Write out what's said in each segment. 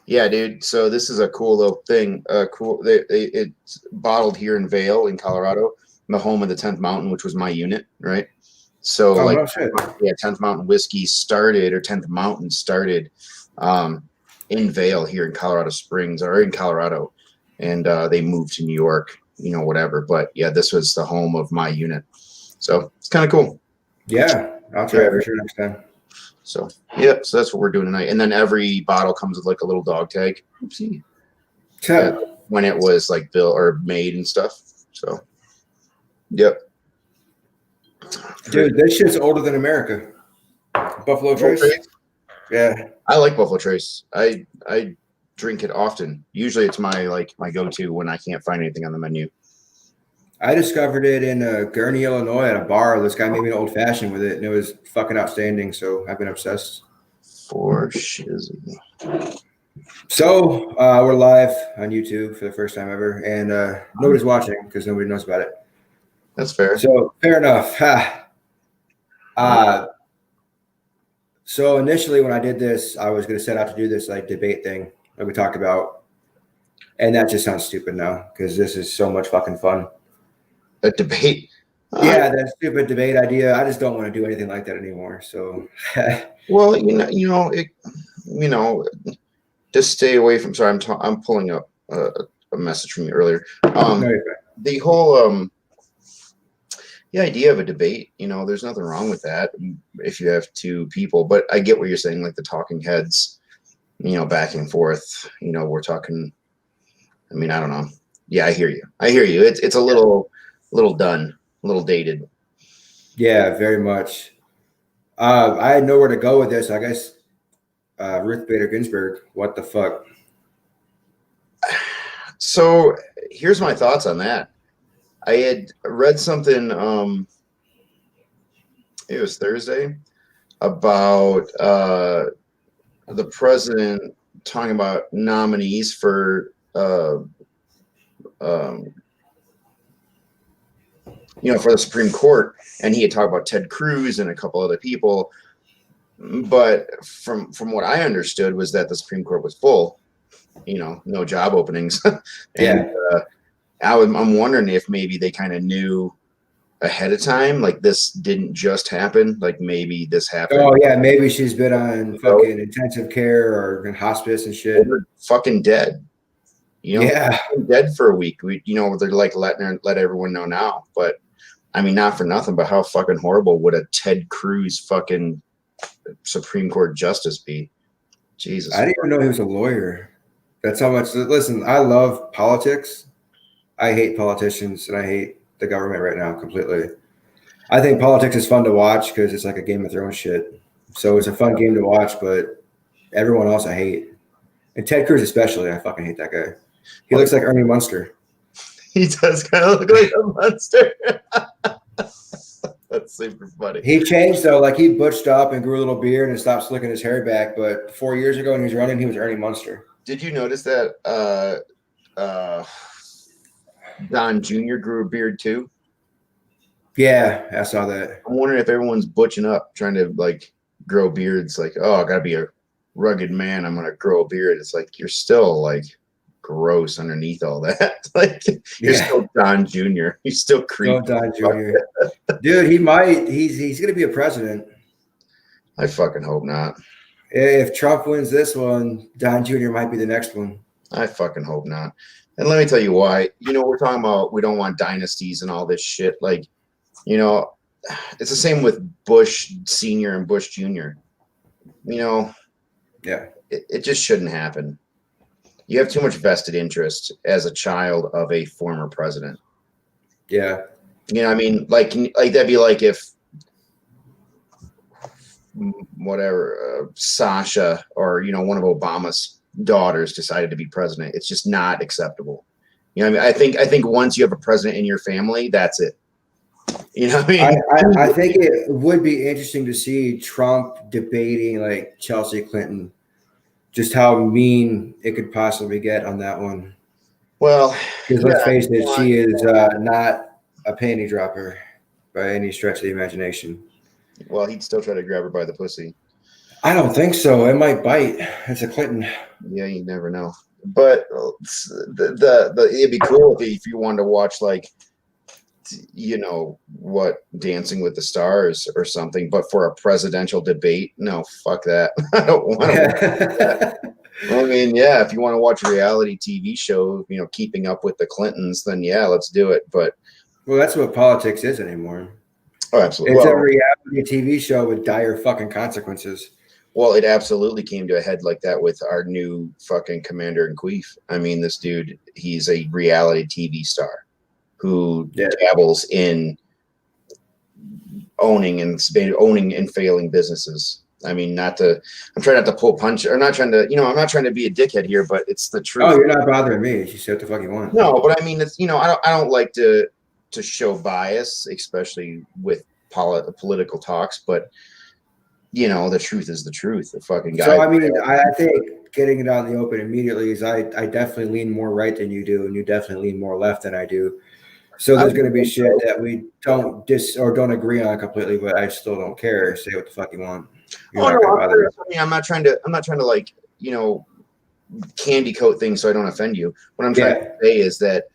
Yeah, dude. So this is a cool little thing. It's bottled here in Vail, in Colorado, the home of the 10th Mountain, which was my unit, right? So Oh like, no shit. yeah, 10th Mountain whiskey started, or 10th Mountain started, um, in Vail here in Colorado Springs, or in Colorado, and they moved to New York, whatever. But yeah, this was the home of my unit, so it's kind of cool. Yeah, I'll try Yeah. it for sure next time. So yeah, so that's what we're doing tonight. And then every bottle comes with like a little dog tag. Oopsie. Yeah, when it was like built or made and stuff. So, yep. Dude, this shit's older than America. Buffalo Trace. Yeah. I like Buffalo Trace. I drink it often. Usually, it's my go-to when I can't find anything on the menu. I discovered it in Gurney, Illinois at a bar. This guy made me an old fashioned with it, and it was fucking outstanding. So I've been obsessed. For shizzy. So we're live on YouTube for the first time ever, and nobody's watching because nobody knows about it. That's fair. So fair enough. So initially, when I did this, I was going to set out to do this like debate thing that we talked about, and that just sounds stupid now because this is so much fucking fun. A debate. Yeah, that stupid debate idea. I just don't want to do anything like that anymore. So, well, just stay away from. Sorry, I'm pulling up a message from you earlier. The whole the idea of a debate, there's nothing wrong with that if you have two people. But I get what you're saying, like the talking heads, back and forth. We're talking. I mean, I don't know. Yeah, I hear you. It's a little done, a little dated. Yeah, very much. I had nowhere to go with this. I guess Ruth Bader Ginsburg. What the fuck? So here's my thoughts on that. I had read something. It was Thursday about the president talking about nominees for for the Supreme Court, and he had talked about Ted Cruz and a couple other people. But from what I understood was that the Supreme Court was full, no job openings. And I'm wondering if maybe they kind of knew ahead of time, like this didn't just happen, like maybe this happened. Oh yeah, maybe she's been on fucking intensive care or in hospice and shit. Or fucking dead. Dead for a week. They're like let everyone know now. But I mean, not for nothing, but how fucking horrible would a Ted Cruz fucking Supreme Court justice be? Jesus. I didn't even know he was a lawyer. That's how much. Listen, I love politics. I hate politicians and I hate the government right now completely. I think politics is fun to watch because it's like a Game of Thrones shit. So it's a fun game to watch, but everyone else I hate. And Ted Cruz especially, I fucking hate that guy. He looks like Ernie Munster. He does kind of look like a monster. That's super funny. He changed though, like he butched up and grew a little beard and stopped slicking his hair back. But 4 years ago when he was running, he was Ernie Munster. Did you notice that Don Jr. grew a beard too? Yeah, I saw that. I'm wondering if everyone's butching up, trying to like grow beards. Like, oh, I gotta be a rugged man. I'm gonna grow a beard. It's like you're still like gross underneath all that. Like you're still Don Jr. He's still creepy. Don Jr. Dude, he's gonna be a president. I fucking hope not. If Trump wins this one, Don Jr. might be the next one. I fucking hope not. And let me tell you why. We're talking about we don't want dynasties and all this shit. Like, it's the same with Bush Sr. and Bush Jr. Yeah. It just shouldn't happen. You have too much vested interest as a child of a former president. Yeah. I mean, like that'd be like if whatever Sasha or one of Obama's daughters decided to be president. It's just not acceptable. I mean, I think once you have a president in your family, that's it. What I mean? I think it would be interesting to see Trump debating like Chelsea Clinton, just how mean it could possibly get on that one. Well, because let's face it, she is not a panty dropper by any stretch of the imagination. Well, he'd still try to grab her by the pussy. I don't think so. It might bite. It's a Clinton. Yeah, you never know. But the it'd be cool if you wanted to watch like what Dancing with the Stars or something, but for a presidential debate. No, fuck that. I don't want to watch that. I mean, yeah, if you want to watch a reality TV show, keeping up with the Clintons, then yeah, let's do it. But well, that's what politics is anymore. oh, absolutely. It's a reality TV show with dire fucking consequences. Well, it absolutely came to a head like that with our new fucking commander in chief. I mean, this dude, he's a reality TV star who dabbles in owning and failing businesses. I mean, I'm trying not to pull punch or not trying to, I'm not trying to be a dickhead here, but it's the truth. Oh, you're not bothering me. You say what the fuck you want. No, but I mean, it's, I don't like to show bias, especially with political talks, but the truth is the truth. The fucking guy. So, I mean, I think getting it out in the open immediately is I definitely lean more right than you do, and you definitely lean more left than I do. So there's going to be shit that we don't don't agree on completely, but I still don't care. Say what the fuck you want. I'm not trying to like, candy coat things so I don't offend you. What I'm trying to say is that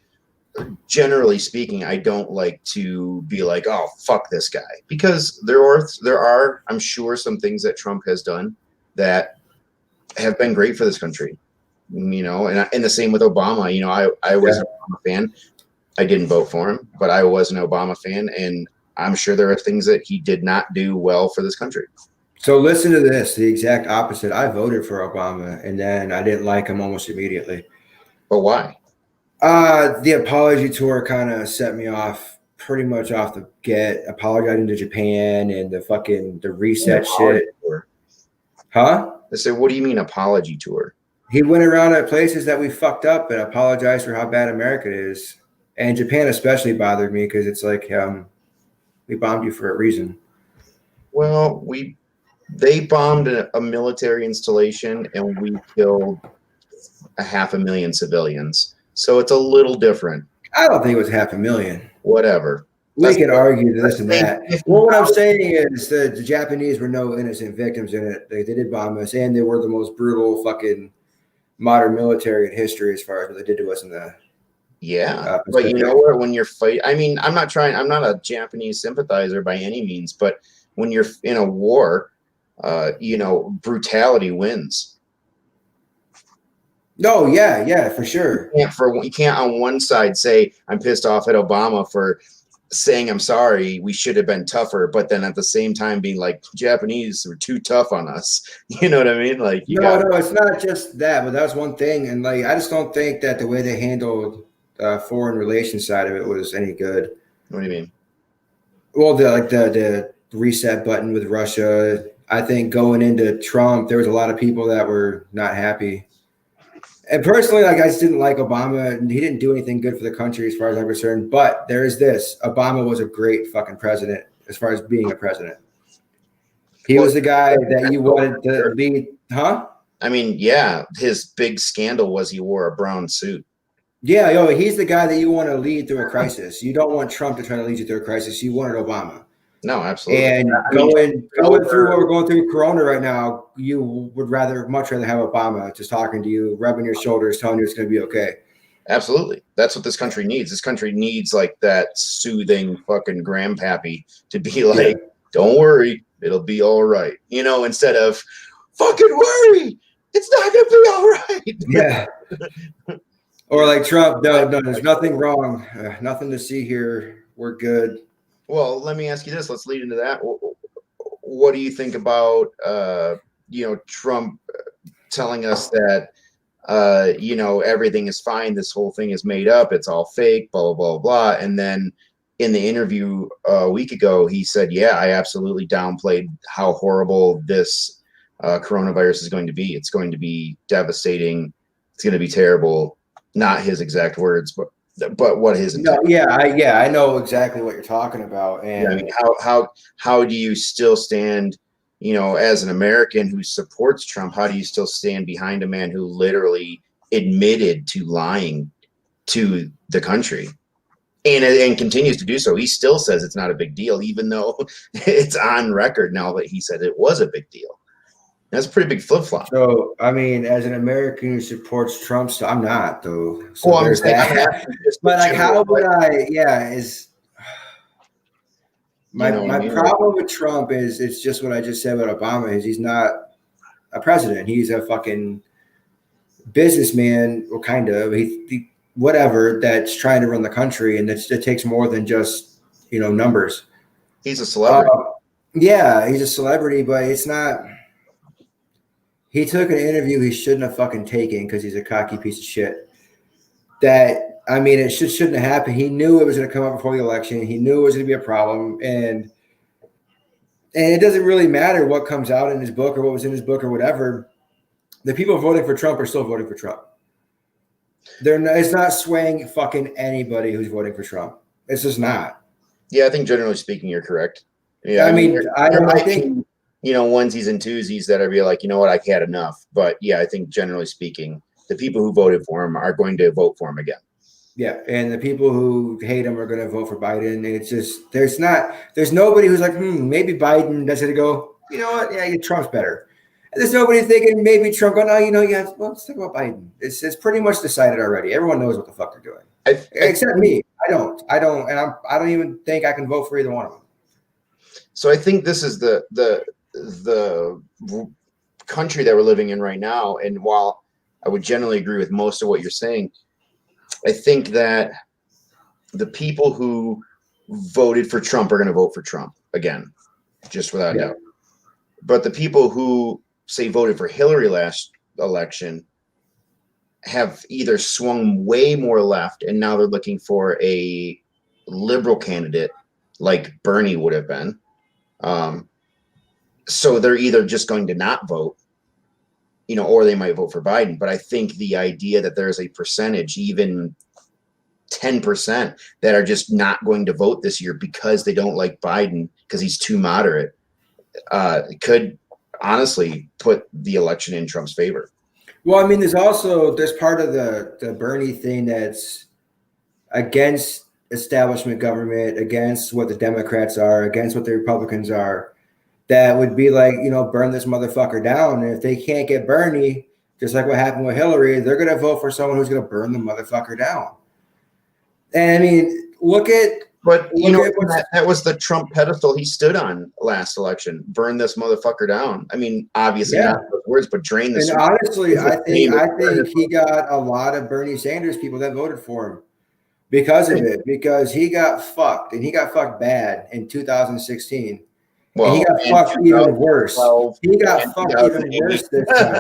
generally speaking, I don't like to be like, oh, fuck this guy, because there are, I'm sure, some things that Trump has done that have been great for this country, and the same with Obama. I was an Obama fan. I didn't vote for him, but I was an Obama fan, and I'm sure there are things that he did not do well for this country. So listen to this, the exact opposite. I voted for Obama, and then I didn't like him almost immediately. But why? The apology tour kind of set me off pretty much off the get, apologizing to Japan and the reset shit. Tour. Huh? I said, what do you mean apology tour? He went around at places that we fucked up and apologized for how bad America is. And Japan especially bothered me because it's like, we bombed you for a reason. Well, they bombed a military installation and we killed 500,000 civilians. So it's a little different. I don't think it was 500,000. Whatever. We could argue this and that. Well, what I'm saying is that the Japanese were no innocent victims in it. They did bomb us, and they were the most brutal fucking modern military in history as far as what they did to us in the but you know what? When you're fighting, I mean, I'm not a Japanese sympathizer by any means, but when you're in a war, brutality wins. No, yeah, for sure. You can't on one side say I'm pissed off at Obama for saying I'm sorry, we should have been tougher, but then at the same time being like, Japanese were too tough on us. You know what I mean? Like, no, it's not just that, but that's one thing. And like, I just don't think that the way they handled foreign relations side of it was any good. What do you mean? Well, the reset button with Russia. I think going into Trump, there was a lot of people that were not happy. And personally, like, I just didn't like Obama, and he didn't do anything good for the country as far as I'm concerned. But there is this: Obama was a great fucking president as far as being a president. He was the guy that you wanted to be, huh? I mean, yeah, his big scandal was he wore a brown suit. Yeah, he's the guy that you want to lead through a crisis. You don't want Trump to try to lead you through a crisis. You wanted Obama. No, absolutely. And going through what we're going through Corona right now, you would much rather have Obama just talking to you, rubbing your shoulders, telling you it's going to be okay. Absolutely. That's what this country needs. This country needs like that soothing fucking grandpappy to be like, don't worry, it'll be all right. Instead of fucking worry, it's not going to be all right. Yeah. Or like Trump, no, there's nothing wrong. Nothing to see here. We're good. Well, let me ask you this. Let's lead into that. What do you think about, Trump telling us that, everything is fine. This whole thing is made up. It's all fake, blah, blah, blah, blah. And then in the interview a week ago, he said, yeah, I absolutely downplayed how horrible this coronavirus is going to be. It's going to be devastating. It's going to be terrible. Not his exact words, but what his intent. No, I know exactly what you're talking about. And I mean, how do you still stand, as an American who supports Trump, how do you still stand behind a man who literally admitted to lying to the country and continues to do so? He still says it's not a big deal, even though it's on record now that he said it was a big deal. That's a pretty big flip flop. So, I mean, as an American who supports Trump, so I'm not though. So Well, there's that. But like, how would I? Yeah, is my problem with Trump is it's just what I just said about Obama is he's not a president. He's a fucking businessman, or kind of he whatever that's trying to run the country, and it takes more than just numbers. He's a celebrity. Yeah, he's a celebrity, but it's not. He took an interview he shouldn't have fucking taken because he's a cocky piece of shit. That, I mean, it shouldn't have happened. He knew it was going to come up before the election. He knew it was going to be a problem, and it doesn't really matter what comes out in his book or what was in his book or whatever. The people voting for Trump are still voting for Trump. It's not swaying fucking anybody who's voting for Trump. It's just not. Yeah, I think generally speaking, you're correct. Yeah, I mean, I think onesies and twosies that are be like, you know what, I had enough. But yeah, I think generally speaking, the people who voted for him are going to vote for him again. Yeah, and the people who hate him are going to vote for Biden. It's just there's nobody who's like, maybe Biden does it. Go, you know what? Yeah, Trump's better. And there's nobody thinking maybe Trump going, well, let's talk about Biden. It's pretty much decided already. Everyone knows what the fuck they're doing, except me. I don't, and I don't even think I can vote for either one of them. So I think this is the country that we're living in right now. And while I would generally agree with most of what you're saying, I think that the people who voted for Trump are going to vote for Trump again, just without doubt. But the people who say voted for Hillary last election have either swung way more left and now they're looking for a liberal candidate like Bernie would have been. So they're either just going to not vote, or they might vote for Biden. But I think the idea that there's a percentage, even 10%, that are just not going to vote this year because they don't like Biden because he's too moderate, could honestly put the election in Trump's favor. Well, I mean, there's part of the Bernie thing that's against establishment government, against what the Democrats are, against what the Republicans are. That would be like, burn this motherfucker down. And if they can't get Bernie, just like what happened with Hillary, they're going to vote for someone who's going to burn the motherfucker down. And I mean, that was the Trump pedestal he stood on last election. Burn this motherfucker down. I mean, obviously not those words, but drain this. And honestly, I think he got a lot of Bernie Sanders people that voted for him because of it, because he got fucked, and he got fucked bad in 2016. Well, and he got fucked even worse. He got fucked even worse this time.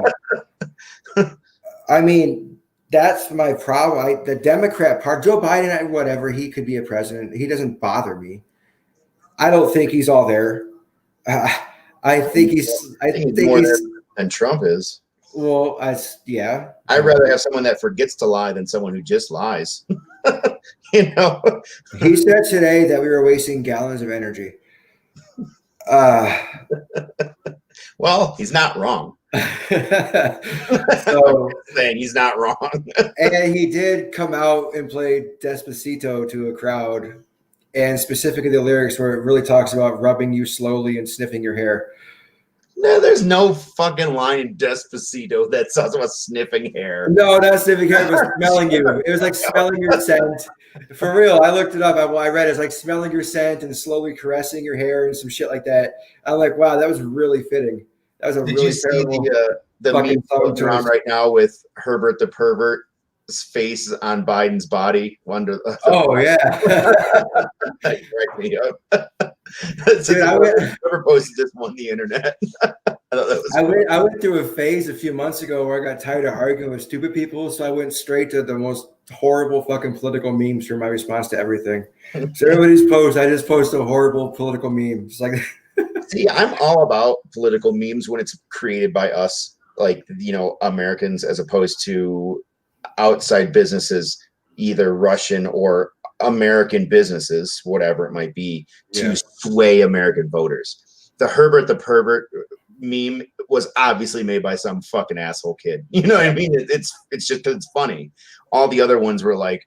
I mean, that's my problem. The Democrat part, Joe Biden, whatever, he could be a president. He doesn't bother me. I don't think he's all there. I think he's more than Trump is. Well, yeah. I'd rather have someone that forgets to lie than someone who just lies. He said today that we were wasting gallons of energy. Well, he's not wrong. So saying he's not wrong. And he did come out and play Despacito to a crowd, and specifically the lyrics where it really talks about rubbing you slowly and sniffing your hair. No, there's no fucking line in Despacito that talks about sniffing hair. No, not sniffing hair, it was smelling you. It was like smelling your scent. For real, I looked it up. I read it. It's like smelling your scent and slowly caressing your hair and some shit like that. I'm like, wow, that was really fitting. That was a Did really you see the meme going around right now with Herbert the pervert's face on Biden's body? Oh yeah, that cracked me up. Whoever posted this on the internet. I went through a phase a few months ago where I got tired of arguing with stupid people, so I went straight to the most horrible fucking political memes for my response to everything. So everybody's post, I just post a horrible political meme. It's like. See, I'm all about political memes when it's created by us, like, Americans, as opposed to outside businesses, either Russian or American businesses, whatever it might be, to sway American voters. The Herbert the pervert meme was obviously made by some fucking asshole kid. You know what I mean? It's just because it's funny. All the other ones were like,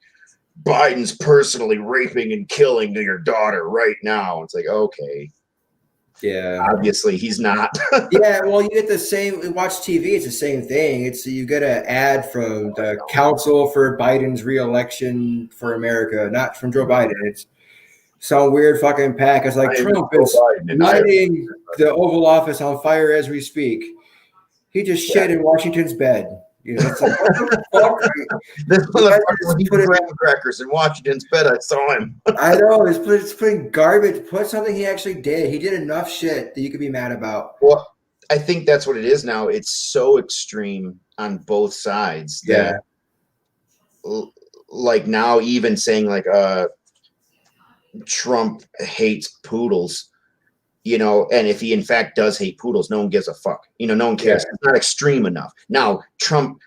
Biden's personally raping and killing your daughter right now. It's like, okay. Yeah. Obviously, he's not. Yeah, well, you get the same. Watch TV; it's the same thing. It's you get an ad from the Council for Biden's reelection for America, not from Joe Biden. It's some weird fucking pack. It's like Trump is lighting the Oval Office on fire as we speak. He just shit in Washington's bed. You know, it's like, what the fuck? This motherfucker was putting graham crackers in Washington's bed. I saw him. I know it's putting garbage. Put something he actually did. He did enough shit that you could be mad about. Well, I think that's what it is now. It's so extreme on both sides that, like now, even saying like Trump hates poodles, you know, and if he in fact does hate poodles, no one gives a fuck. You know, no one cares. It's not extreme enough. Now Trump,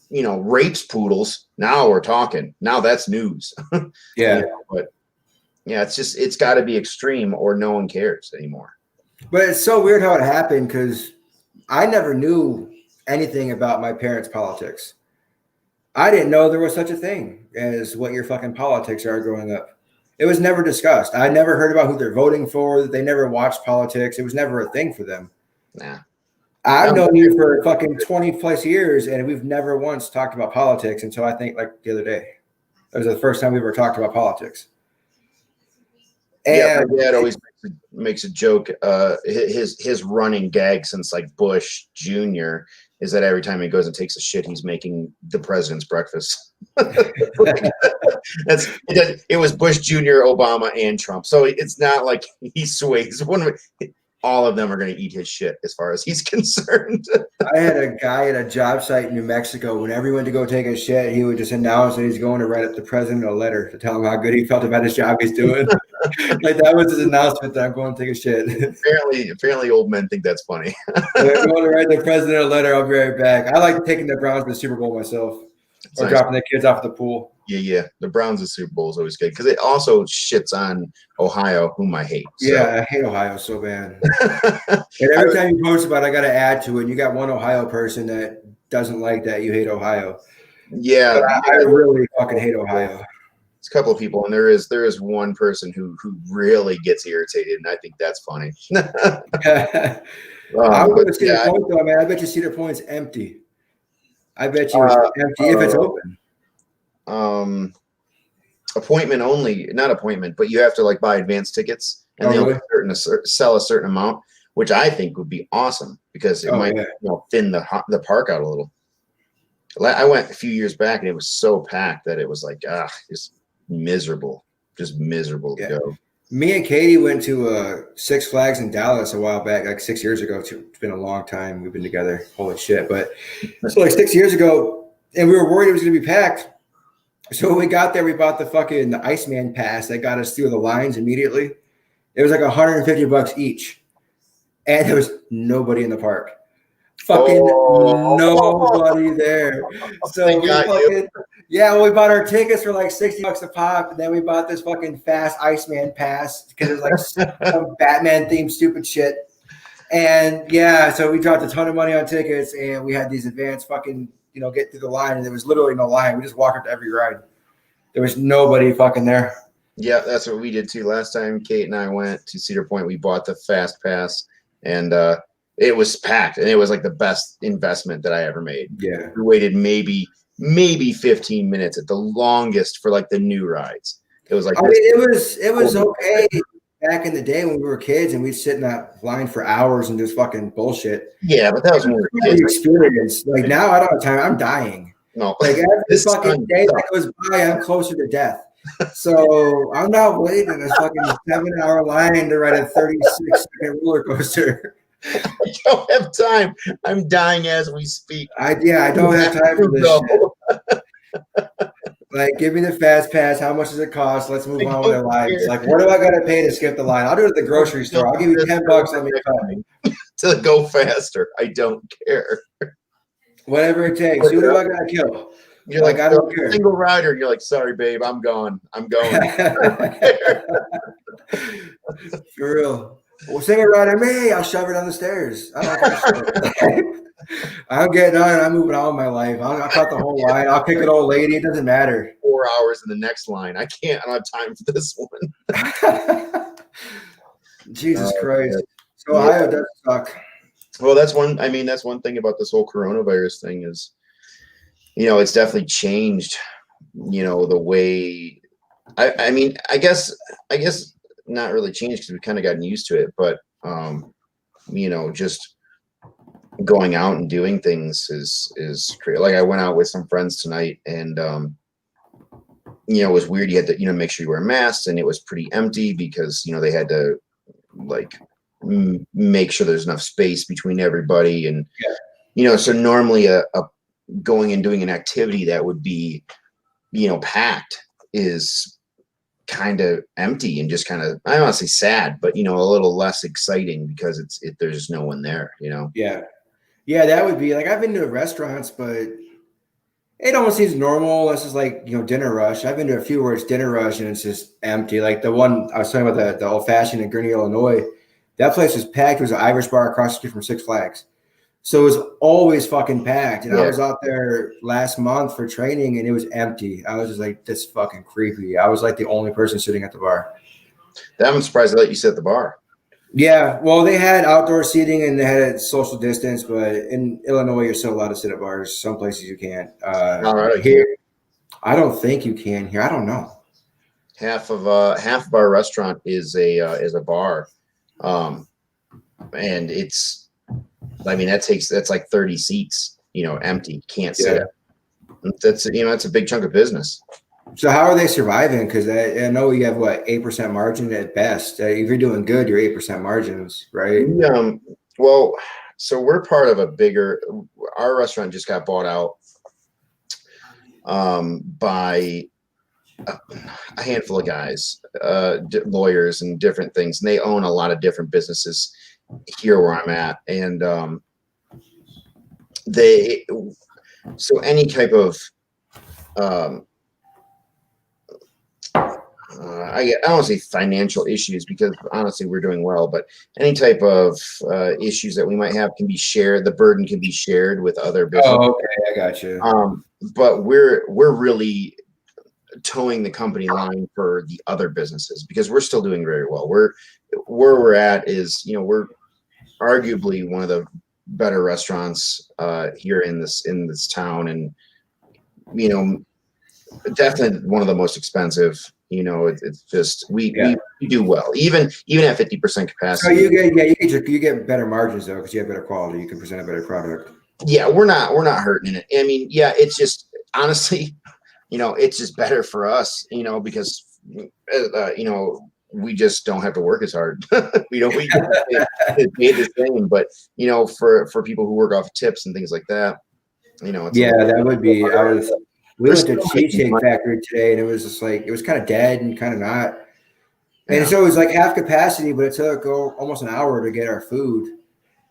you know, rapes poodles. Now we're talking. Now that's news. Yeah. You know, but yeah, it's got to be extreme or no one cares anymore. But it's so weird how it happened because I never knew anything about my parents' politics. I didn't know there was such a thing as what your fucking politics are growing up. It was never discussed. I never heard about who they're voting for. They never watched politics. It was never a thing for them. Nah. I've known you for fucking 20 plus years, and we've never once talked about politics until I think like the other day. That was the first time we ever talked about politics. And yeah, my dad always makes a joke. His running gag since like Bush Jr. is that every time he goes and takes a shit, he's making the president's breakfast. It was Bush Jr., Obama, and Trump. So it's not like he sways. All of them are going to eat his shit as far as he's concerned. I had a guy at a job site in New Mexico. Whenever he went to go take a shit, he would just announce that he's going to write up the president a letter to tell him how good he felt about his job he's doing. Like that was his announcement that I'm going to take a shit. Apparently old men think that's funny. I'm going to write the president a letter. I'll be right back. I like taking the Browns to the Super Bowl myself. Or nice. Dropping the kids off at the pool. Yeah. The Browns' Super Bowl is always good because it also shits on Ohio, whom I hate. So. Yeah, I hate Ohio so bad. And every time you post about it, I got to add to it. And you got one Ohio person that doesn't like that you hate Ohio. Yeah. But I really fucking hate Ohio. It's a couple of people, and there is one person who really gets irritated, and I think that's funny. I'm going to Cedar Point, though, man. I bet you Cedar Point's empty. I bet you it's empty if it's open. Appointment only, not appointment, but you have to like buy advance tickets, and they'll sell a certain amount, which I think would be awesome because it might thin the park out a little. I went a few years back, and it was so packed that it was like just miserable to go. Me and Katie went to Six Flags in Dallas a while back, like 6 years ago. It's been a long time we've been together. Holy shit. But so like 6 years ago, and we were worried it was going to be packed. So when we got there, we bought the Iceman pass that got us through the lines immediately. It was like $150 each. And there was nobody in the park. Fucking nobody there. So we we bought our tickets for like $60 a pop, and then we bought this fucking fast Iceman pass because it was like some Batman themed stupid shit. And so we dropped a ton of money on tickets, and we had these advanced fucking get through the line, and there was literally no line. We just walked up to every ride. There was nobody fucking there. Yeah, that's what we did too. Last time Kate and I went to Cedar Point, we bought the fast pass, and it was packed, and it was like the best investment that I ever made. Yeah, we waited maybe 15 minutes at the longest for like the new rides. It was like it was okay back in the day when we were kids and we'd sit in that line for hours and just fucking bullshit. Yeah, but that was more experience. Like now I don't have time. I'm dying. No, like every fucking day that goes by, I'm closer to death. So I'm not waiting in a fucking 7-hour line to ride a 36-second roller coaster. I don't have time. I'm dying as we speak. I don't have time for this shit. Like, give me the fast pass. How much does it cost? Let's move on with our lives. Like, what do I got to pay to skip the line? I'll do it at the grocery store. I'll give you $10. Let me come to go faster. I don't care. Whatever it takes. Who do I got to kill? You're like I don't care. Single rider. You're like, sorry, babe, I'm gone. I'm going. For real. Well, single rider me, I'll shove her down the stairs. I don't care. I'm getting on and I'm moving on with my life. I'll cut the whole line. I'll pick an old lady. It doesn't matter. 4 hours in the next line. I don't have time for this one. Jesus Christ. So yeah. Ohio does suck. Well, that's one thing about this whole coronavirus thing is, it's definitely changed, the way, I guess not really changed because we've kind of gotten used to it, but, just going out and doing things is crazy. Like I went out with some friends tonight and, it was weird. You had to, make sure you wear masks, and it was pretty empty because, they had to like make sure there's enough space between everybody. And, so normally a going and doing an activity that would be, packed is kind of empty and just kind of, I don't want to say sad, but, a little less exciting because there's no one there, Yeah. Yeah, that would be like, I've been to restaurants, but it almost seems normal. This is like, dinner rush. I've been to a few where it's dinner rush and it's just empty. Like the one I was talking about, the old fashioned in Gurnee, Illinois, that place was packed. It was an Irish bar across the street from Six Flags. So it was always fucking packed. And I was out there last month for training and it was empty. I was just like, this fucking creepy. I was like the only person sitting at the bar. I'm surprised they let you sit at the bar. Yeah, well, they had outdoor seating and they had social distance, but in Illinois, you're still allowed to sit at bars. Some places you can't. Here, I don't think you can. Here, I don't know. Half of our restaurant is a bar, and it's, that's like 30 seats, empty, can't sit. That's a big chunk of business. So how are they surviving? Because I know you have 8% margin at best. If you're doing good, you're 8% margins, right? Well, so we're part of our restaurant just got bought out by a handful of guys, lawyers and different things, and they own a lot of different businesses here where I'm at, and so any type of I don't want to say financial issues because honestly we're doing well, but any type of issues that we might have can be shared. The burden can be shared with other businesses. Oh, okay, I got you. But we're really towing the company line for the other businesses because we're still doing very well. Where we're at is, we're arguably one of the better restaurants here in this town, and definitely one of the most expensive. It's just we do well, even at 50% capacity. So you get better margins though because you have better quality. You can present a better product. Yeah, we're not hurting in it. I mean, yeah, it's just honestly, it's just better for us, because we just don't have to work as hard. we get paid the same, but for people who work off tips and things like that, that would be. We went to Cheesecake Factory today, and it was just like it was kind of dead and kind of not. And so it was like half capacity, but it took almost an hour to get our food.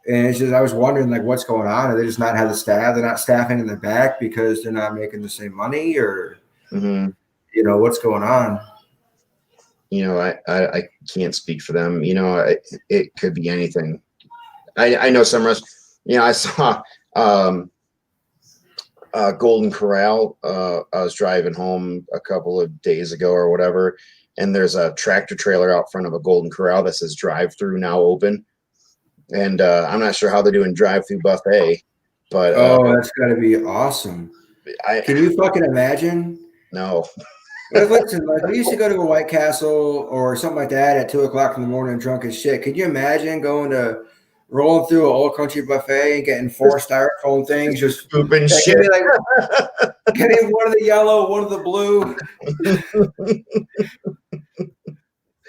And it's just I was wondering like what's going on. Are they just not have the staff? They're not staffing in the back because they're not making the same money, or what's going on? I can't speak for them. It could be anything. I know some restaurants. I saw. Golden Corral. I was driving home a couple of days ago or whatever, and there's a tractor trailer out front of a Golden Corral that says drive-through now open. And I'm not sure how they're doing drive-through buffet, but that's got to be awesome. Can you fucking imagine? No. Listen, like we used to go to a White Castle or something like that at 2:00 in the morning, drunk as shit. Could you imagine rolling through an old country buffet and getting 4 styrofoam things, just scooping shit. Getting one of the yellow, one of the blue.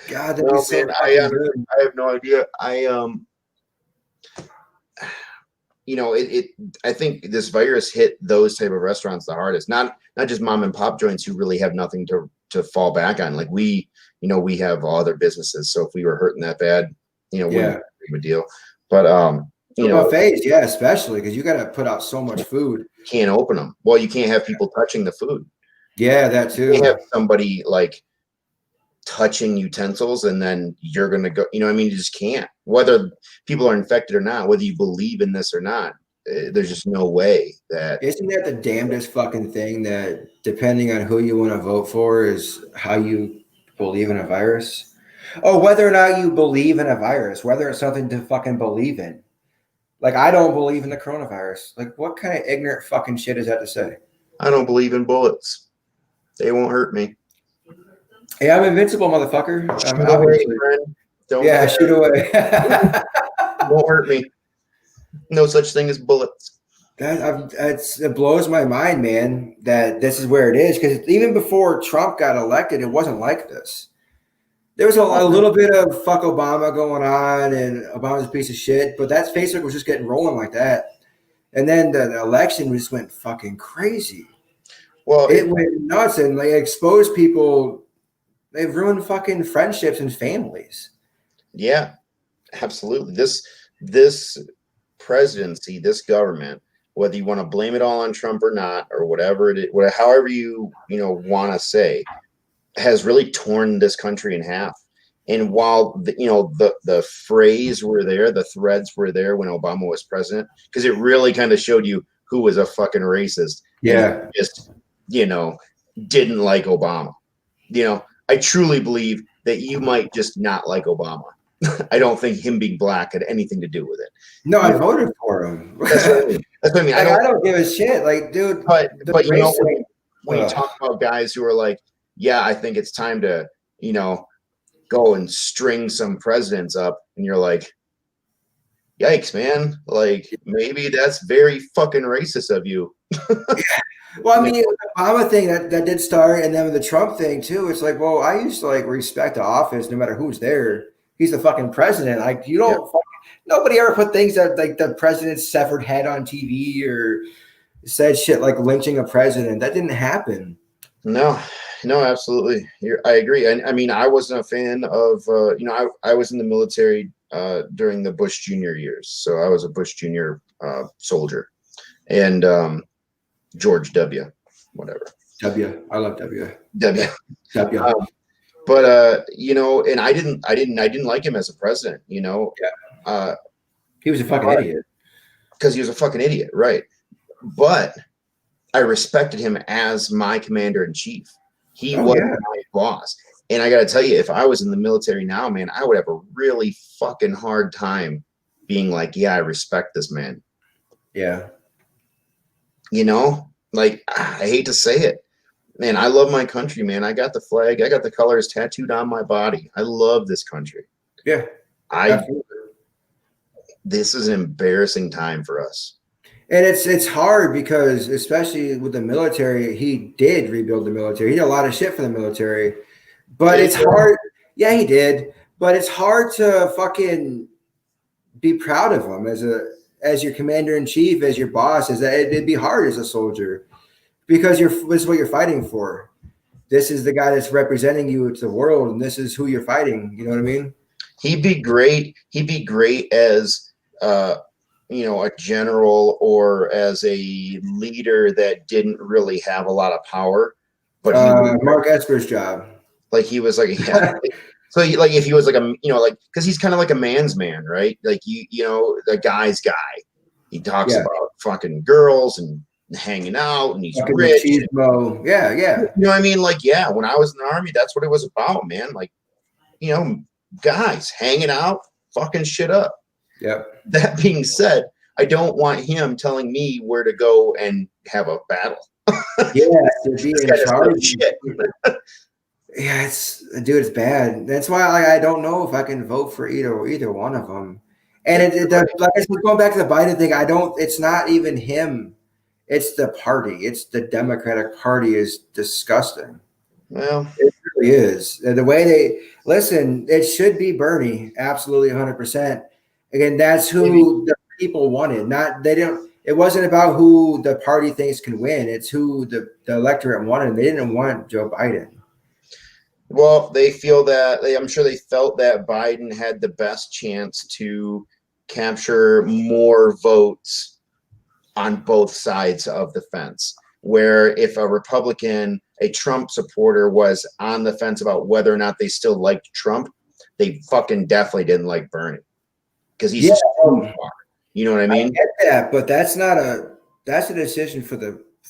God, that'd be so I have no idea. I think this virus hit those type of restaurants the hardest. Not just mom and pop joints who really have nothing to fall back on. Like we have all other businesses. So if we were hurting that bad, wouldn't be a deal. But buffets, especially because you got to put out so much food. You can't open them. Well, you can't have people touching the food. Yeah, that too. You can't have somebody like touching utensils, and then you're gonna go. You just can't. Whether people are infected or not, whether you believe in this or not, there's just no way that. Isn't that the damnedest fucking thing? That depending on who you want to vote for is how you believe in a virus. Oh, whether or not you believe in a virus, whether it's something to fucking believe in. Like, I don't believe in the coronavirus. Like, what kind of ignorant fucking shit is that to say? I don't believe in bullets. They won't hurt me. Hey, I'm invincible, motherfucker. Shoot away, friend. Don't yeah, shoot away. Won't hurt me. No such thing as bullets. It blows my mind, man, that this is where it is. Because even before Trump got elected, it wasn't like this. There was a little bit of fuck Obama going on, and Obama's a piece of shit, but that Facebook was just getting rolling like that. And then the election just went fucking crazy. Well, it went nuts, and like exposed people. They've ruined fucking friendships and families. Yeah, absolutely. This presidency, this government, whether you want to blame it all on Trump or not, or whatever it is, however you want to say, has really torn this country in half. And while the phrase were there, the threads were there when Obama was president, because it really kind of showed you who was a fucking racist. Yeah, just didn't like Obama. I truly believe that you might just not like Obama. I don't think him being black had anything to do with it. No, I voted for him. That's what I mean. That's what I mean. Like, I don't give a shit. Like, dude. But when you talk about guys who are like, yeah, I think it's time to, go and string some presidents up, and you're like, yikes, man. Like, maybe that's very fucking racist of you. Well, I mean, the Obama thing that did start, and then with the Trump thing too. It's like, well, I used to like respect the office no matter who's there. He's the fucking president. Like, you don't. Yeah. Nobody ever put things that like the president's severed head on TV or said shit like lynching a president. That didn't happen. No, absolutely. I agree. I mean, I wasn't a fan of. I was in the military during the Bush Jr. years, so I was a Bush Jr. Soldier, and George W. Whatever. W. I love W. W. W. But and I didn't like him as a president. Yeah. He was a fucking idiot. Because he was a fucking idiot, right? But I respected him as my commander in chief. He was my boss. And I got to tell you, if I was in the military now, man, I would have a really fucking hard time being like, yeah, I respect this man. Yeah. Like, I hate to say it. Man, I love my country, man. I got the flag. I got the colors tattooed on my body. I love this country. Yeah. This is an embarrassing time for us. And it's hard because, especially with the military, he did rebuild the military. He did a lot of shit for the military. But it's hard. Yeah, he did. But it's hard to fucking be proud of him as your commander in chief, as your boss. It'd be hard as a soldier because this is what you're fighting for. This is the guy that's representing you to the world, and this is who you're fighting. You know what I mean? He'd be great. He'd be great as a general or as a leader that didn't really have a lot of power. But Mark Esper's job. Like he was like, yeah. So if he was like because he's kind of like a man's man, right? Like the guy's guy. He talks about fucking girls and hanging out, and he's fucking rich. Yeah. You know what I mean? Like, yeah, when I was in the Army, that's what it was about, man. Like, guys hanging out, fucking shit up. Yep. That being said, I don't want him telling me where to go and have a battle. Yeah, to be in charge. Yeah, it's bad. That's why I don't know if I can vote for either one of them. And like I said, going back to the Biden thing, it's not even him. It's the party. It's the Democratic Party is disgusting. Well, it really is. The way they listen, it should be Bernie, absolutely 100%. Again, that's who the people wanted. It wasn't about who the party thinks can win. It's who the electorate wanted. They didn't want Joe Biden. Well, they feel that I'm sure they felt that Biden had the best chance to capture more votes on both sides of the fence. Where if a Republican, a Trump supporter, was on the fence about whether or not they still liked Trump, they fucking definitely didn't like Bernie because he's too far. You know what I mean? I get that, but that's a decision for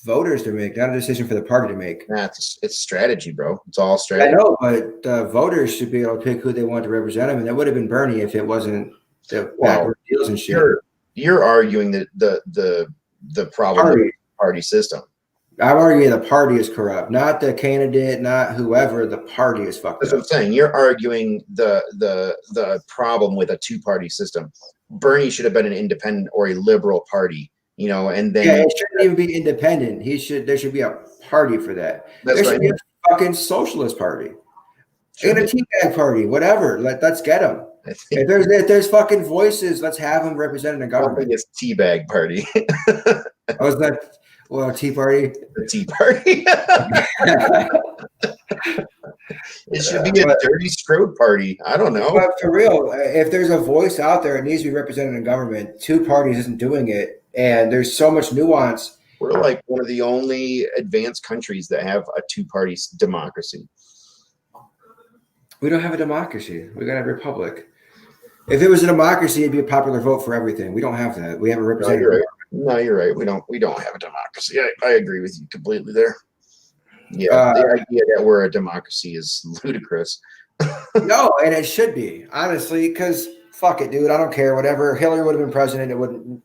voters to make, not a decision for the party to make. It's strategy, bro. It's all I strategy. know, but the voters should be able to pick who they want to represent them, and that would have been Bernie if it wasn't the backward deals and shit. You're arguing that the problem with the party system. I'm arguing the party is corrupt, not the candidate, not whoever. The party is fucked That's up. what I'm saying. You're arguing the problem with a two-party system. Bernie should have been an independent or a liberal party, you know, and then it shouldn't even be independent. There should be a party for that. There should be a fucking socialist party. And a teabag party, whatever. Let's get them. If there's fucking voices, let's have them representing the government. It's teabag party. I was like, well, Tea Party. The Tea Party. It should be a dirty Strode party. I don't know. But for real, if there's a voice out there, it needs to be represented in government. Two parties isn't doing it, and there's so much nuance. We're like one of the only advanced countries that have a two-party democracy. We don't have a democracy. We got a republic. If it was a democracy, it'd be a popular vote for everything. We don't have that. We have a representative. No, you're right. We don't have a democracy. I agree with you completely there. Yeah, the idea that we're a democracy is ludicrous. No, and it should be, honestly, because fuck it, dude. I don't care. Whatever. Hillary would have been president. It wouldn't.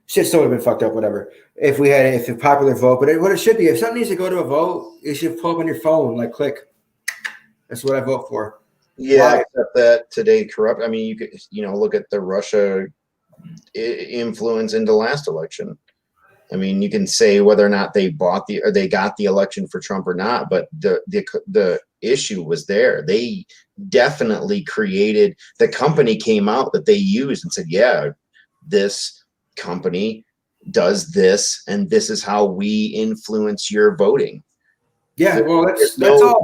Shit still would have been fucked up. Whatever. If a popular vote, but what it should be, if something needs to go to a vote, you should pull up on your phone, like click. That's what I vote for. Yeah, except that today corrupt. I mean, you could look at the Russia influence in the last election. I mean, you can say whether or not they got the election for Trump or not, but the issue was there. They definitely created, the company came out that they used and said, yeah, this company does this, and this is how we influence your voting. Yeah, well, that's all.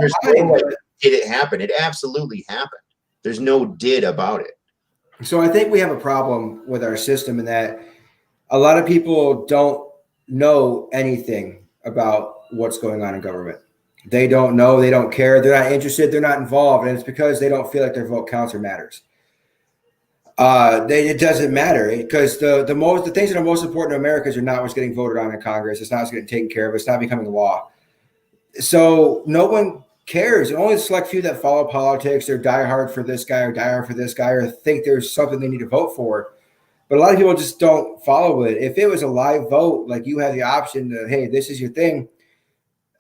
Did it happen? It absolutely happened. There's no did about it. So I think we have a problem with our system in that a lot of people don't know anything about what's going on in government. They don't know. They don't care. They're not interested. They're not involved. And it's because they don't feel like their vote counts or matters. It doesn't matter because the things that are most important to Americans are not what's getting voted on in Congress. It's not what's getting taken care of. It's not becoming law. So no one cares. Only a select few that follow politics or die hard for this guy or die hard for this guy or think there's something they need to vote for. But a lot of people just don't follow it. If it was a live vote, like you had the option to, hey, this is your thing,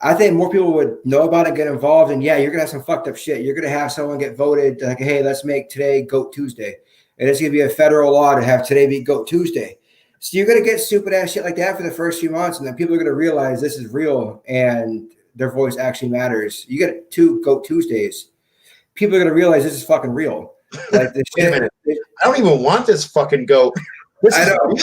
I think more people would know about it, get involved. And yeah, you're going to have some fucked up shit. You're going to have someone get voted like, hey, let's make today Goat Tuesday. And it's going to be a federal law to have today be Goat Tuesday. So you're going to get stupid ass shit like that for the first few months. And then people are going to realize this is real and their voice actually matters. You get 2 Goat Tuesdays. People are going to realize this is fucking real. Like this shit. I don't even want this fucking goat. I know.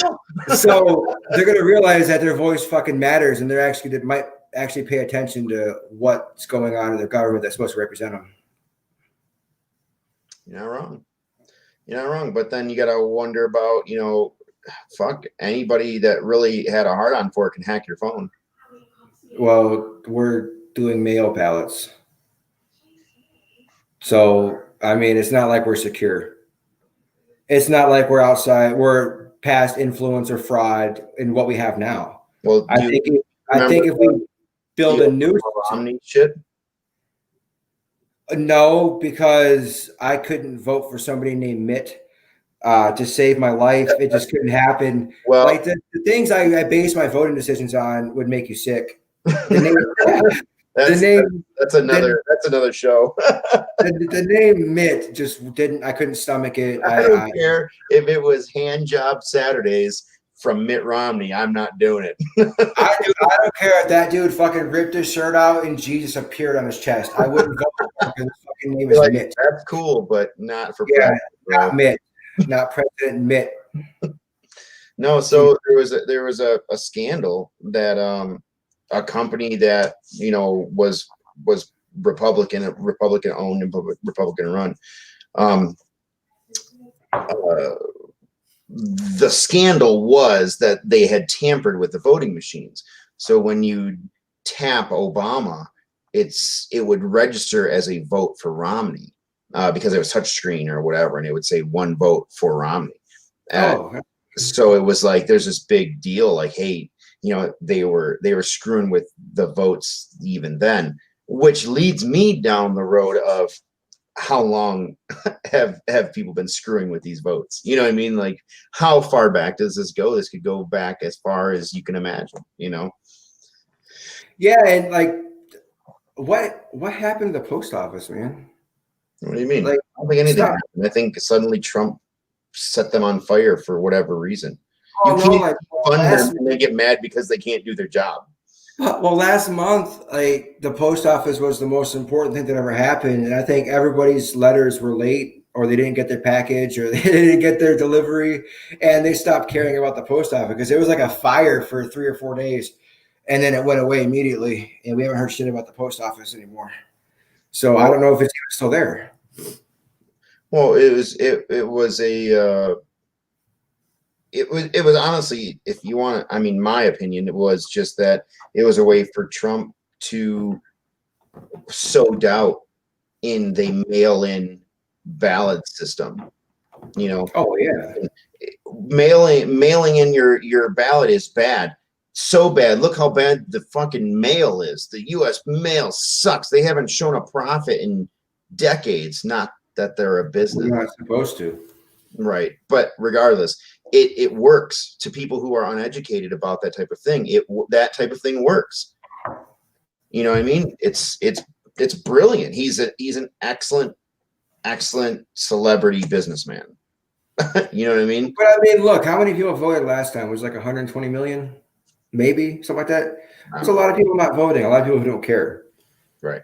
So they're going to realize that their voice fucking matters, and they might actually pay attention to what's going on in the government that's supposed to represent them. You're not wrong. You're not wrong. But then you got to wonder about, fuck, anybody that really had a hard on for it can hack your phone. Well, we're doing mail ballots. So, I mean, it's not like we're secure. It's not like we're past influence or fraud in what we have now. Well, I think if we build a new Romney shit. No, because I couldn't vote for somebody named Mitt to save my life. It just couldn't happen. Well, like the things I base my voting decisions on would make you sick. That's another show. the name Mitt just didn't. I couldn't stomach it. I don't care if it was hand job Saturdays from Mitt Romney. I'm not doing it. I don't care if that dude fucking ripped his shirt out and Jesus appeared on his chest. I wouldn't vote because his fucking name is Mitt. That's cool, but not for president. Not Mitt. Not President Mitt. No, so there was a scandal that a company that was Republican owned and Republican run. The scandal was that they had tampered with the voting machines. So when you tap Obama, it would register as a vote for Romney because it was touchscreen or whatever, and it would say 1 vote for Romney. So it was like there's this big deal, like, hey, they were screwing with the votes even then, which leads me down the road of how long have people been screwing with these votes? You know what I mean? Like, how far back does this go? This could go back as far as you can imagine, Yeah, and like, what happened to the post office, man? What do you mean? Like, I don't think anything happened. I think suddenly Trump set them on fire for whatever reason. You can't fund them and they get mad because they can't do their job. Well, last month, like, the post office was the most important thing that ever happened, and I think everybody's letters were late, or they didn't get their package, or they didn't get their delivery, and they stopped caring about the post office because it was like a fire for 3 or 4 days, and then it went away immediately, and we haven't heard shit about the post office anymore. So I don't know if it's still there. Well, it was honestly, if you want, I mean, my opinion, it was just that it was a way for Trump to sow doubt in the mail-in ballot system. Oh yeah, mailing in your ballot is bad. So bad. Look how bad the fucking mail is. The U.S. mail sucks. They haven't shown a profit in decades. Not that they're a business. We're not supposed to. Right. But regardless, it works to people who are uneducated about that type of thing. That type of thing works. You know what I mean? It's brilliant. He's an excellent celebrity businessman. You know what I mean? But I mean, look, how many people voted last time? It was like 120 million, maybe something like that. There's a lot of people not voting. A lot of people who don't care. Right.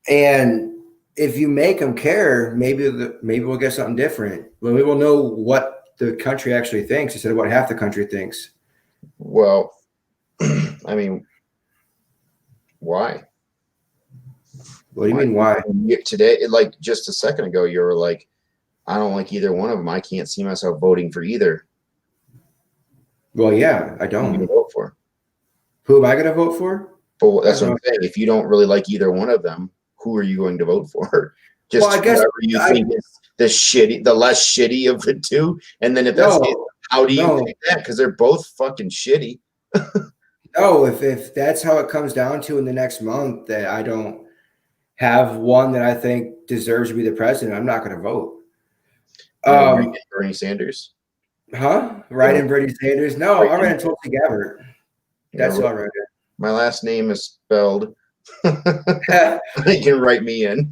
And if you make them care, maybe we'll get something different. Well, we will know what the country actually thinks instead of what half the country thinks. Well, I mean, why? What do you mean, why? Today, like just a second ago, you were like, I don't like either one of them. I can't see myself voting for either. Well, yeah, I don't. Who are you gonna vote for? Who am I going to vote for? But that's what I'm saying. If you don't really like either one of them, who are you going to vote for? Just well, I guess whoever you think is the less shitty of the two. And then if that's how do you pick that? Because they're both fucking shitty. No, if that's how it comes down to in the next month, that I don't have one that I think deserves to be the president, I'm not going to vote. Bernie Sanders. Huh? Right in Bernie Sanders? No, I ran in Tulsi Gabbard. That's all right. My last name is spelled. They can write me in.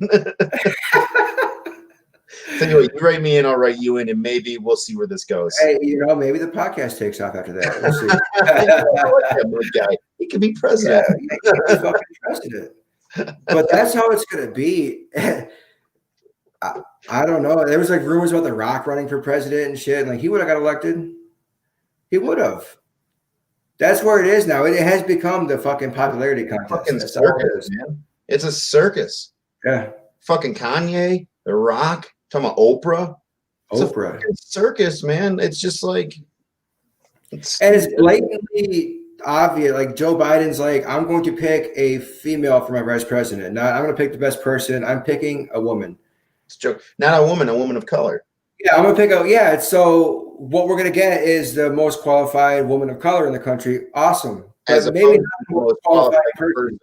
So anyway, you write me in, I'll write you in, and maybe we'll see where this goes. Hey, maybe the podcast takes off after that. We'll see. That guy. He could be president. Yeah, he could be fucking president. But that's how it's gonna be. I don't know. There was like rumors about The Rock running for president and shit, and like he would have got elected. He would have. That's where it is now. It has become the fucking popularity contest. Fucking circus, man. It's a circus. Yeah. Fucking Kanye, The Rock, talking about Oprah. It's Oprah. a circus, man. It's just like it's blatantly obvious. Like Joe Biden's like, I'm going to pick a female for my vice president. Not I'm going to pick the best person. I'm picking a woman. It's joke. Not a woman of color. Yeah, I'm gonna pick so what we're gonna get is the most qualified woman of color in the country. Awesome. As maybe not the most qualified person.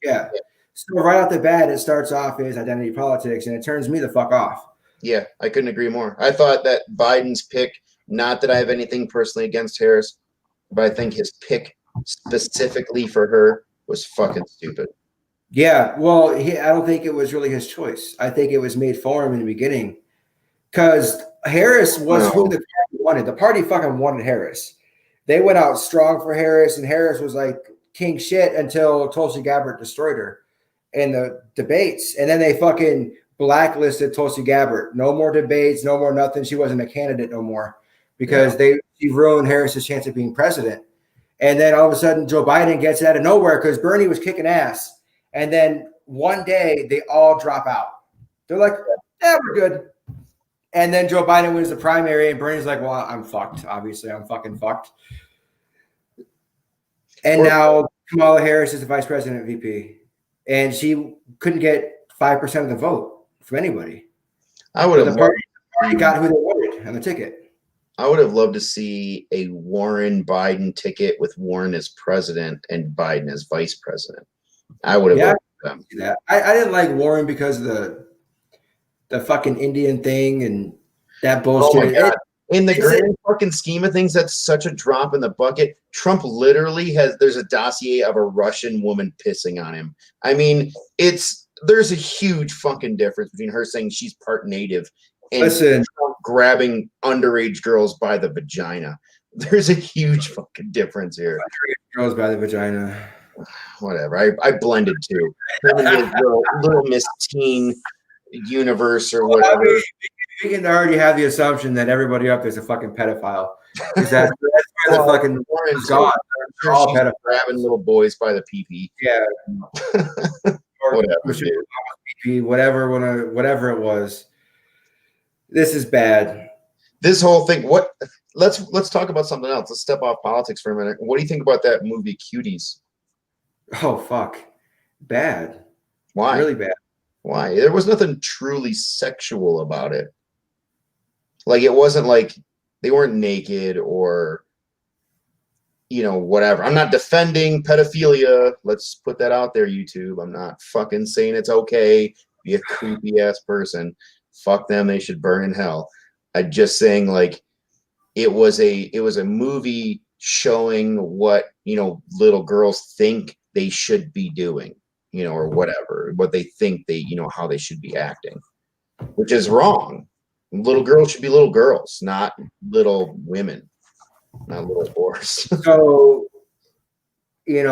Yeah. So right off the bat, it starts off as identity politics, and it turns me the fuck off. Yeah, I couldn't agree more. I thought that Biden's pick, not that I have anything personally against Harris, but I think his pick specifically for her was fucking stupid. Yeah, well, I don't think it was really his choice. I think it was made for him in the beginning. Because Harris was who the party wanted. The party fucking wanted Harris. They went out strong for Harris, and Harris was like king shit until Tulsi Gabbard destroyed her in the debates. And then they fucking blacklisted Tulsi Gabbard. No more debates, no more nothing. She wasn't a candidate no more because she ruined Harris's chance of being president. And then all of a sudden, Joe Biden gets it out of nowhere because Bernie was kicking ass. And then one day, they all drop out. They're like, yeah, we're good. And then Joe Biden wins the primary, and Bernie's like, well, I'm fucked. Obviously, I'm fucking fucked. And now Kamala Harris is the vice president VP. And she couldn't get 5% of the vote from anybody. I would have. The party got who they wanted on the ticket. I would have loved to see a Warren Biden ticket with Warren as president and Biden as vice president. I would have Yeah, them. that. I didn't like Warren because of the fucking Indian thing and that Oh my bullshit. God. In the it's grand fucking scheme of things, that's such a drop in the bucket. Trump literally there's a dossier of a Russian woman pissing on him. I mean, there's a huge fucking difference between her saying she's part native and Listen, Trump grabbing underage girls by the vagina. There's a huge fucking difference here. girls by the vagina. Whatever. I blended too. Little Miss Teen universe or whatever. I mean, you can already have the assumption that everybody up there's a fucking pedophile. Because that's where the fucking Warren's gone. They're all pedophiles grabbing little boys by the pee-pee. Yeah. Or whatever. Whatever it was. This is bad. This whole thing. Let's talk about something else. Let's step off politics for a minute. What do you think about that movie Cuties? Oh fuck. Bad. Why? Really bad. Why? There was nothing truly sexual about it. Like it wasn't like they weren't naked or whatever. I'm not defending pedophilia. Let's put that out there, YouTube. I'm not fucking saying it's okay. Be a creepy ass person. Fuck them. They should burn in hell. I'm just saying like it was a movie showing what, little girls think they should be doing, or whatever, what they think how they should be acting, which is wrong. Little girls should be little girls, not little women, not little whores. So, when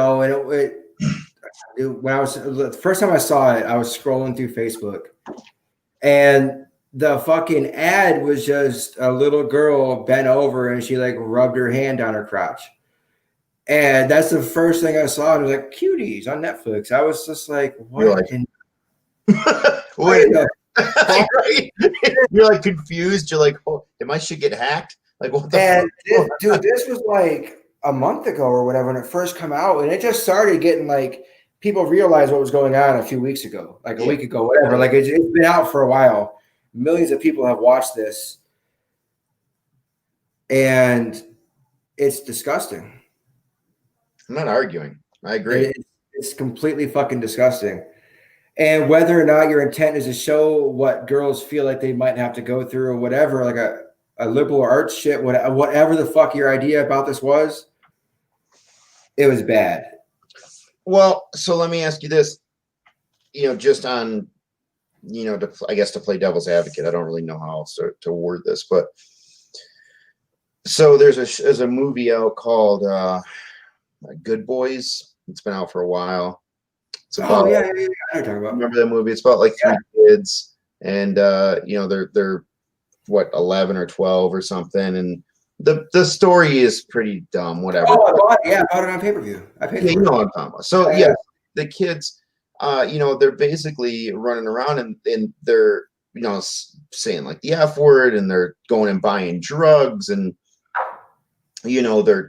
I was the first time I saw it, I was scrolling through Facebook, and the fucking ad was just a little girl bent over and she like rubbed her hand down her crotch. And that's the first thing I saw. And it was like Cuties on Netflix. I was just like, what? Wait, you're like confused. You're like, oh, did my shit get hacked? Like, what the fuck? Dude, this was like a month ago or whatever when it first came out. And it just started getting like people realized what was going on a few weeks ago, like a week ago, whatever. Like it's been out for a while. Millions of people have watched this. And it's disgusting. I'm not arguing. I agree. It's completely fucking disgusting. And whether or not your intent is to show what girls feel like they might have to go through or whatever, like a liberal arts shit, whatever the fuck your idea about this was, it was bad. Well, so let me ask you this, just on, to play devil's advocate. I don't really know how else to word this, but so there's a movie out called Good Boys. It's been out for a while. It's about, yeah. I know about. Remember that movie? It's about like three kids, and they're what 11 or 12 or something, and the story is pretty dumb. Whatever. Oh, I bought it on pay-per-view. I paid for it. You know what I'm talking about. So yeah, the kids, they're basically running around and they're saying like the F word, and they're going and buying drugs, and they're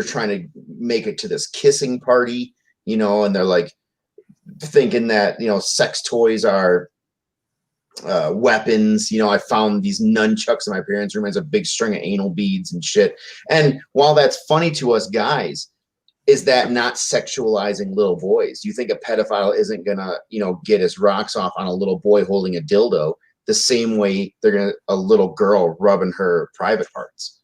trying to make it to this kissing party, and they're like thinking that sex toys are weapons. I found these nunchucks in my parents' room as a big string of anal beads and shit. And while that's funny to us guys, is that not sexualizing little boys? You think a pedophile isn't gonna get his rocks off on a little boy holding a dildo the same way they're gonna a little girl rubbing her private parts?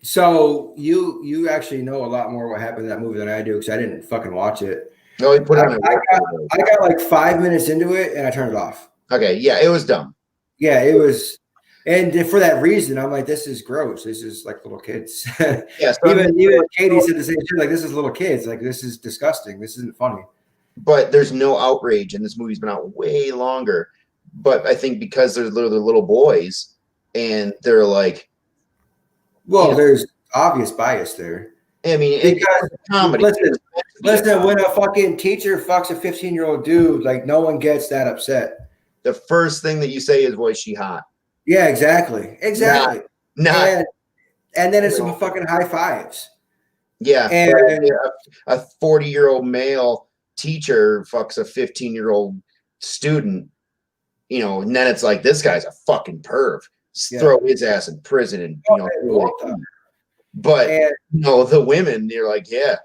So you actually know a lot more what happened in that movie than I do, because I didn't fucking watch it. No, he put it on. I got like 5 minutes into it and I turned it off. Okay, yeah, it was dumb. Yeah, it was, and for that reason, I'm like, this is gross. This is like little kids. Yeah, so even Katie said the same shit. Like, this is little kids. Like, this is disgusting. This isn't funny. But there's no outrage, and this movie's been out way longer. But I think because they're little boys, and they're like, well, there's obvious bias there. I mean, because it's comedy. Listen, when a fucking teacher fucks a 15-year-old dude, like no one gets that upset. The first thing that you say is, "Was she hot?" Yeah, exactly. Not. And then it's some fucking high fives. Yeah, and a 40-year-old male teacher fucks a 15-year-old student, and then it's like, this guy's a fucking perv. throw his ass in prison and but the women, you're like, yeah,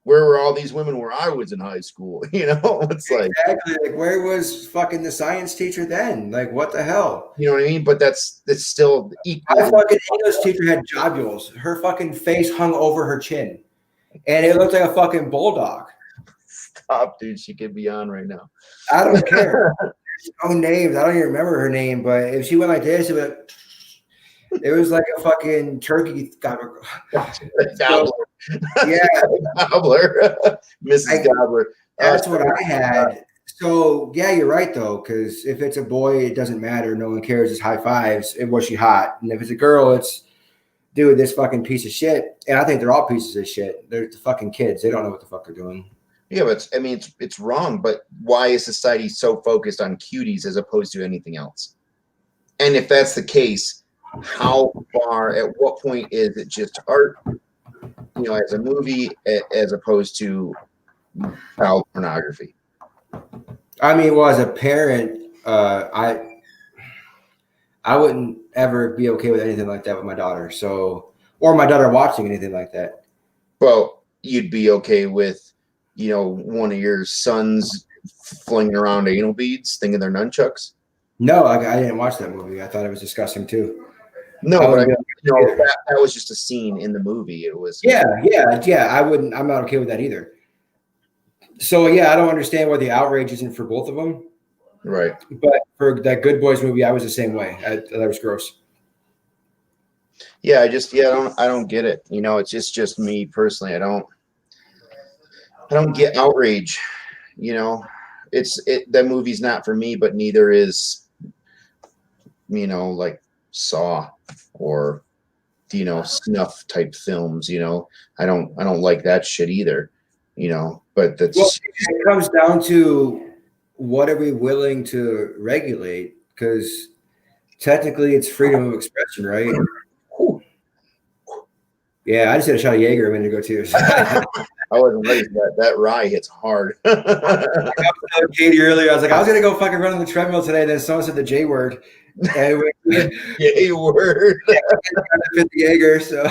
where were all these women where I was in high school? It's like, exactly, like where was fucking the science teacher then? Like, what the hell? You know what I mean? But that's still equal. My fucking English teacher had jobules. Her fucking face hung over her chin, and it looked like a fucking bulldog. Stop, dude. She could be on right now. I don't care. No names. I don't even remember her name. But if she went like this, it was like a fucking turkey gobbler. Yeah, Gobbler, Mrs. Gobbler. That's what I had. So yeah, you're right though, because if it's a boy, it doesn't matter. No one cares. It's high fives. And was she hot? And if it's a girl, it's dude, this fucking piece of shit. And I think they're all pieces of shit. They're the fucking kids. They don't know what the fuck they're doing. Yeah, but it's wrong. But why is society so focused on cuties as opposed to anything else? And if that's the case, how far? At what point is it just art? As a movie, as opposed to child pornography. I mean, well, as a parent, I wouldn't ever be okay with anything like that with my daughter. So, or my daughter watching anything like that. Well, you'd be okay with, one of your sons flinging around anal beads, thinking they're nunchucks? No, I didn't watch that movie. I thought it was disgusting too. No, but that was just a scene in the movie. It was. Yeah. I wouldn't. I'm not okay with that either. So yeah, I don't understand why the outrage isn't for both of them. Right. But for that Good Boys movie, I was the same way. That was gross. Yeah, I don't get it. It's just me personally. I don't get outrage. That movie's not for me, but neither is, like Saw or, snuff type films. I don't like that shit either. But that's it comes down to what are we willing to regulate? Because technically it's freedom of expression, right? Yeah, I just had a shot of Jaeger a minute ago too. I wasn't ready for that. That rye hits hard. I was telling Katie earlier, I was like, I was gonna go fucking run on the treadmill today. Then someone said the J word. And J word. The Jaeger. So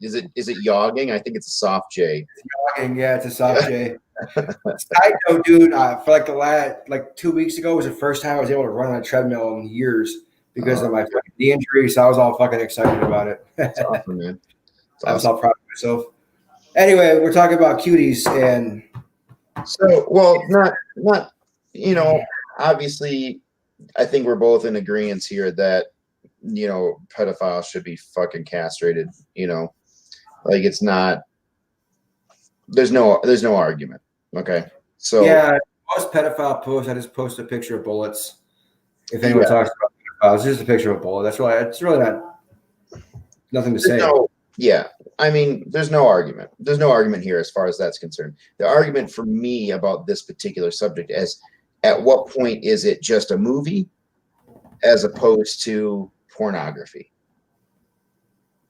is it yogging? I think it's a soft J. It's yogging, yeah, it's a soft J. Side note, dude, for like the last 2 weeks ago was the first time I was able to run on a treadmill in years because of my fucking knee injury. So I was all fucking excited about it. That's awesome, man. Awesome. I was all proud of myself. Anyway, we're talking about cuties and so not obviously I think we're both in agreement here that pedophiles should be fucking castrated, like it's not there's no argument. Okay. So yeah, most pedophile posts I just post a picture of bullets. If anyone talks about pedophiles, it's just a picture of a bullet. It's really not nothing to say. Yeah. I mean, there's no argument. There's no argument here as far as that's concerned. The argument for me about this particular subject is at what point is it just a movie as opposed to pornography?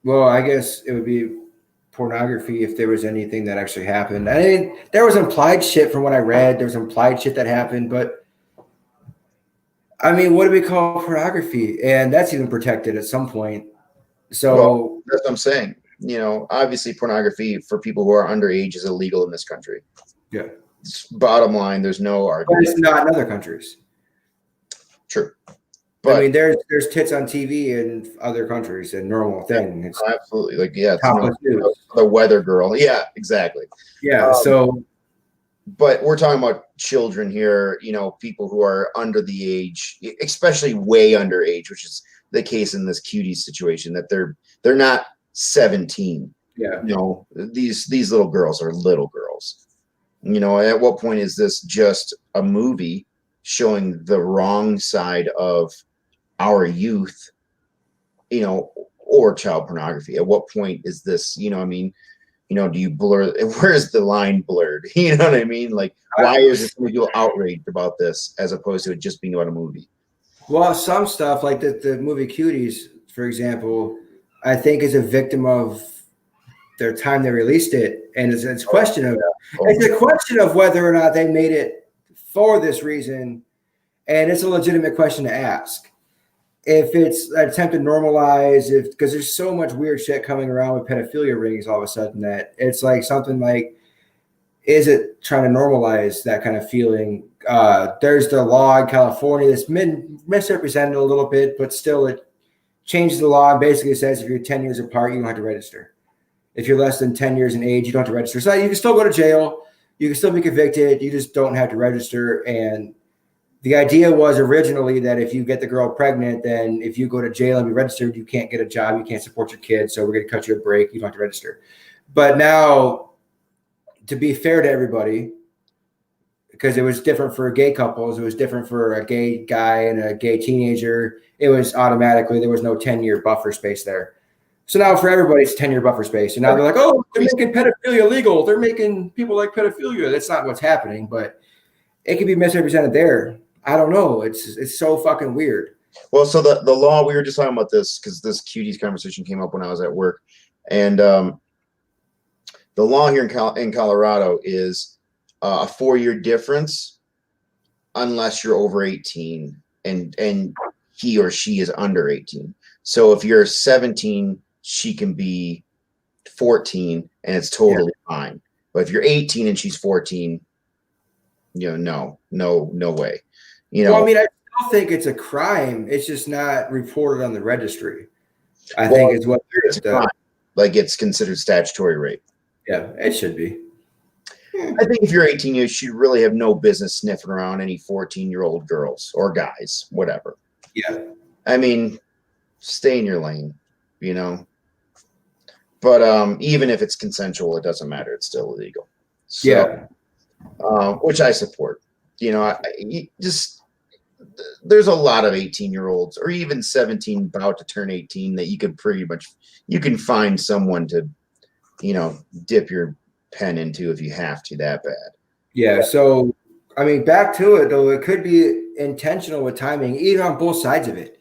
Well, I guess it would be pornography if there was anything that actually happened. I mean, there was implied shit from what I read. There was implied shit that happened, but I mean, what do we call pornography? And that's even protected at some point. So that's what I'm saying. Obviously pornography for people who are underage is illegal in this country. Yeah. Bottom line, there's no argument. But it's not in other countries. True. But I mean, there's tits on TV in other countries, a normal thing. It's absolutely the weather girl. Yeah, exactly. Yeah. But we're talking about children here, people who are under the age, especially way underage, which is the case in this cutie situation, that they're not 17. Yeah. These little girls are little girls. At what point is this just a movie showing the wrong side of our youth, or child pornography? At what point is this, do you blur? Where is the line blurred? You know what I mean? Like, why is this people outraged about this as opposed to it just being about a movie? Well, some stuff like the movie Cuties, for example, I think is a victim of their time they released it, and it's a question of whether or not they made it for this reason, and it's a legitimate question to ask. if it's an attempt to normalize, because there's so much weird shit coming around with pedophilia rings all of a sudden that it's like something like, is it trying to normalize that kind of feeling? There's the law in California that's been misrepresented a little bit, but still it changes the law and basically says if you're 10 years apart, you don't have to register. If you're less than 10 years in age, you don't have to register. So you can still go to jail. You can still be convicted. You just don't have to register. And the idea was originally that if you get the girl pregnant, then if you go to jail and be registered, you can't get a job, you can't support your kids, so we're going to cut you a break, you don't have to register. But now, to be fair to everybody, because it was different for gay couples, it was different for a gay guy and a gay teenager, it was automatically, there was no 10-year buffer space there. So now for everybody, it's 10-year buffer space. And now they're like, oh, they're making pedophilia legal. They're making people like pedophilia. That's not what's happening, but it could be misrepresented there. I don't know. It's so fucking weird. Well, so the law, we were just talking about this because this cuties conversation came up when I was at work. And the law here in Colorado is a 4-year difference unless you're over 18 and he or she is under 18. So if you're 17, she can be 14 and it's totally fine. But if you're 18 and she's 14, no way. Well, I mean, I still think it's a crime. It's just not reported on the registry. I think it's what it's crime. Like it's considered statutory rape. Yeah, it should be. I think if you're 18, you should really have no business sniffing around any 14-year-old girls or guys, whatever. Yeah. I mean, stay in your lane, But even if it's consensual, it doesn't matter. It's still illegal. So, yeah. Which I support. There's a lot of 18-year-olds or even 17 about to turn 18 that you can find someone to, dip your pen into if you have to that bad. Yeah. So, I mean, back to it though, it could be intentional with timing, even on both sides of it.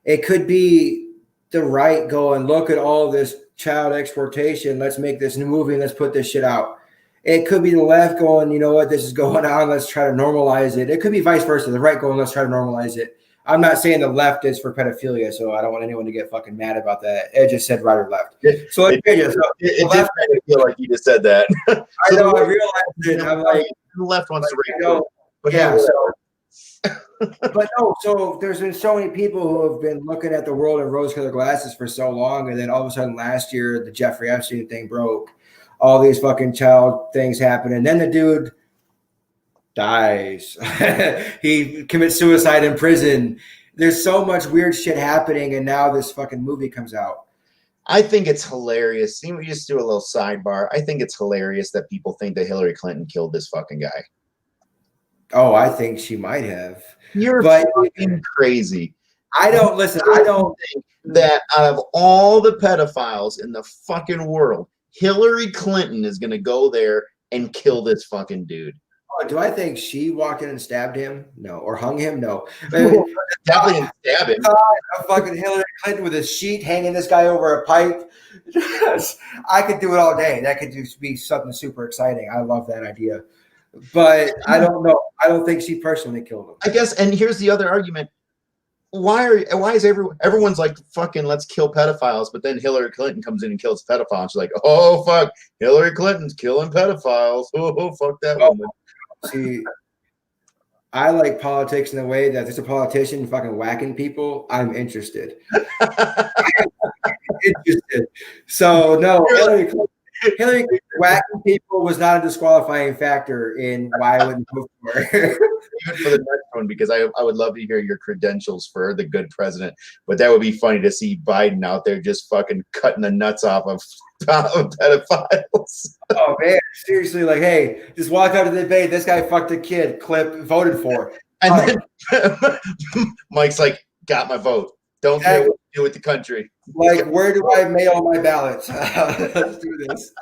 It could be the right going, look at all this child exploitation. Let's make this new movie and let's put this shit out. It could be the left going, you know what, this is going on. Let's try to normalize it. It could be vice versa. The right going, let's try to normalize it. I'm not saying the left is for pedophilia, so I don't want anyone to get fucking mad about that. It just said right or left. So it did kind of feel like you just said that. I know. I realized it. I'm like, the left wants to rape. But yeah. But no. So there's been so many people who have been looking at the world in rose-colored glasses for so long, and then all of a sudden last year the Jeffrey Epstein thing broke. All these fucking child things happen, and then the dude dies. He commits suicide in prison. There's so much weird shit happening, and now this fucking movie comes out. I think it's hilarious. See, we just do a little sidebar. I think it's hilarious that people think that Hillary Clinton killed this fucking guy. Oh, I think she might have. You're fucking crazy. I don't think that out of all the pedophiles in the fucking world, Hillary Clinton is going to go there and kill this fucking dude. Oh, do I think she walked in and stabbed him? No. Or hung him? No. Definitely stab him. Fucking Hillary Clinton with a sheet hanging this guy over a pipe. I could do it all day. That could just be something super exciting. I love that idea. But I don't know. I don't think she personally killed him. I guess, and here's the other argument. Why is everyone's like fucking let's kill pedophiles, but then Hillary Clinton comes in and kills a pedophile. And she's like, oh fuck, Hillary Clinton's killing pedophiles. Oh fuck that woman. See, I like politics in a way that there's a politician fucking whacking people. I'm interested. So no, Hillary whacking people was not a disqualifying factor in why I wouldn't vote for her. Even for the next one, because I would love to hear your credentials for the good president. But that would be funny to see Biden out there just fucking cutting the nuts off of pedophiles. Oh man, seriously, like, hey, just walk out of the debate. This guy fucked a kid. Clip voted for. And then Mike's like, got my vote. Don't care what you do with the country. Like, where do I mail my ballots? Let's do this.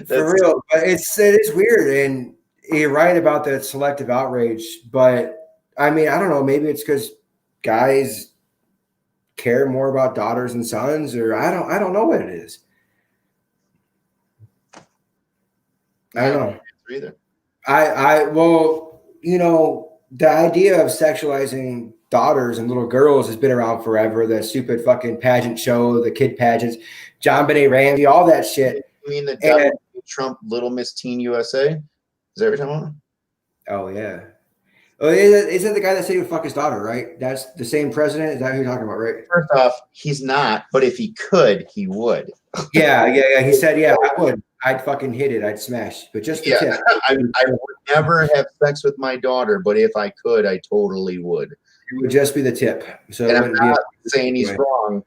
For real. But it is weird. And you're right about the selective outrage. But I mean, I don't know. Maybe it's because guys care more about daughters and sons, or I don't know what it is. I don't know. Either. Well, the idea of sexualizing daughters and little girls has been around forever. The stupid fucking pageant show, the kid pageants, John Benet Ramsey, all that shit. You mean the Donald Trump Little Miss Teen USA? Is that what you're talking about? Oh yeah. Oh, isn't the guy that said he would fuck his daughter, right? That's the same president. Is that who you're talking about, right? First off, he's not, but if he could, he would. Yeah. He said, yeah, I would. I'd fucking hit it. I'd smash, but just the tip. I would never have sex with my daughter, but if I could, I totally would. It would just be the tip. So and I'm not saying he's wrong.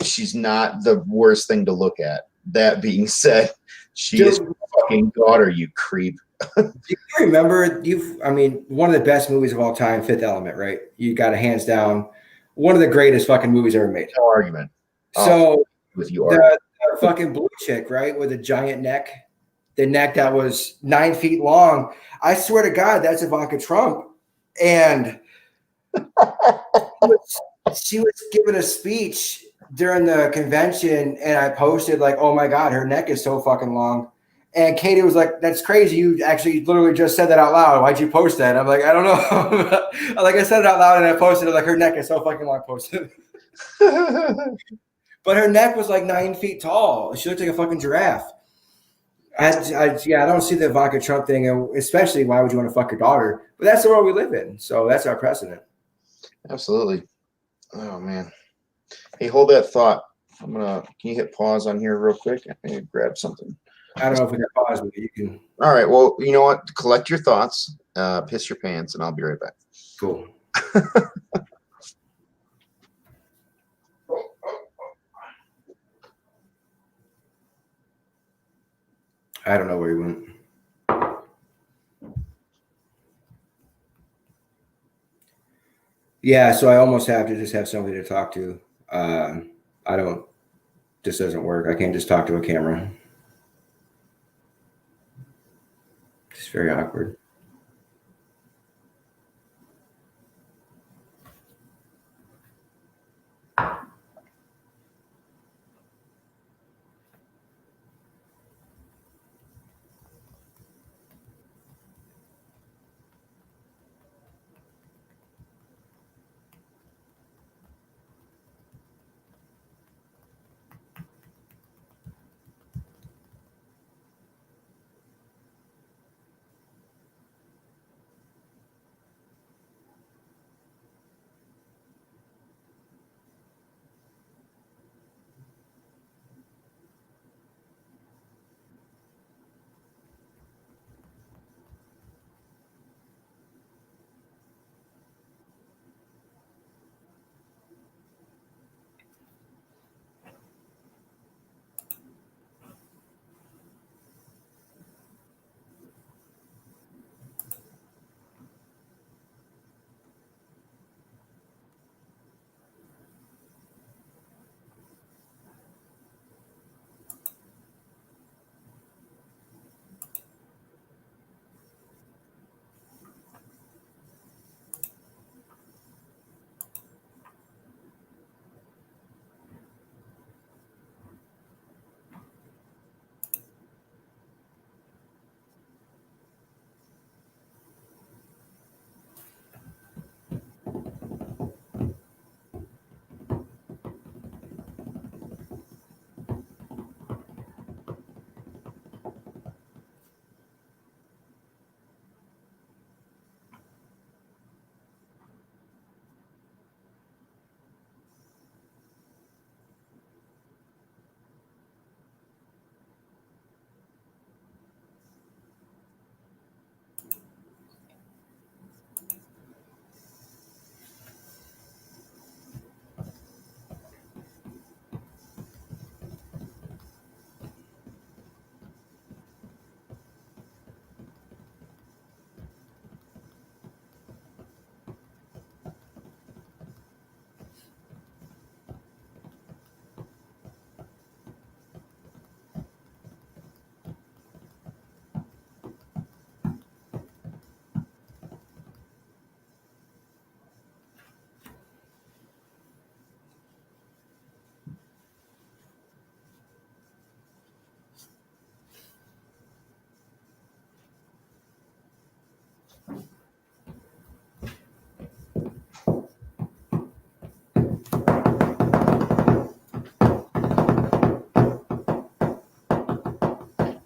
She's not the worst thing to look at. That being said, she is your fucking daughter, you creep. Do you remember one of the best movies of all time, Fifth Element, right? You got a hands down one of the greatest fucking movies ever made. No argument. So with you, the fucking blue chick, right, with a giant neck, the neck that was 9 feet long. I swear to God, that's Ivanka Trump, and she was giving a speech during the convention, and I posted like, "Oh my God, her neck is so fucking long." And Katie was like, "That's crazy. You actually literally just said that out loud. Why'd you post that?" I'm like, "I don't know." Like I said it out loud and I posted it like her neck is so fucking long. Posted. But her neck was like 9 feet tall. She looked like a fucking giraffe. I don't see the Ivanka Trump thing, and especially why would you want to fuck your daughter? But that's the world we live in. So that's our precedent. Absolutely. Oh man. Hey, hold that thought. Can you hit pause on here real quick? I need to grab something. I don't know if we got pause, but you can. All right. Well, you know what? Collect your thoughts, piss your pants, and I'll be right back. Cool. I don't know where he went. Yeah, so I almost have to just have somebody to talk to. This doesn't work. I can't just talk to a camera. It's very awkward.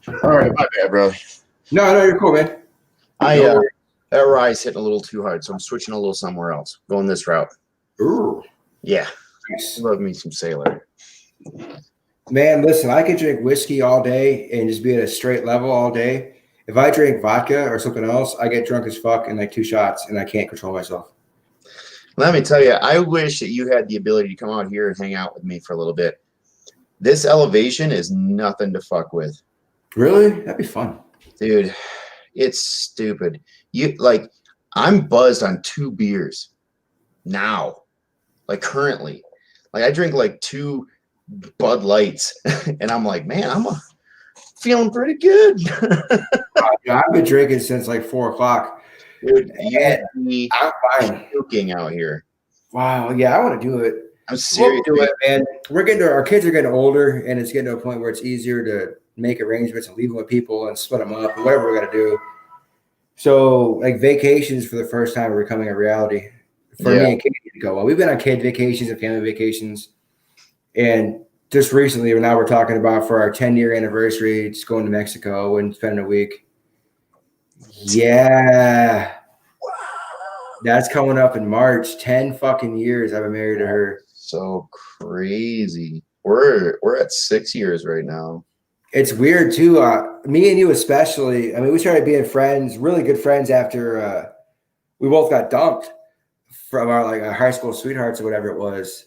All right, my bad, bro. No, you're cool, man. That rye's hitting a little too hard, so I'm switching a little somewhere else. Going this route. Ooh. Yeah. Nice. Love me some Sailor. Man, listen, I could drink whiskey all day and just be at a straight level all day. If I drink vodka or something else, I get drunk as fuck in like 2 shots and I can't control myself. Let me tell you, I wish that you had the ability to come out here and hang out with me for a little bit. This elevation is nothing to fuck with. Really? That'd be fun. Dude, it's stupid. I'm buzzed on 2 beers now. Like currently. Like I drink like 2 Bud Lights and I'm like, man, I'm feeling pretty good. I've been drinking since like 4 o'clock. Dude, I'm fine. Cooking out here. Wow, yeah, I want to do it. I'm serious. We'll do it, man. Our kids are getting older, and it's getting to a point where it's easier to make arrangements and leave them with people and split them up and whatever we got to do. So, like vacations for the first time are becoming a reality for me and Katie to go on. We've been on kid vacations and family vacations, and just recently, now we're talking about for our 10-year anniversary, just going to Mexico and spending a week. Yeah. That's coming up in March. 10 fucking years I've been married to her. So crazy. We're at 6 years right now. It's weird too. Me and you especially. I mean, we started being friends, really good friends after we both got dumped from our high school sweethearts or whatever it was.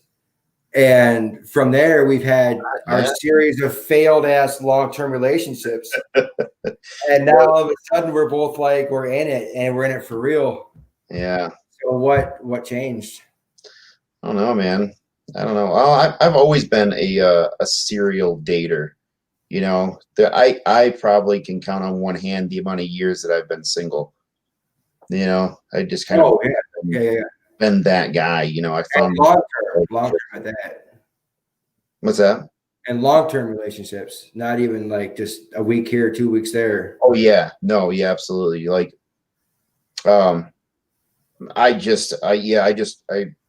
And from there, we've had our series of failed ass long-term relationships. And now all of a sudden we're both like, we're in it and we're in it for real. Yeah. So what changed? I don't know, man. I don't know. Well, I've always been a serial dater. You know, I probably can count on one hand the amount of years that I've been single. You know, I just kind of been that guy. You know, I found long term at that. What's that? And long-term relationships, not even like just a week here, 2 weeks there. Oh yeah, no, yeah, absolutely. Like, I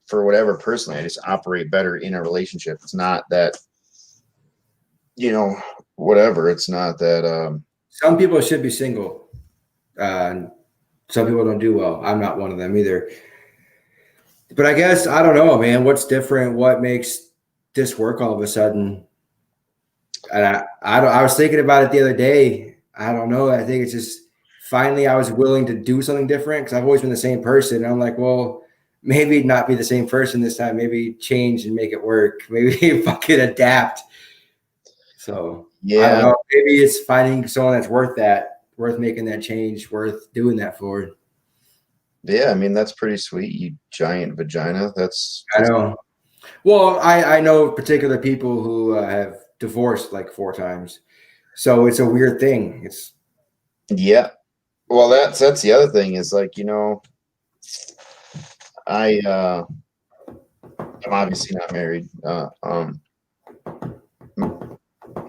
for whatever personally, I just operate better in a relationship. It's not that, you know, whatever. It's not that. Some people should be single. Some people don't do well. I'm not one of them either. But I guess I don't know, man. What's different? What makes this work all of a sudden? And I was thinking about it the other day. I don't know. I think it's just finally I was willing to do something different because I've always been the same person. And I'm like, well, maybe not be the same person this time. Maybe change and make it work. Maybe fucking adapt. So yeah, I don't know. Maybe it's finding someone that's worth making that change, worth doing that for. Yeah, I mean that's pretty sweet. You giant vagina. I know. Well, I know particular people who have divorced like 4 times, so it's a weird thing. It's well, that's the other thing is like, you know, I'm obviously not married.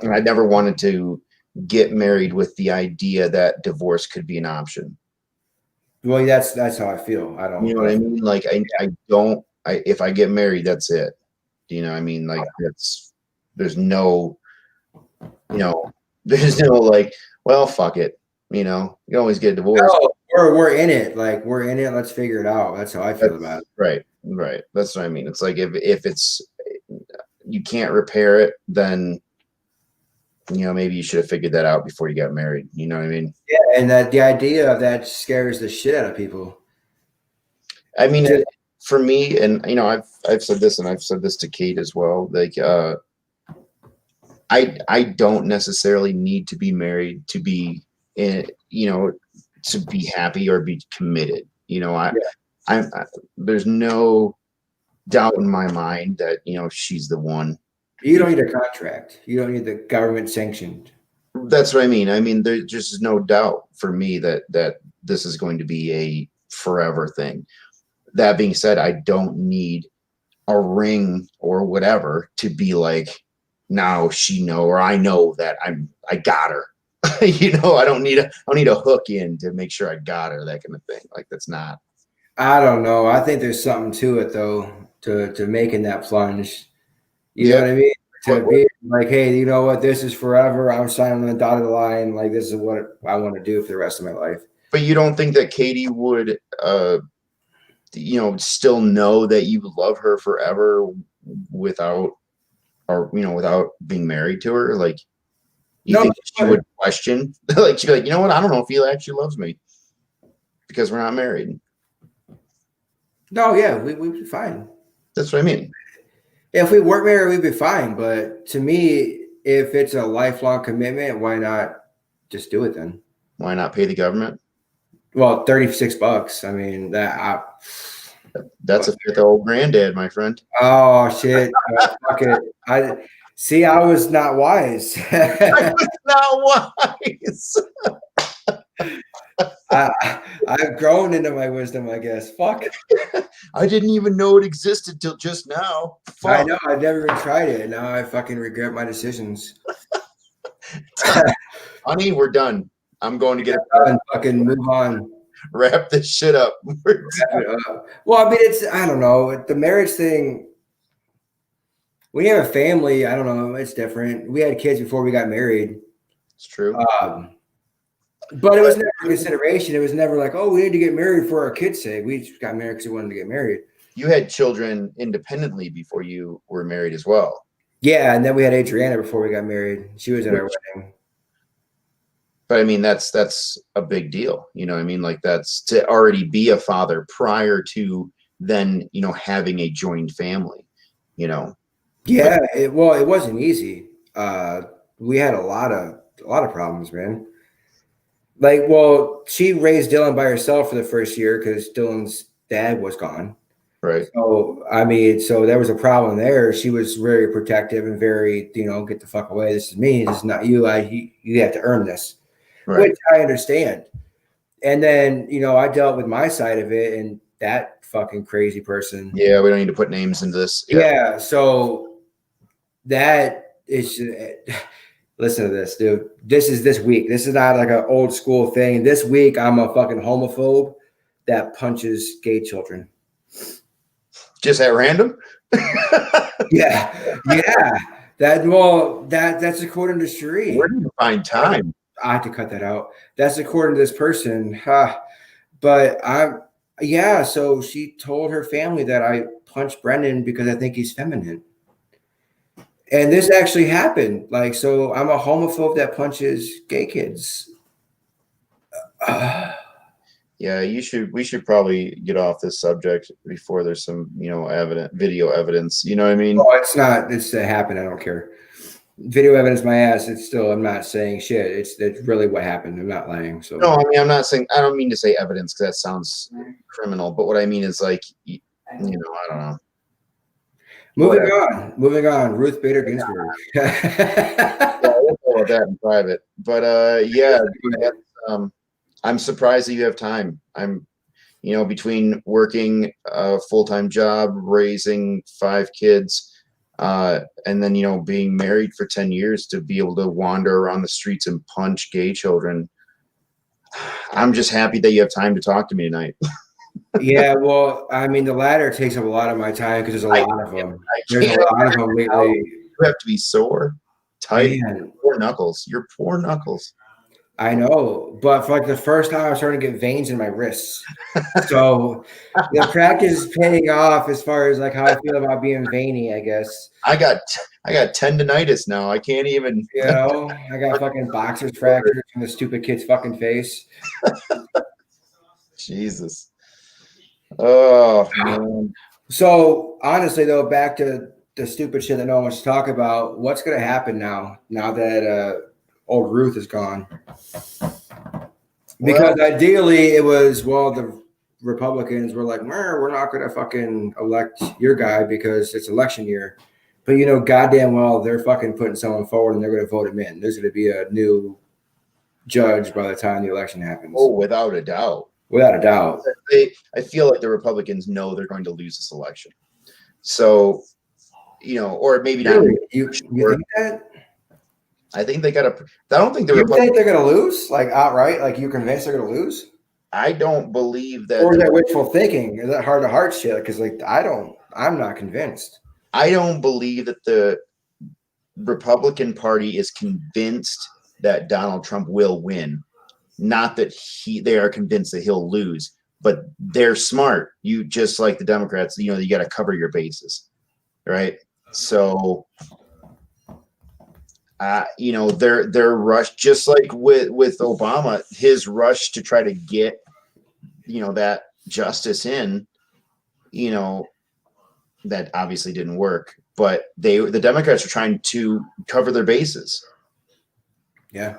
And I never wanted to get married with the idea that divorce could be an option. Well, that's how I feel. I don't. You know what I mean? Like if I get married, that's it. Do you know what I mean? Like there's no like, well, fuck it. You know, you can always get divorced. No, we're in it. Like we're in it. Let's figure it out. That's how I feel about it. Right. That's what I mean. It's like if it's you can't repair it, then you know maybe you should have figured that out before you got married. You know what I mean? Yeah, and that the idea of that scares the shit out of people. I mean, for me, and you know, I've said this, and I've said this to Kate as well. Like, I don't necessarily need to be married to be to be happy or be committed. You know, there's no doubt in my mind that you know she's the one. You don't need a contract. You don't need the government sanctioned. That's what I mean. I mean, there's just no doubt for me that this is going to be a forever thing. That being said, I don't need a ring or whatever to be like, now she know or I know that I got her. You know, I don't need a hook in to make sure I got her, that kind of thing. Like that's not. I don't know. I think there's something to it though, to making that plunge. You know what I mean? to be like, hey, you know what? This is forever. I'm signing on the dotted line. Like, this is what I want to do for the rest of my life. But you don't think that Katie would, still know that you love her forever without, without being married to her? Like, you think she would question? Like, she'd be like, you know what? I don't know if he actually loves me because we're not married. No, yeah, we'd be fine. That's what I mean. If we weren't married, we'd be fine. But to me, if it's a lifelong commitment, why not just do it then? Why not pay the government? Well, $36. I mean, that's a fifth of old granddad, my friend. Oh shit! Fuck it. I was not wise. I was not wise. I've grown into my wisdom, I guess. Fuck. I didn't even know it existed till just now. Fuck. I know. I've never even tried it. Now I fucking regret my decisions. Honey, we're done. I'm going to get it. Fucking move on. Wrap this shit up. Well, I mean, I don't know. The marriage thing, when you have a family, I don't know. It's different. We had kids before we got married. It's true. But it was never a consideration. It was never like, oh, we need to get married for our kids' sake. We just got married because we wanted to get married. You had children independently before you were married as well. Yeah, and then we had Adriana before we got married. She was at our wedding. But I mean, that's a big deal. You know what I mean? Like, that's to already be a father prior to then, having a joined family, Yeah, it wasn't easy. We had a lot of problems, man. Like, well, she raised Dylan by herself for the first year because Dylan's dad was gone. Right. So, I mean, so there was a problem there. She was very protective and very, get the fuck away. This is me. This is not you. You have to earn this, right. Which I understand. And then, I dealt with my side of it and that fucking crazy person. Yeah, we don't need to put names into this. Yeah. So that is. Listen to this, dude. This is this week. This is not like an old school thing. This week, I'm a fucking homophobe that punches gay children. Just at random? Yeah. That's according to Cherie. Where do you find time? I have to cut that out. That's according to this person. But so she told her family that I punched Brendan because I think he's feminine. And this actually happened. Like, so I'm a homophobe that punches gay kids. Yeah, we should probably get off this subject before there's some, video evidence. You know what I mean? Oh, it's happened. I don't care. Video evidence, my ass. I'm not saying shit. It's really what happened. I'm not lying. So no, I mean, I don't mean to say evidence because that sounds criminal. But what I mean is like, I don't know. Moving on. Ruth Bader Ginsburg. Yeah, we'll talk about that in private. But I'm surprised that you have time. I'm, between working a full-time job, raising 5 kids, and then being married for 10 years to be able to wander around the streets and punch gay children. I'm just happy that you have time to talk to me tonight. Yeah, well, I mean, the latter takes up a lot of my time because there's a lot of them. There's a lot of them lately. You have to be sore, tight. Poor knuckles. Your poor knuckles. I know, but for like the first time, I was starting to get veins in my wrists. So the practice is paying off as far as like how I feel about being veiny, I guess. I got tendonitis now. I can't even. I got fucking boxers fractures from the stupid kid's fucking face. Jesus. Oh man. So honestly though, back to the stupid shit that no one wants to talk about, what's gonna happen now that old Ruth is gone? Because ideally it was, the Republicans were like, we're not gonna fucking elect your guy because it's election year. But goddamn well they're fucking putting someone forward and they're gonna vote him in. There's gonna be a new judge by the time the election happens. Oh, without a doubt. Without a doubt. I feel like the Republicans know they're going to lose this election. So, or maybe not. You think that? I think they got to. I don't think think they're going to lose? Like outright? Like you convinced they're going to lose? I don't believe that. Or is that wishful thinking? Is that heart to heart shit? Because I'm not convinced. I don't believe that Republican Party is convinced that Donald Trump will win, not that they are convinced that he'll lose, but they're smart. You just like the Democrats, you got to cover your bases, right? So, their rush, just like with Obama, his rush to try to get, that justice in, that obviously didn't work. But the Democrats are trying to cover their bases. Yeah.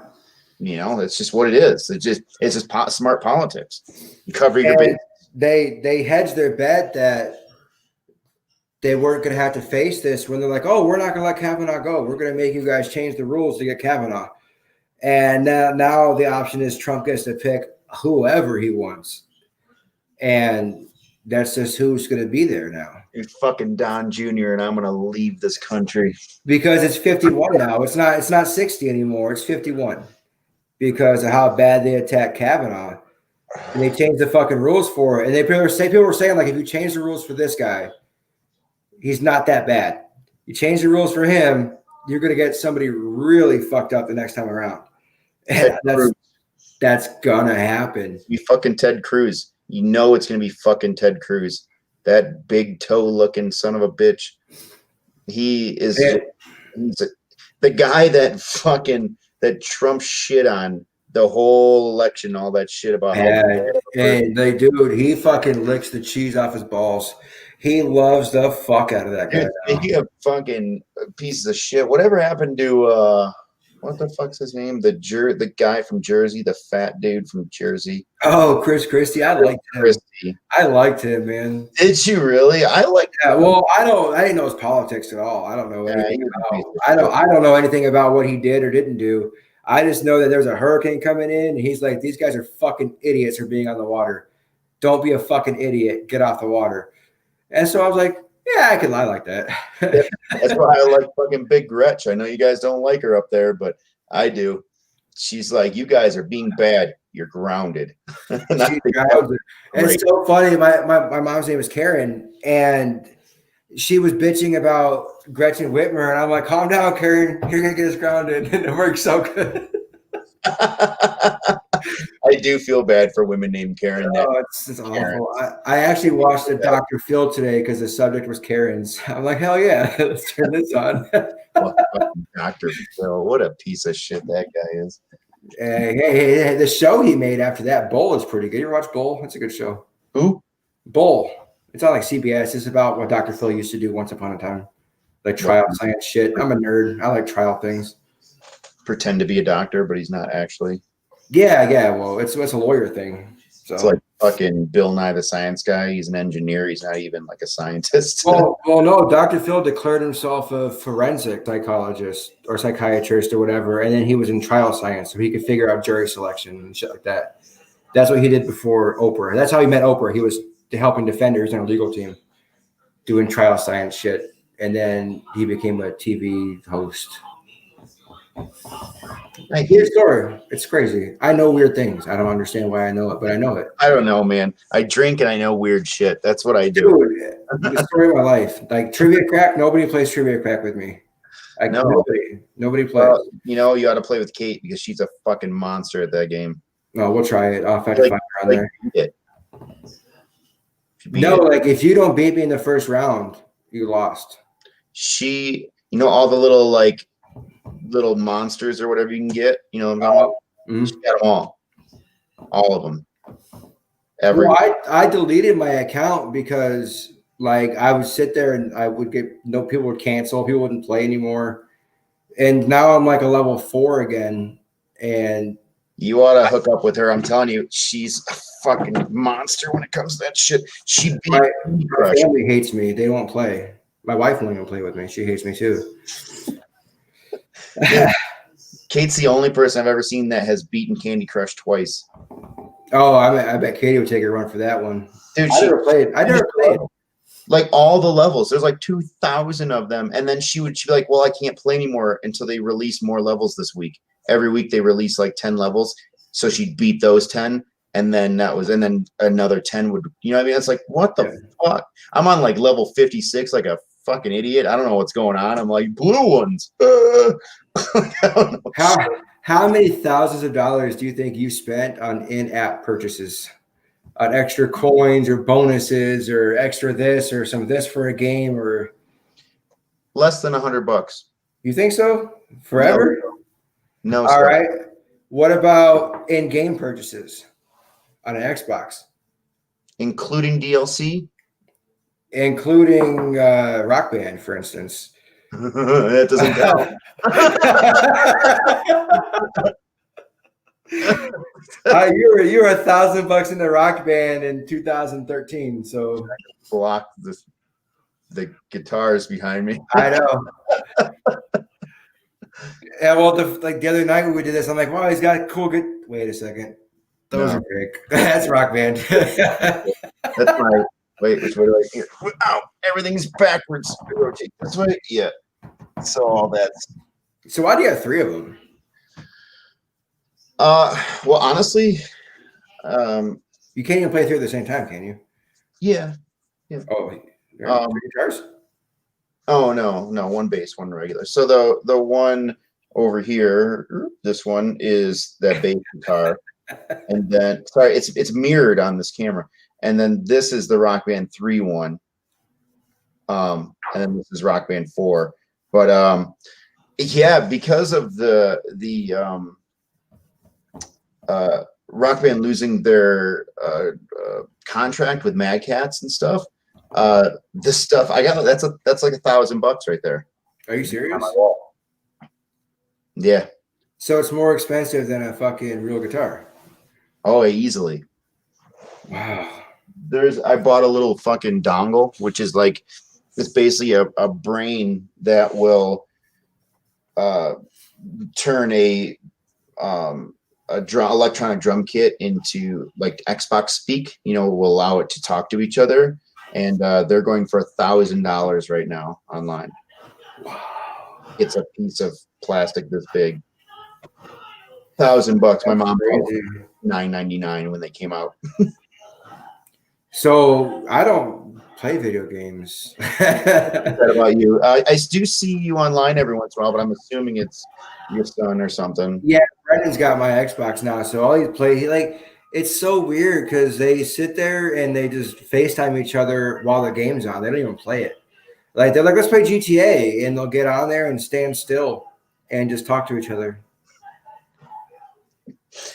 It's just what it is. It's just smart politics. You cover your base. They hedged their bet that they weren't going to have to face this when they're like, oh, we're not going to let Kavanaugh go. We're going to make you guys change the rules to get Kavanaugh. And now the option is Trump gets to pick whoever he wants. And that's just who's going to be there now. You're fucking Don Jr. and I'm going to leave this country. Because it's 51 now. It's not 60 anymore. It's 51 because of how bad they attacked Kavanaugh. And they changed the fucking rules for it. And people were saying, like, if you change the rules for this guy, he's not that bad. You change the rules for him, you're going to get somebody really fucked up the next time around. And that's going to happen. You fucking Ted Cruz. It's going to be fucking Ted Cruz. That big toe looking son of a bitch. He is the guy that Trump shit on the whole election, all that shit about. He fucking licks the cheese off his balls. He loves the fuck out of that guy. He a fucking pieces of shit. Whatever happened to what the fuck's his name? The guy from Jersey, the fat dude from Jersey. Oh, Chris Christie. I liked him. I liked him, man. Did you really? I liked him. Well, I didn't know his politics at all. I don't know anything I don't know anything about what he did or didn't do. I just know that there's a hurricane coming in, and he's like, these guys are fucking idiots for being on the water. Don't be a fucking idiot. Get off the water. And so I was like, yeah, I can lie like that. That's why I like fucking Big Gretch. I know you guys don't like her up there, but I do. She's like, you guys are being bad. You're grounded. It's so funny. My mom's name is Karen, and she was bitching about Gretchen Whitmer, and I'm like, calm down, Karen. You're going to get us grounded. And it works so good. I do feel bad for women named Karen. It's awful. I actually watched a Dr. Phil today because the subject was Karen's. I'm like, hell yeah, let's turn this on. Dr. Phil, what a piece of shit that guy is. Hey, the show he made after that, Bull, is pretty good. You ever watch Bull? It's a good show. Who? Bull. It's on like CBS. It's about what Dr. Phil used to do once upon a time. Like trial science shit. I'm a nerd. I like trial things. Pretend to be a doctor, but he's not actually. Yeah. Well, it's a lawyer thing. So it's like fucking Bill Nye the Science Guy. He's an engineer. He's not even like a scientist. Well, no. Dr. Phil declared himself a forensic psychologist or psychiatrist or whatever, and then he was in trial science, so he could figure out jury selection and shit like that. That's what he did before Oprah. That's how he met Oprah. He was helping defenders in a legal team, doing trial science shit, and then he became a TV host. I hear story. It's crazy. I know weird things. I don't understand why I know it, but I know it. I don't know, man. I drink and I know weird shit. That's what I do. Dude, the story of my life. Like trivia crack. Nobody plays trivia crack with me. Like no. Nobody plays. You got to play with Kate because she's a fucking monster at that game. No, we'll try it. I'll have to find her on there. Like if you don't beat me in the first round, you lost. All the little monsters or whatever you can get, she got them all of them. I deleted my account because I would sit there and I would people would cancel, people wouldn't play anymore, and now I'm like a level 4 again. And you ought to hook up with her. I'm telling you, she's a fucking monster when it comes to that shit. My family hates me. They won't play. My wife won't even play with me. She hates me too. Kate's the only person I've ever seen that has beaten Candy Crush twice. Oh, I bet Katie would take a run for that one. Dude, I never played. Like all the levels. There's like 2,000 of them. And then she'd be like, well, I can't play anymore until they release more levels this week. Every week they release like 10 levels. So she'd beat those 10. And then and then another 10 would, It's like, what the fuck? I'm on like level 56, like a fucking idiot. I don't know what's going on. I'm like, blue ones. How many thousands of dollars do you think you spent on in-app purchases? On extra coins or bonuses or extra this or some of this for a game or less than $100. You think so? Forever? No. All right. What about in-game purchases on an Xbox? Including DLC? Including Rock Band, for instance. That doesn't count. You were $1,000 in the Rock Band in 2013. So block the guitars behind me. I know. Yeah, well, the other night when we did this, I'm like, wow, he's got cool good. Wait a second, those are big. That's Rock Band. That's my wait. Which way do I hear? Ow! Everything's backwards. Rotate this way. Yeah. So all that's. So why do you have 3 of them? Well, honestly, you can't even play 3 at the same time, can you? Yeah. Oh, 3 guitars? Oh no, one bass, one regular. So the one over here, this one is that bass guitar, and then it's mirrored on this camera, and then this is the Rock Band 3 one, and then this is Rock Band 4. But yeah, because of the Rock Band losing their contract with Mad Catz and stuff. This stuff I got that's like $1,000 right there. Are you serious? Yeah. So it's more expensive than a fucking real guitar. Oh, easily. Wow. I bought a little fucking dongle, which is like it's basically a brain that will turn a electronic drum kit into like Xbox speak. Will allow it to talk to each other. And they're going for $1,000 right now online. Wow. It's a piece of plastic this big. $1,000. My mom bought $9.99 when they came out. So I don't play video games. What about you? I do see you online every once in a while, but I'm assuming it's your son or something. Yeah, Brendan's got my Xbox now, so all he plays it's so weird because they sit there and they just FaceTime each other while the game's on. They don't even play it. Like they're like, let's play GTA, and they'll get on there and stand still and just talk to each other.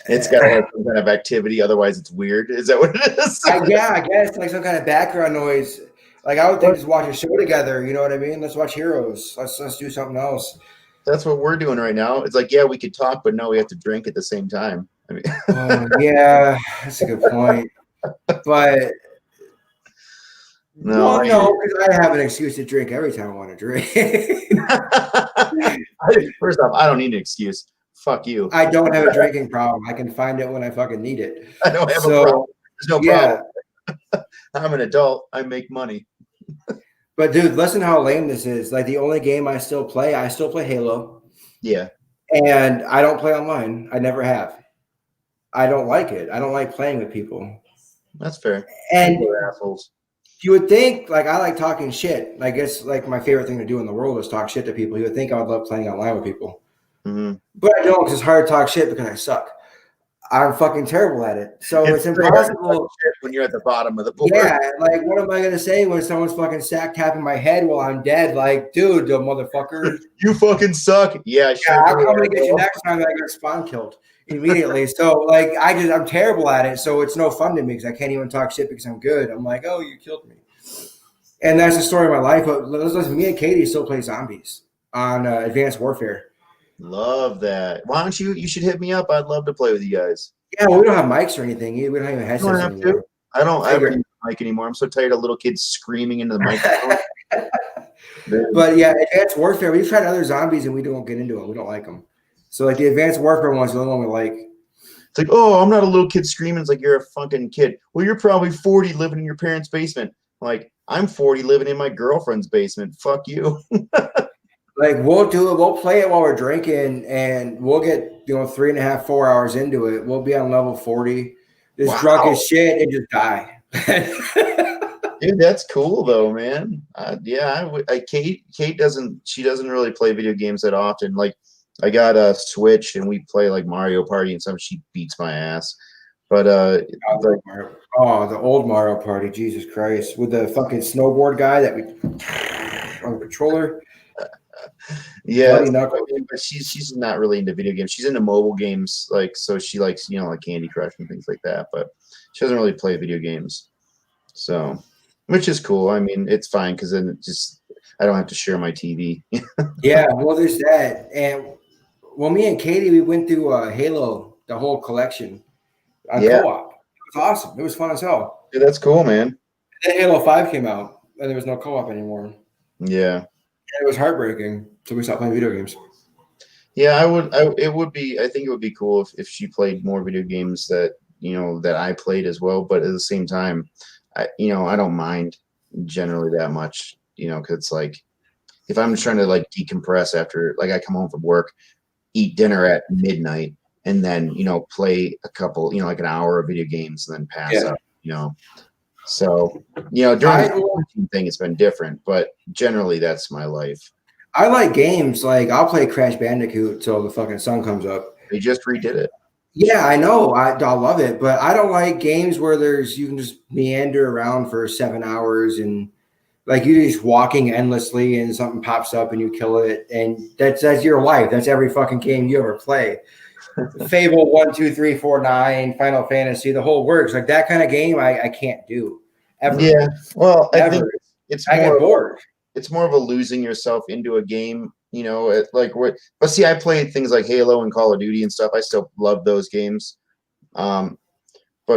It's got to have some kind of activity, otherwise it's weird. Is that what it is? Yeah, I guess like some kind of background noise. Like I would think just watch a show together. You know what I mean? Let's watch Heroes. Let's do something else. That's what we're doing right now. It's like, yeah, we could talk, but no, we have to drink at the same time. I mean, yeah, that's a good point. But no, because I have an excuse to drink every time I want to drink. First off, I don't need an excuse. Fuck you. I don't have a drinking problem. I can find it when I fucking need it. I don't have a problem. There's no problem. I'm an adult. I make money. But dude, listen how lame this is. Like the only game I still play Halo. Yeah. And I don't play online. I never have. I don't like it. I don't like playing with people. That's fair. And people are assholes. You would think, like, I like talking shit. Like, it's like my favorite thing to do in the world is talk shit to people. You would think I would love playing online with people. Mm-hmm. But I don't, because it's hard to talk shit because I suck. I'm fucking terrible at it. So it's impossible. When you're at the bottom of the board. Yeah, like, what am I going to say when someone's fucking sack tapping my head while I'm dead? Like, dude, the motherfucker. You fucking suck. Yeah, I'm coming to get you next time that I got spawn killed immediately. So, like, I'm terrible at it. So it's no fun to me because I can't even talk shit because I'm good. I'm like, oh, you killed me. And that's the story of my life. But listen, me and Katie still play zombies on Advanced Warfare. Love that. Why don't you should hit me up. I'd love to play with you guys. Yeah, well, we don't have mics or anything. We don't even headsets anymore. I don't have a mic anymore. I'm so tired of little kids screaming into the microphone. But yeah, Advanced Warfare, we've tried other zombies and we don't get into them. We don't like them. So like the Advanced Warfare one's the only one we like. It's like, oh, I'm not a little kid screaming. It's like, you're a fucking kid. Well, you're probably 40 living in your parents' basement. Like, I'm 40 living in my girlfriend's basement. Fuck you. Like, we'll do it. We'll play it while we're drinking, and we'll get 3.5, 4 hours into it. We'll be on level 40, just drunk as shit, and just die. Dude, that's cool though, man. Yeah, Kate doesn't. She doesn't really play video games that often. Like, I got a Switch and we play like Mario Party and sometimes she beats my ass. But like, oh, the old Mario Party, Jesus Christ, with the fucking snowboard guy that we on the controller. yeah, but she's not really into video games. She's into mobile games, like, so she likes, like Candy Crush and things like that. But she doesn't really play video games, so, which is cool. I mean, it's fine because then I don't have to share my TV. Yeah, well, there's that, and well, me and Katie, we went through Halo, the whole collection on co-op. It was awesome. It was fun as hell. Yeah, that's cool, man. Then Halo 5 came out, and there was no co-op anymore. Yeah. And it was heartbreaking, so we stopped playing video games. Yeah, I think it would be cool if she played more video games that, that I played as well. But at the same time, I don't mind generally that much, because it's like, if I'm trying to like decompress after, like, I come home from work, eat dinner at midnight, and then, play a couple, like an hour of video games and then pass out, So, during the quarantine thing, it's been different, but generally that's my life. I like games. Like, I'll play Crash Bandicoot till the fucking sun comes up. They just redid it. Yeah, I know. I love it, but I don't like games where you can just meander around for 7 hours and like you're just walking endlessly and something pops up and you kill it. And that's your life. That's every fucking game you ever play. Fable 1, 2, 3, 4, 9, Final Fantasy, the whole works. Like that kind of game I can't do ever. Yeah. Well, I think I get bored. It's more of a losing yourself into a game, but see, I played things like Halo and Call of Duty and stuff. I still love those games. But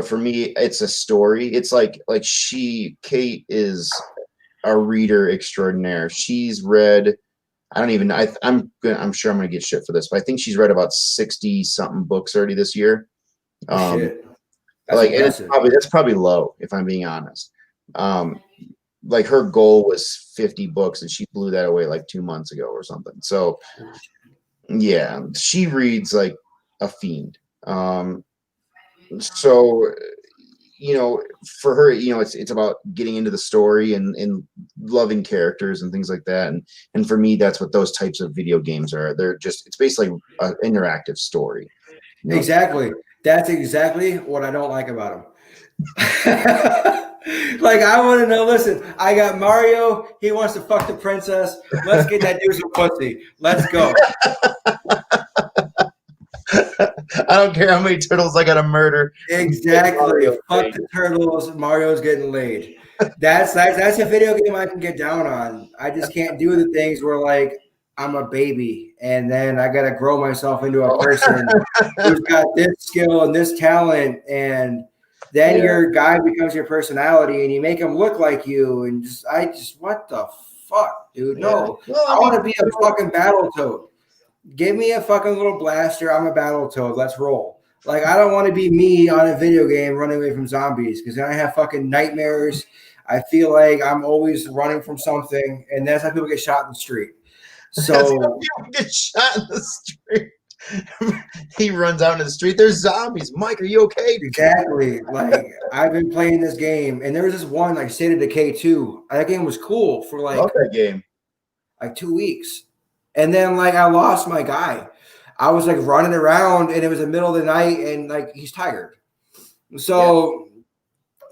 for me, it's a story. It's like Kate is a reader extraordinaire. She's read, I'm sure I'm gonna get shit for this, but I think she's read about 60 something books already this year. Shit. That's probably low, if I'm being honest. Like, her goal was 50 books and she blew that away like 2 months ago or something. So yeah, she reads like a fiend. So, for her, it's about getting into the story and loving characters and things like that. And for me, that's what those types of video games are. It's basically an interactive story. Exactly. That's exactly what I don't like about them. Like, I want to know, listen, I got Mario. He wants to fuck the princess. Let's get that dude some pussy. Let's go. I don't care how many turtles I got to murder. Exactly. Fuck the turtles. Mario's getting laid. That's a video game I can get down on. I just can't do the things where, like, I'm a baby and then I got to grow myself into a person who's got this skill and this talent, and then your guy becomes your personality and you make him look like you, and what the fuck, dude? No. Well, I want to be a fucking Battletoad. Give me a fucking little blaster. I'm a Battletoad. Let's roll. Like, I don't want to be me on a video game running away from zombies, because then I have fucking nightmares. I feel like I'm always running from something, and that's how people get shot in the street. So people get shot in the street. He runs out in the street. There's zombies. Mike, are you okay? Exactly. Like, I've been playing this game, and there was this one, like, State of Decay 2. That game was cool for love that game. Like 2 weeks. And then, like, I lost my guy. I was, like, running around, and it was the middle of the night, and, like, he's tired. So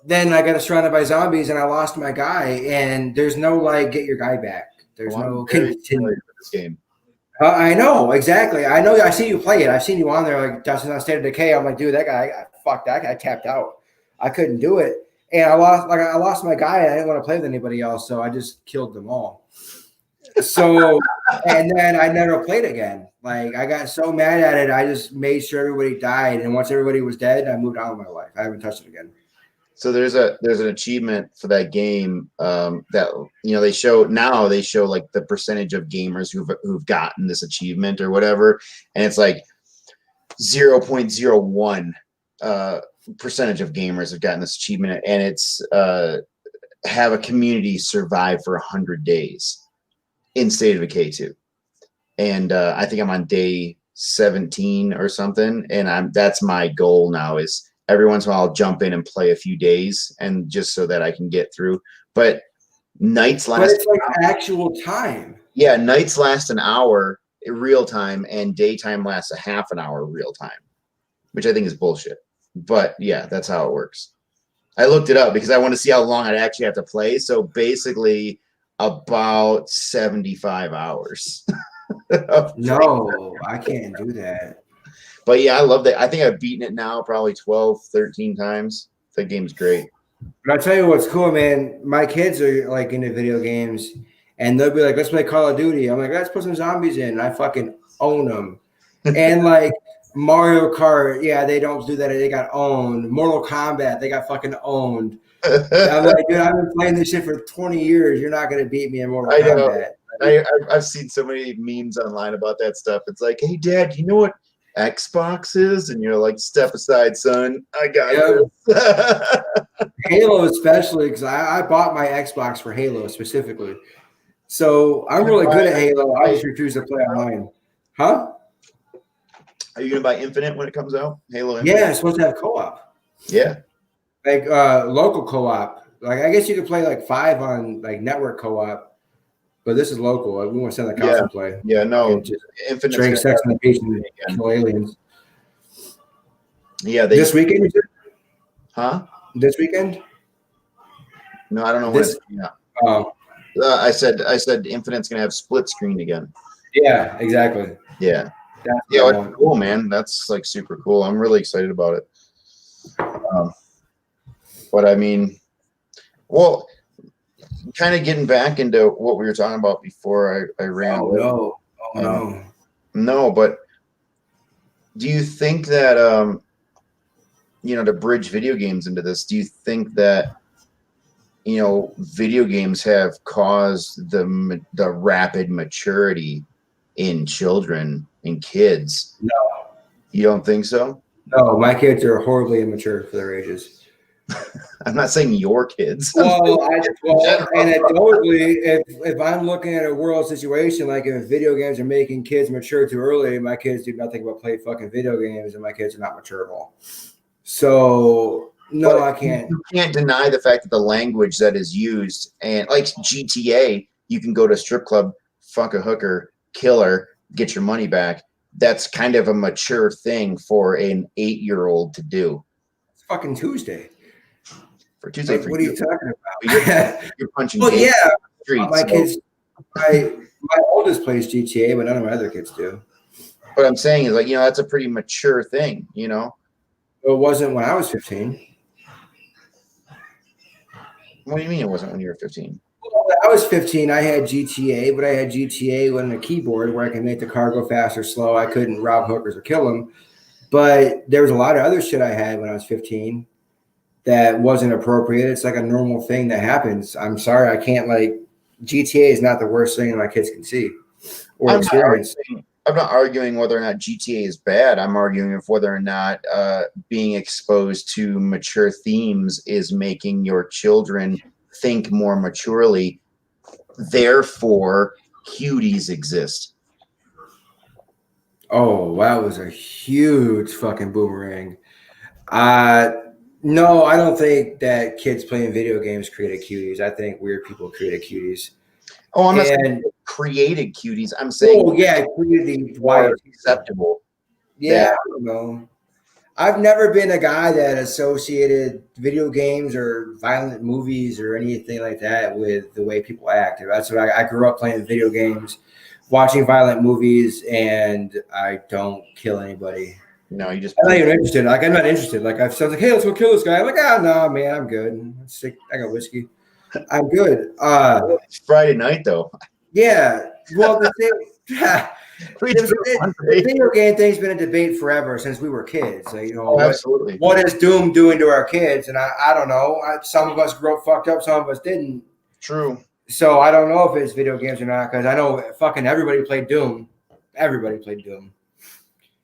then I got surrounded by zombies, and I lost my guy, and there's no, like, get your guy back. There's no continue this game. I know, exactly. I know. I see you play it. I've seen you on there, like, Dustin on State of Decay. I'm like, dude, that guy, fuck that guy, tapped out. I couldn't do it. And I lost my guy, and I didn't want to play with anybody else, so I just killed them all. So, and then I never played again. Like, I got so mad at it, I just made sure everybody died. And once everybody was dead, I moved on with my life. I haven't touched it again. So there's an achievement for that game that they show like the percentage of gamers who've gotten this achievement or whatever, and it's like 0.01 percentage of gamers have gotten this achievement, and it's have a community survive for 100 days in State of Decay 2, and I think I'm on day 17 or something, and that's my goal now is. Every once in a while, I'll jump in and play a few days, and just so that I can get through. but nights But last. it's like actual time. Yeah, nights last an hour in real time, and daytime lasts a half an hour real time, which I think is bullshit. But yeah, that's how it works. I looked it up because I want to see how long I'd actually have to play. So basically, about 75 hours. No, I can't do that. But yeah, I love that. I think I've beaten it now probably 12, 13 times. That game's great. But I tell you what's cool, man. My kids are like into video games, and they'll be like, "Let's play Call of Duty." I'm like, "Let's put some zombies in." And I fucking own them. And like Mario Kart, yeah, they don't do that. They got owned. Mortal Kombat, they got fucking owned. I'm like, dude, I've been playing this shit for 20 years. You're not gonna beat me in Mortal Kombat. I've seen so many memes online about that stuff. It's like, hey, Dad, you know what Xbox is? And you're like, step aside, son. I got this. Halo, especially, because I bought my Xbox for Halo specifically. So I'm really good at Halo. I just refuse to play online. Huh? Are you going to buy Infinite when it comes out? Halo Infinite? Yeah, it's supposed to have co-op. Yeah. Like local co-op. Like I guess you could play like 5 on like network co-op, but this is local. Like, we want to send the console play. Yeah, no. Infinite drink sex and peace and kill aliens. Yeah, this weekend. Huh? This weekend? No, I don't know when. Yeah. Oh. I said Infinite's gonna have split screen again. Yeah, exactly. Yeah. It's cool, man. That's like super cool. I'm really excited about it. But I mean, well, kind of getting back into what we were talking about before I ran away. No, but do you think that to bridge video games into this, do you think that video games have caused the rapid maturity in children and kids? No. You don't think so? No, my kids are horribly immature for their ages. I'm not saying your kids. Well, anecdotally, if I'm looking at a world situation, like if video games are making kids mature too early, my kids do nothing but play fucking video games, and my kids are not mature at all. So no, I can't. You can't deny the fact that the language that is used, and like GTA, you can go to a strip club, fuck a hooker, kill her, get your money back. That's kind of a mature thing for an 8-year-old to do. It's fucking Tuesday. For Tuesday, what are you talking about? You're punching. Well, yeah, streets, my kids. My oldest plays GTA, but none of my other kids do. What I'm saying is, like, that's a pretty mature thing, It wasn't when I was 15. What do you mean it wasn't when you were 15? Well, when I was 15, I had GTA, but I had GTA with a keyboard where I could make the car go fast or slow. I couldn't rob hookers or kill them. But there was a lot of other shit I had when I was 15 that wasn't appropriate. It's like a normal thing that happens. I'm sorry, I can't GTA is not the worst thing my kids can see or experience. I'm not arguing whether or not GTA is bad. I'm arguing if whether or not being exposed to mature themes is making your children think more maturely. Therefore, cuties exist. Oh, that was a huge fucking boomerang. No, I don't think that kids playing video games created cuties. I think weird people created cuties. Oh, I'm not saying created cuties. I'm saying, created why acceptable. Yeah, I don't know. I've never been a guy that associated video games or violent movies or anything like that with the way people act. That's what I grew up playing video games, watching violent movies, and I don't kill anybody. No, you just. I'm not even interested. I'm not interested. Like, if someone's like, "Hey, let's go kill this guy," I'm like, no, man, I'm good. I got whiskey. I'm good. It's Friday night, though. Yeah. Well, the video game thing's been a debate forever since we were kids. Absolutely. What is Doom doing to our kids? And I don't know. Some of us grew up fucked up. Some of us didn't. True. So I don't know if it's video games or not, because I know fucking everybody played Doom. Everybody played Doom.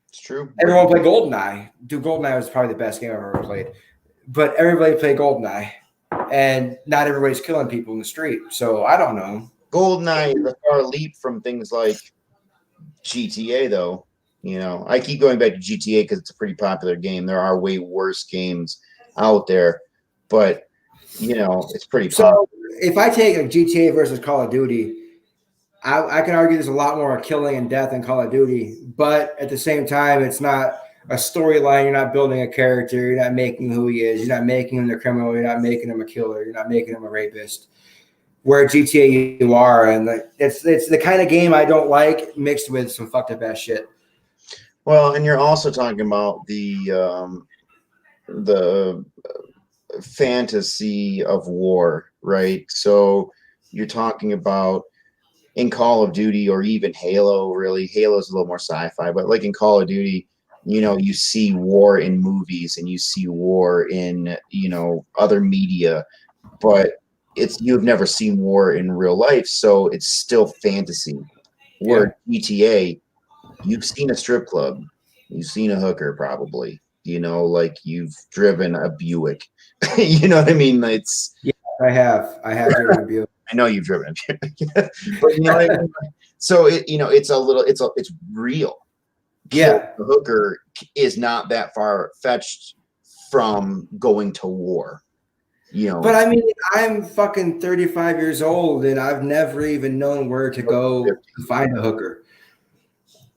It's true. Everyone played GoldenEye. Dude, GoldenEye was probably the best game I've ever played. But everybody played GoldenEye. And not everybody's killing people in the street. So I don't know. GoldenEye is a far leap from things like GTA, though. I keep going back to GTA because it's a pretty popular game. There are way worse games out there. But it's pretty So if I take a GTA versus Call of Duty, I can argue there's a lot more killing and death in Call of Duty, but at the same time, it's not a storyline. You're not building a character. You're not making who he is. You're not making him the criminal. You're not making him a killer. You're not making him a rapist. Where GTA you are, and it's the kind of game I don't like mixed with some fucked up ass shit. Well, and you're also talking about the fantasy of war, right? So you're talking about in Call of Duty or even Halo, really. Halo's a little more sci-fi, but like in Call of Duty, you see war in movies and you see war in, other media, but you've never seen war in real life, so it's still fantasy. Where GTA, you've seen a strip club, you've seen a hooker probably, like you've driven a Buick. You know what I mean? I have driven a Buick. I know you've driven a Buick. But you know what I mean? So it's real. Yeah. The hooker is not that far fetched from going to war. But I mean, I'm fucking 35 years old and I've never even known where to go to find a hooker.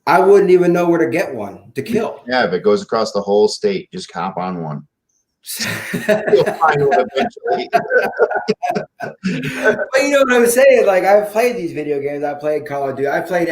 I wouldn't even know where to get one to kill. Yeah, if it goes across the whole state, just cop on one. You'll find one eventually. But you know what I'm saying? Like, I've played these video games. I played Call of Duty. I played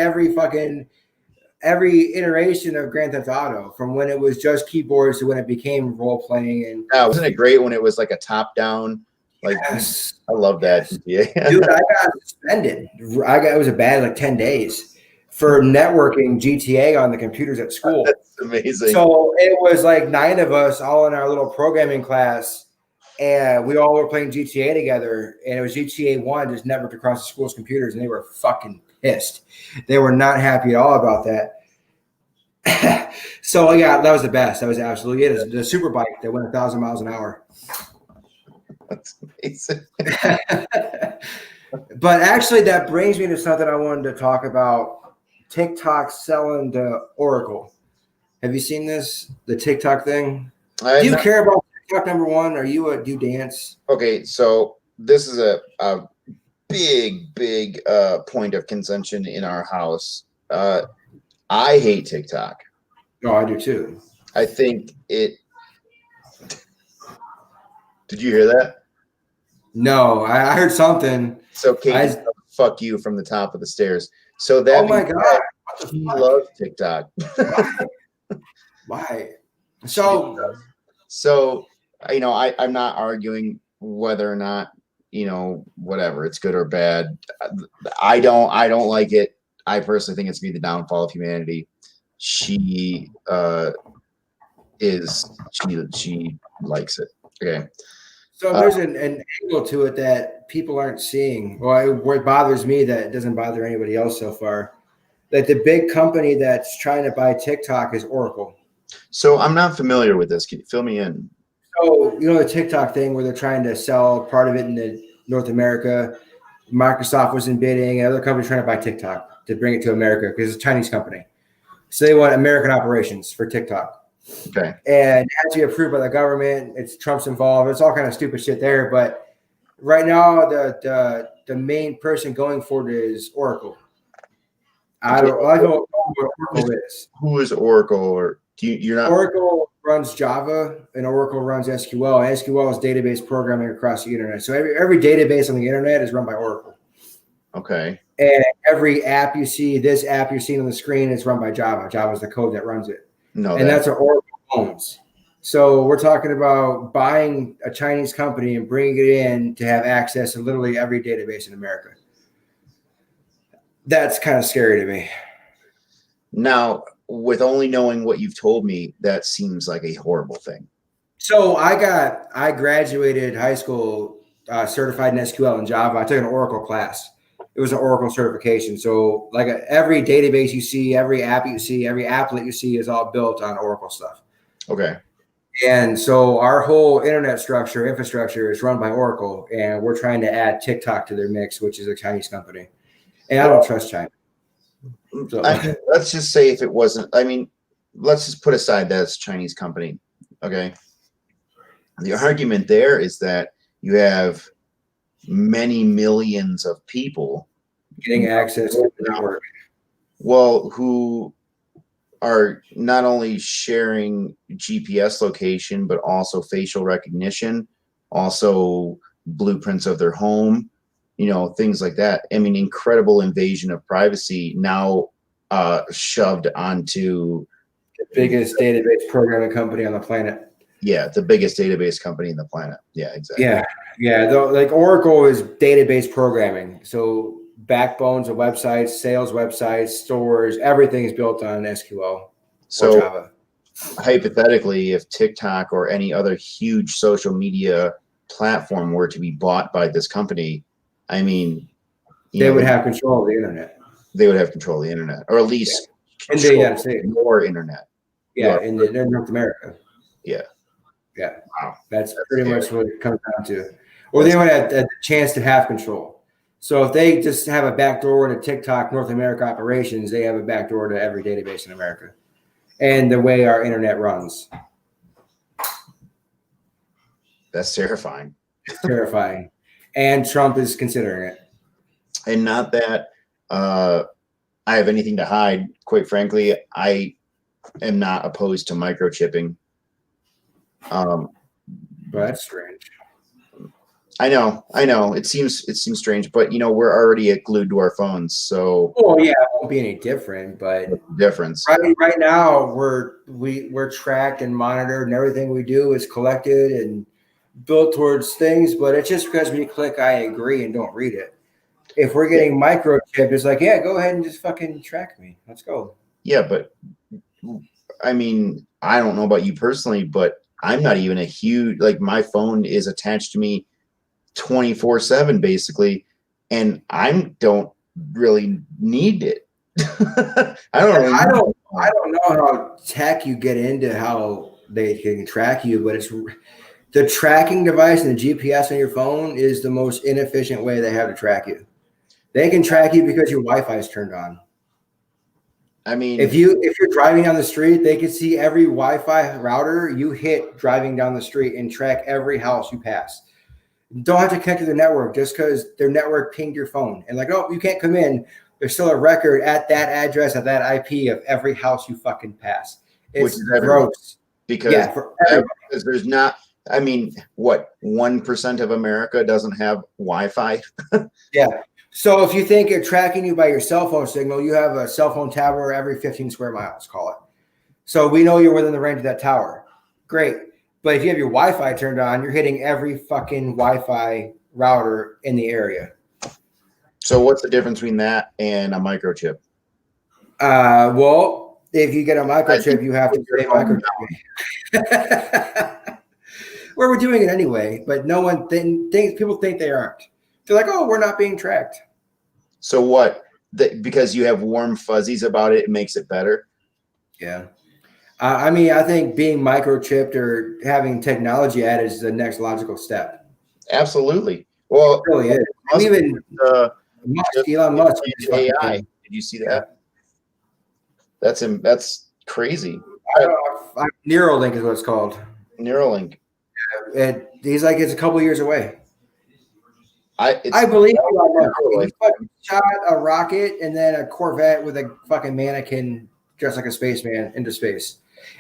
every iteration of Grand Theft Auto, from when it was just keyboards to when it became role playing. And wasn't it great when it was like a top down? Like, yes. I love that. Yeah. Dude, I got suspended. It was a bad like 10 days for networking GTA on the computers at school. That's amazing. So it was like 9 of us all in our little programming class, and we all were playing GTA together. And it was GTA 1 just networked across the school's computers, and they were fucking pissed. They were not happy at all about that. So yeah, that was the best. That was absolutely it. The super bike that went 1,000 miles an hour. That's amazing. But actually, that brings me to something I wanted to talk about. TikTok selling to Oracle. Have you seen this? The TikTok thing? Do you care about TikTok, number one? Do you dance? Okay, so this is a big point of contention in our house. I hate TikTok. Oh, I do too. I think it. Did you hear that? No, I heard something. So Kate, fuck you from the top of the stairs. So that. Oh my god! He loves TikTok. Why? So I'm not arguing whether or not whatever it's good or bad. I don't like it. I personally think it's gonna be the downfall of humanity. She likes it. Okay. So there's an angle to it that people aren't seeing. Well, what bothers me that it doesn't bother anybody else so far, that the big company that's trying to buy TikTok is Oracle. So I'm not familiar with this. Can you fill me in? So the TikTok thing where they're trying to sell part of it in North America. Microsoft was in bidding, and other companies trying to buy TikTok to bring it to America because it's a Chinese company. So they want American operations for TikTok. Okay. And it has to be approved by the government. It's Trump's involved. It's all kind of stupid shit there. But right now, the main person going for it is Oracle. I know what Oracle is. Who is Oracle? Or you're not? Oracle runs Java, and Oracle runs SQL. And SQL is database programming across the internet. So every database on the internet is run by Oracle. Okay. And every app you see, this app you're seeing on the screen, is run by Java. Java is the code that runs it. No, and that's what Oracle owns. So we're talking about buying a Chinese company and bringing it in to have access to literally every database in America. That's kind of scary to me. Now, with only knowing what you've told me, that seems like a horrible thing. So I graduated high school certified in SQL and Java. I took an Oracle class. It was an Oracle certification. So like every database you see, every app you see, every applet you see is all built on Oracle stuff. Okay. And so our whole internet infrastructure is run by Oracle, and we're trying to add TikTok to their mix, which is a Chinese company. And I don't trust China. So. Let's just say if it wasn't, let's just put aside that it's a Chinese company. Okay. The argument there is that You have many millions of people getting access to the network. Well, who are not only sharing GPS location, but also facial recognition, also blueprints of their home, things like that. I mean, incredible invasion of privacy now shoved onto the biggest database programming company on the planet. Yeah, the biggest database company in the planet. Yeah, exactly. Yeah. Though, like Oracle is database programming. So backbones of websites, sales websites, stores, everything is built on SQL So or Java. Hypothetically, if TikTok or any other huge social media platform were to be bought by this company, I mean, they would have control of the internet. They would have control of the internet, or at least in the United States, more internet. Yeah, in North America. Yeah. Wow. That's pretty much what it comes down to. Or they would have a chance to have control. So if they just have a backdoor to TikTok North America operations, they have a backdoor to every database in America. And the way our internet runs. That's terrifying. It's terrifying. And Trump is considering it. And not that I have anything to hide. Quite frankly, I am not opposed to microchipping. Well, that's strange. I know. It seems strange, but we're already glued to our phones, so. Oh yeah, it won't be any different, but difference. Right now we're tracked and monitored, and everything we do is collected and built towards things. But it's just because we click "I agree" and don't read it. If we're getting microchipped, it's like, yeah, go ahead and just fucking track me. Let's go. Yeah, but I mean, I don't know about you personally, but I'm not even a huge, like, my phone is attached to me 24/7 basically, and I don't really need it. I don't know how tech you get into how they can track you, but it's the tracking device and the GPS on your phone is the most inefficient way they have to track you. They can track you because your Wi-Fi is turned on. I mean, if you're driving down the street, they can see every Wi-Fi router you hit driving down the street and track every house you pass. You don't have to connect to their network just because their network pinged your phone and like, oh, you can't come in. There's still a record at that address, at that IP of every house you fucking pass. It's gross. Because there's not, I mean, what, 1% of America doesn't have Wi-Fi? Yeah. So if you think you're tracking you by your cell phone signal, you have a cell phone tower every 15 square miles, call it. So we know you're within the range of that tower. Great. But if you have your Wi-Fi turned on, you're hitting every fucking Wi-Fi router in the area. So what's the difference between that and a microchip? Well, if you get a microchip, you have to say microchip. Well, we're doing it anyway, but no one thinks, people think they aren't. They're like, oh, we're not being tracked. So what? Because you have warm fuzzies about it, it makes it better? Yeah. I mean, I think being microchipped or having technology added is the next logical step. Absolutely. Well, it really is. And even Elon Musk. AI. Did you see that? Yeah. That's crazy. Neuralink is what it's called. Neuralink. He's like, it's a couple years away. I believe Elon Musk. He shot a rocket and then a Corvette with a fucking mannequin dressed like a spaceman into space.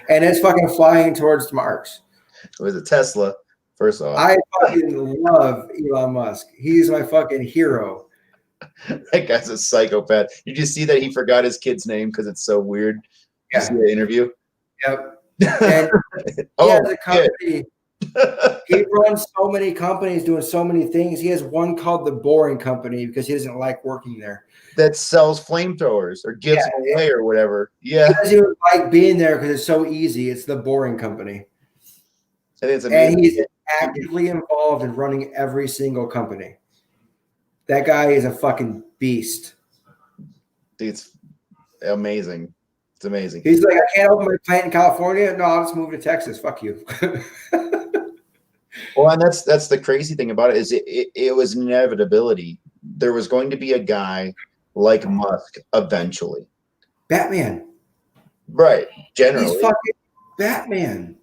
And it's fucking flying towards Mars. It was a Tesla, first off. I fucking love Elon Musk. He's my fucking hero. That guy's a psychopath. Did you see that he forgot his kid's name because it's so weird? Yeah. Did you see the interview? Yep. And he has a company. He runs so many companies doing so many things. He has one called the Boring Company because he doesn't like working there. That sells flamethrowers or gives them away or whatever. Yeah. He doesn't like being there because it's so easy. It's the Boring Company. And he's actively involved in running every single company. That guy is a fucking beast. It's amazing. It's amazing. He's like, I can't open my plant in California. No, I'll just move to Texas. Fuck you. Well, and that's the crazy thing about it is it was an inevitability. There was going to be a guy like Musk eventually. Batman. Right. Generally. He's fucking Batman.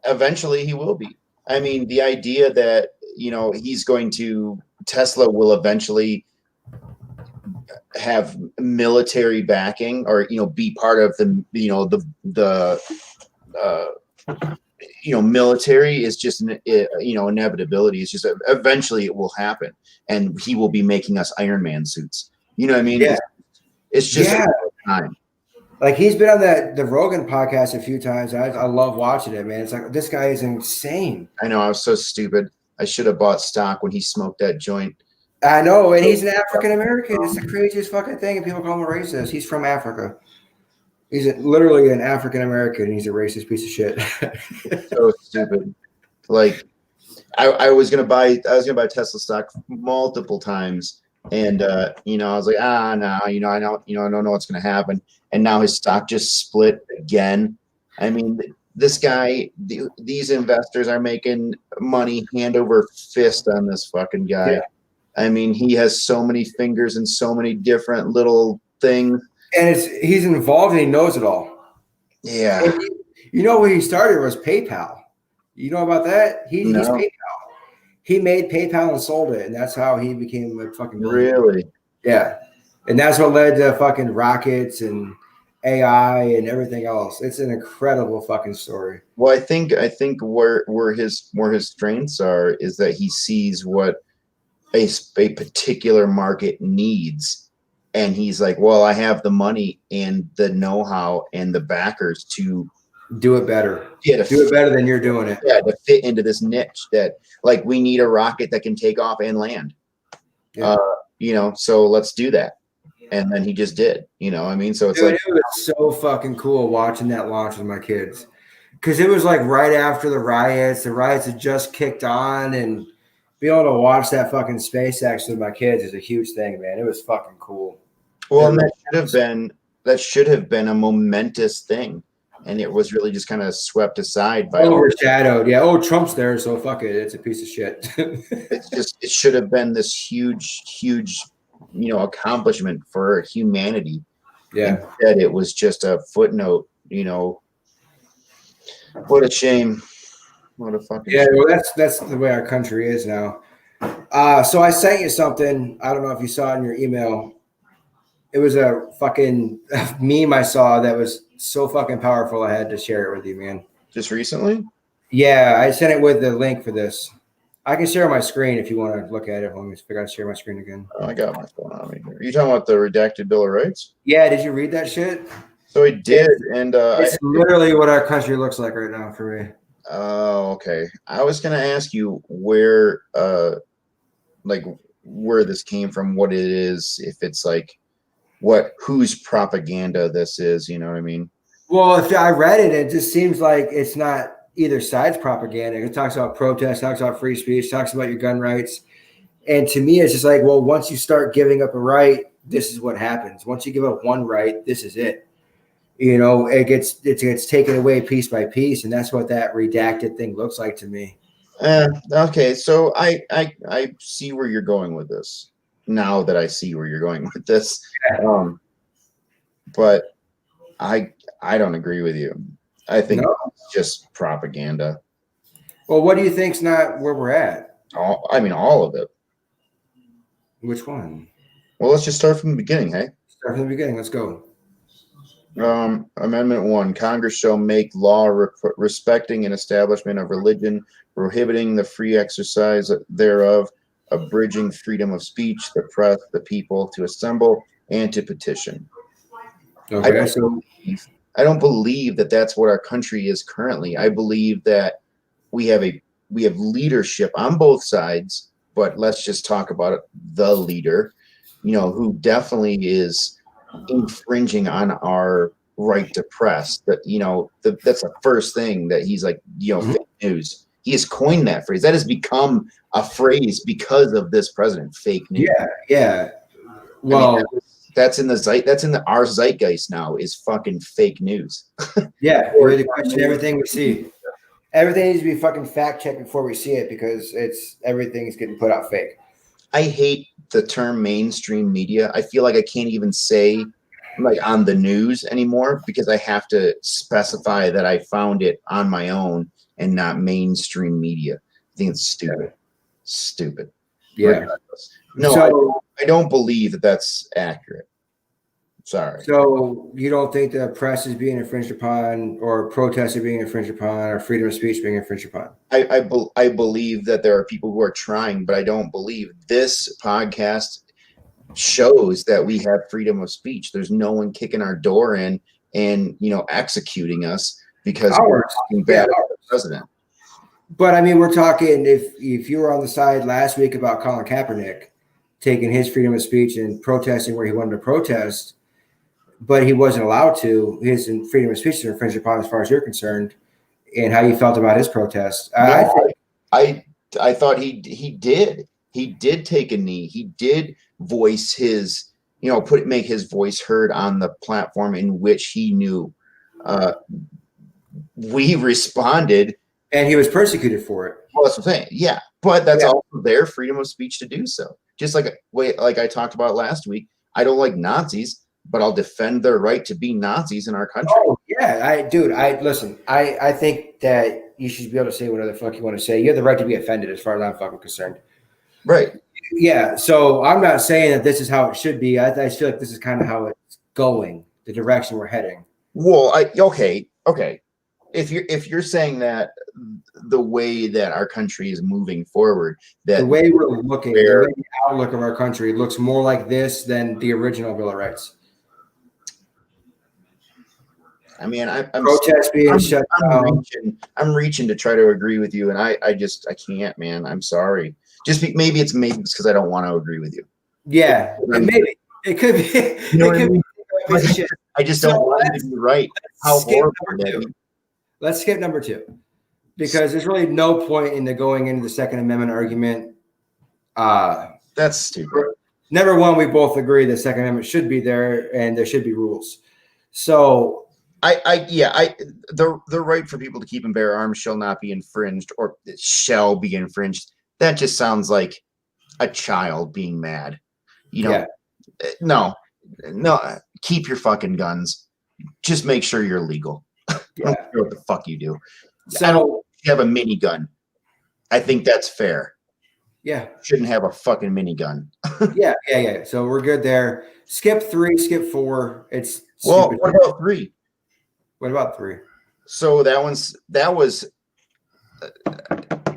Eventually he will be. I mean, the idea that, he's going to Tesla will eventually have military backing, or be part of the military is just an inevitability. It's just eventually it will happen, and he will be making us Iron Man suits. You know what I mean? Yeah. It's just a time. Like, he's been on the Rogan podcast a few times. I love watching it, man. It's like, this guy is insane. I know, I was so stupid. I should have bought stock when he smoked that joint. I know, and he's an African American. It's the craziest fucking thing, and people call him a racist. He's from Africa. He's literally an African American. He's a racist piece of shit. So stupid. Like, I was gonna buy Tesla stock multiple times, and I was like, no, I don't know what's gonna happen. And now his stock just split again. I mean, this guy, these investors are making money hand over fist on this fucking guy. Yeah. I mean, he has so many fingers and so many different little things. And he's involved and he knows it all. Yeah. And where he started was PayPal. You know about that? He's PayPal. He made PayPal and sold it, and that's how he became a fucking millionaire. Really? Yeah. And that's what led to fucking rockets and AI and everything else. It's an incredible fucking story. Well, I think where his strengths are is that he sees what a particular market needs, and he's like, well, I have the money and the know-how and the backers to do it better. Yeah, do it better than you're doing it. Yeah, to fit into this niche that, like, we need a rocket that can take off and land. Yeah. So let's do that. And then he just did. I mean? So it's Dude, it was so fucking cool watching that launch with my kids, because it was like right after the riots. The riots had just kicked on, and being able to watch that fucking SpaceX with my kids is a huge thing, man. It was fucking cool. Well, and that should have been a momentous thing, and it was really just kind of swept aside by overshadowed. Yeah. Oh, Trump's there, so fuck it. It's a piece of shit. It should have been this huge, accomplishment for humanity. Yeah. Instead, it was just a footnote. What a shame. What a fucking shame. Well, that's the way our country is now. So I sent you something. I don't know if you saw it in your email. It was a fucking meme I saw that was so fucking powerful. I had to share it with you, man. Just recently? Yeah, I sent it with the link for this. I can share my screen if you want to look at it. Let me figure out to share my screen again. Oh, I got my phone on me here. Are you talking about the redacted Bill of Rights? Yeah, did you read that shit? So I did, and it's literally what our country looks like right now for me. Oh, okay. I was gonna ask you where this came from, what it is, if it's like whose propaganda this is, you know what I mean? Well, if I read it, it just seems like it's not either side's propaganda. It talks about protest, talks about free speech, talks about your gun rights. And to me, it's just like, well, once you start giving up a right, this is what happens. Once you give up one right, this is it. It gets taken away piece by piece, and that's what that redacted thing looks like to me. Okay, so I see where you're going with this. Now that I see where you're going with this, but I don't agree with you. I think it's just propaganda. Well, what do you think's not where we're at? All of it. Which one? Well, let's just start from the beginning, hey? Start from the beginning. Let's go. Amendment 1, Congress shall make law respecting an establishment of religion, prohibiting the free exercise thereof, abridging freedom of speech, the press, the people, to assemble and to petition. Okay. I don't believe that that's what our country is currently. I believe that we have leadership on both sides, but let's just talk about it. The leader, who definitely is infringing on our right to press. That that's the first thing that he's like, fake news. He has coined that phrase. That has become a phrase because of this president. Fake news. Yeah. Well, that's in our zeitgeist now, is fucking fake news. Yeah, we really question everything we see. Everything needs to be fucking fact checked before we see it, because everything's getting put out fake. I hate the term mainstream media. I feel like I can't even say on the news anymore, because I have to specify that I found it on my own and not mainstream media. I think it's stupid. stupid. Yeah. Regardless. No, So, I don't believe that that's accurate. Sorry. So you don't think the press is being infringed upon, or protests are being infringed upon, or freedom of speech being infringed upon? I believe that there are people who are trying, but I don't believe this podcast shows that we have freedom of speech. There's no one kicking our door in and executing us because we're talking bad about the president. But I mean, we're talking if you were on the side last week about Colin Kaepernick taking his freedom of speech and protesting where he wanted to protest, but he wasn't allowed to, his freedom of speech is infringed upon as far as you're concerned, and how you felt about his protest. I thought he did take a knee. He did voice his, make his voice heard on the platform in which he knew. We responded. And he was persecuted for it. Well, that's what I'm saying. Yeah. But that's also their freedom of speech to do so. Just like I talked about last week, I don't like Nazis, but I'll defend their right to be Nazis in our country. Oh, yeah. I think that you should be able to say whatever the fuck you want to say. You have the right to be offended as far as I'm fucking concerned. Right. Yeah. So I'm not saying that this is how it should be. I just feel like this is kind of how it's going, the direction we're heading. Well, okay. If you're saying that the way that our country is moving forward, that the way we're looking, the outlook of our country looks more like this than the original Bill of Rights. I mean, I'm protests being shut down. I'm reaching to try to agree with you, and I can't, man. I'm sorry. Maybe it's because I don't want to agree with you. Yeah, maybe it could be. I just don't want you to be right. How horrible that is. Let's skip number 2, because there's really no point in going into the Second Amendment argument. That's stupid. Number 1, we both agree the Second Amendment should be there, and there should be rules. So. The right for people to keep and bear arms shall not be infringed, or it shall be infringed. That just sounds like a child being mad. No, keep your fucking guns. Just make sure you're legal. Yeah. I don't care what the fuck you do. So, I don't have a minigun. I think that's fair. Yeah. Shouldn't have a fucking minigun. Yeah. So we're good there. Skip 3, skip 4. It's well, what about 3? What about 3? So that was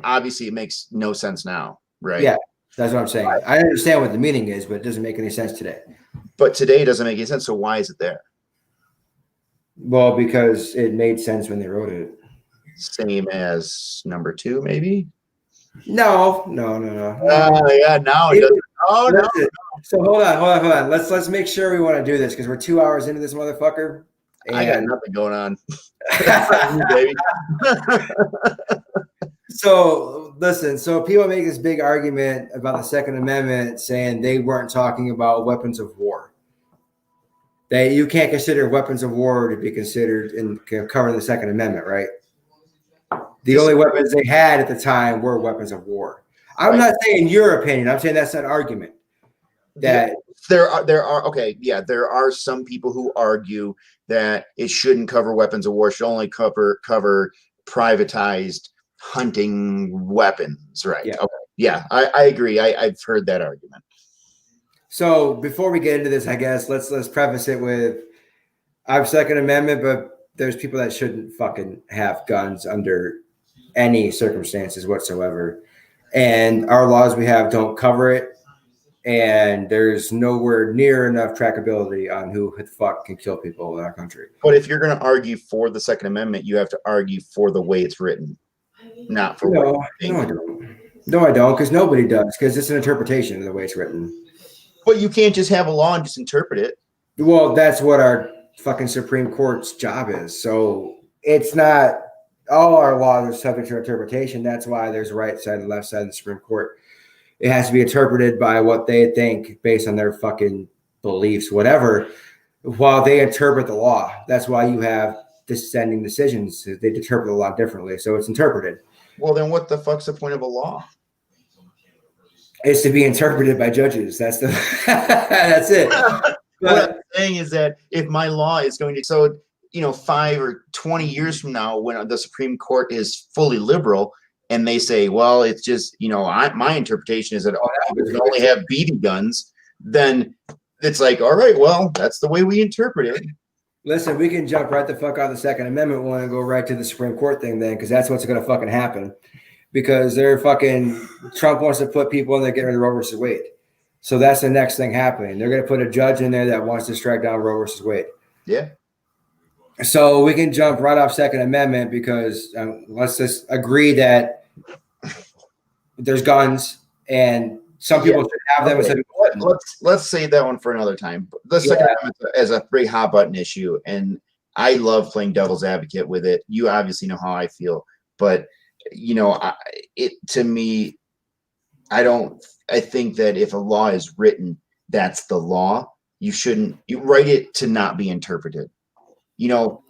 obviously it makes no sense now, right? Yeah, that's what I'm saying. I understand what the meaning is, but it doesn't make any sense today. But today doesn't make any sense. So why is it there? Well, because it made sense when they wrote it. Same as number 2, maybe? No. Yeah, now it doesn't. Oh, no. So hold on. Let's make sure we want to do this, because we're 2 hours into this motherfucker. I got nothing going on. Baby. So listen, people make this big argument about the Second Amendment, saying they weren't talking about weapons of war. That you can't consider weapons of war to be considered in covering the Second Amendment, right? The only weapons they had at the time were weapons of war. I'm not saying your opinion. I'm saying that's an argument. That there are some people who argue that it shouldn't cover weapons of war, should only cover privatized hunting weapons, right? Yeah. Okay. Yeah, I agree. I've heard that argument. So before we get into this, I guess let's preface it with our Second Amendment, but there's people that shouldn't fucking have guns under any circumstances whatsoever. And our laws we have don't cover it. And there's nowhere near enough trackability on who the fuck can kill people in our country. But if you're going to argue for the Second Amendment, you have to argue for the way it's written, not for what you think. No, I don't, because nobody does, because it's an interpretation of the way it's written. But you can't just have a law and just interpret it. Well, that's what our fucking Supreme Court's job is. So it's not all our laws are subject to interpretation. That's why there's a right side and left side of the Supreme Court. It has to be interpreted by what they think based on their fucking beliefs, whatever, while they interpret the law. That's why you have dissenting decisions. They interpret the law differently. So it's interpreted. Well, then what the fuck's the point of a law? It's to be interpreted by judges. That's it. What I'm saying is that if my law is going to, 5 or 20 years from now, when the Supreme Court is fully liberal, and they say, well, it's just, my interpretation is that people can only have BB guns, then it's like, all right, well, that's the way we interpret it. Listen, we can jump right the fuck out of the Second Amendment one and go right to the Supreme Court thing then, because that's what's going to fucking happen. Because Trump wants to put people in there getting rid of Roe versus Wade. So that's the next thing happening. They're going to put a judge in there that wants to strike down Roe versus Wade. Yeah. So we can jump right off Second Amendment because let's just agree that there's guns and some people should have them. Okay. Let's save that one for another time. The Second Amendment is a pretty hot button issue, and I love playing devil's advocate with it. You obviously know how I feel, but to me, I think that if a law is written, that's the law. You write it to not be interpreted.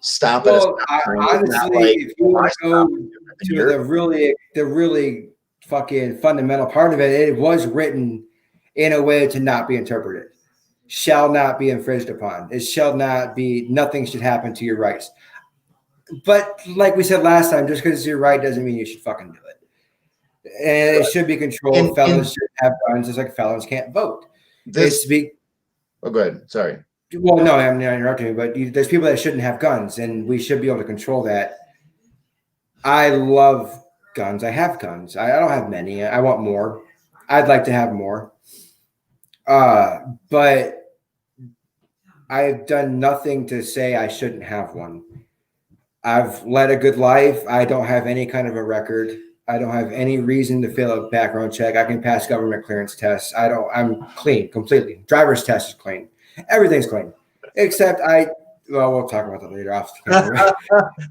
Stop it. Honestly, if you want to go to the really fucking fundamental part of it, it was written in a way to not be interpreted. Shall not be infringed upon. It shall not be. Nothing should happen to your rights. But like we said last time, just because it's your right doesn't mean you should fucking do it. And it should be controlled. Felons should have guns, just like felons can't vote. Go ahead. Sorry. Well, no, I'm not interrupting you, but there's people that shouldn't have guns, and we should be able to control that. I love guns. I have guns. I don't have many. I want more. I'd like to have more. But I've done nothing to say I shouldn't have one. I've led a good life. I don't have any kind of a record. I don't have any reason to fail a background check. I can pass government clearance tests. I'm clean completely. Driver's test is clean. Everything's clean. Except we'll talk about that later off the camera.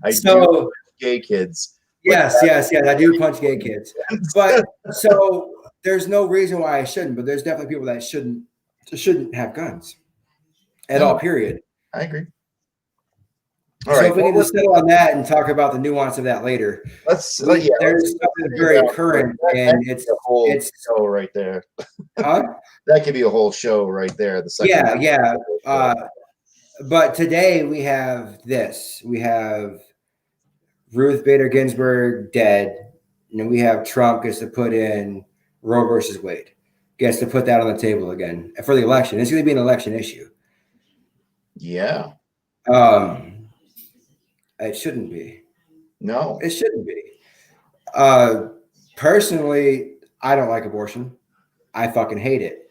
I do gay kids. Yes. I do punch gay kids. But so there's no reason why I shouldn't, but there's definitely people that shouldn't have guns at all, period. I agree. All right. If we can just settle on that and talk about the nuance of that later. There's something very current, and it's a whole show right there. Huh? That could be a whole show right there. But today we have this. We have Ruth Bader Ginsburg dead, and we have Trump gets to put in Roe versus Wade. Gets to put that on the table again for the election. It's going to be an election issue. Yeah. It shouldn't be. No. It shouldn't be. Personally, I don't like abortion. I fucking hate it.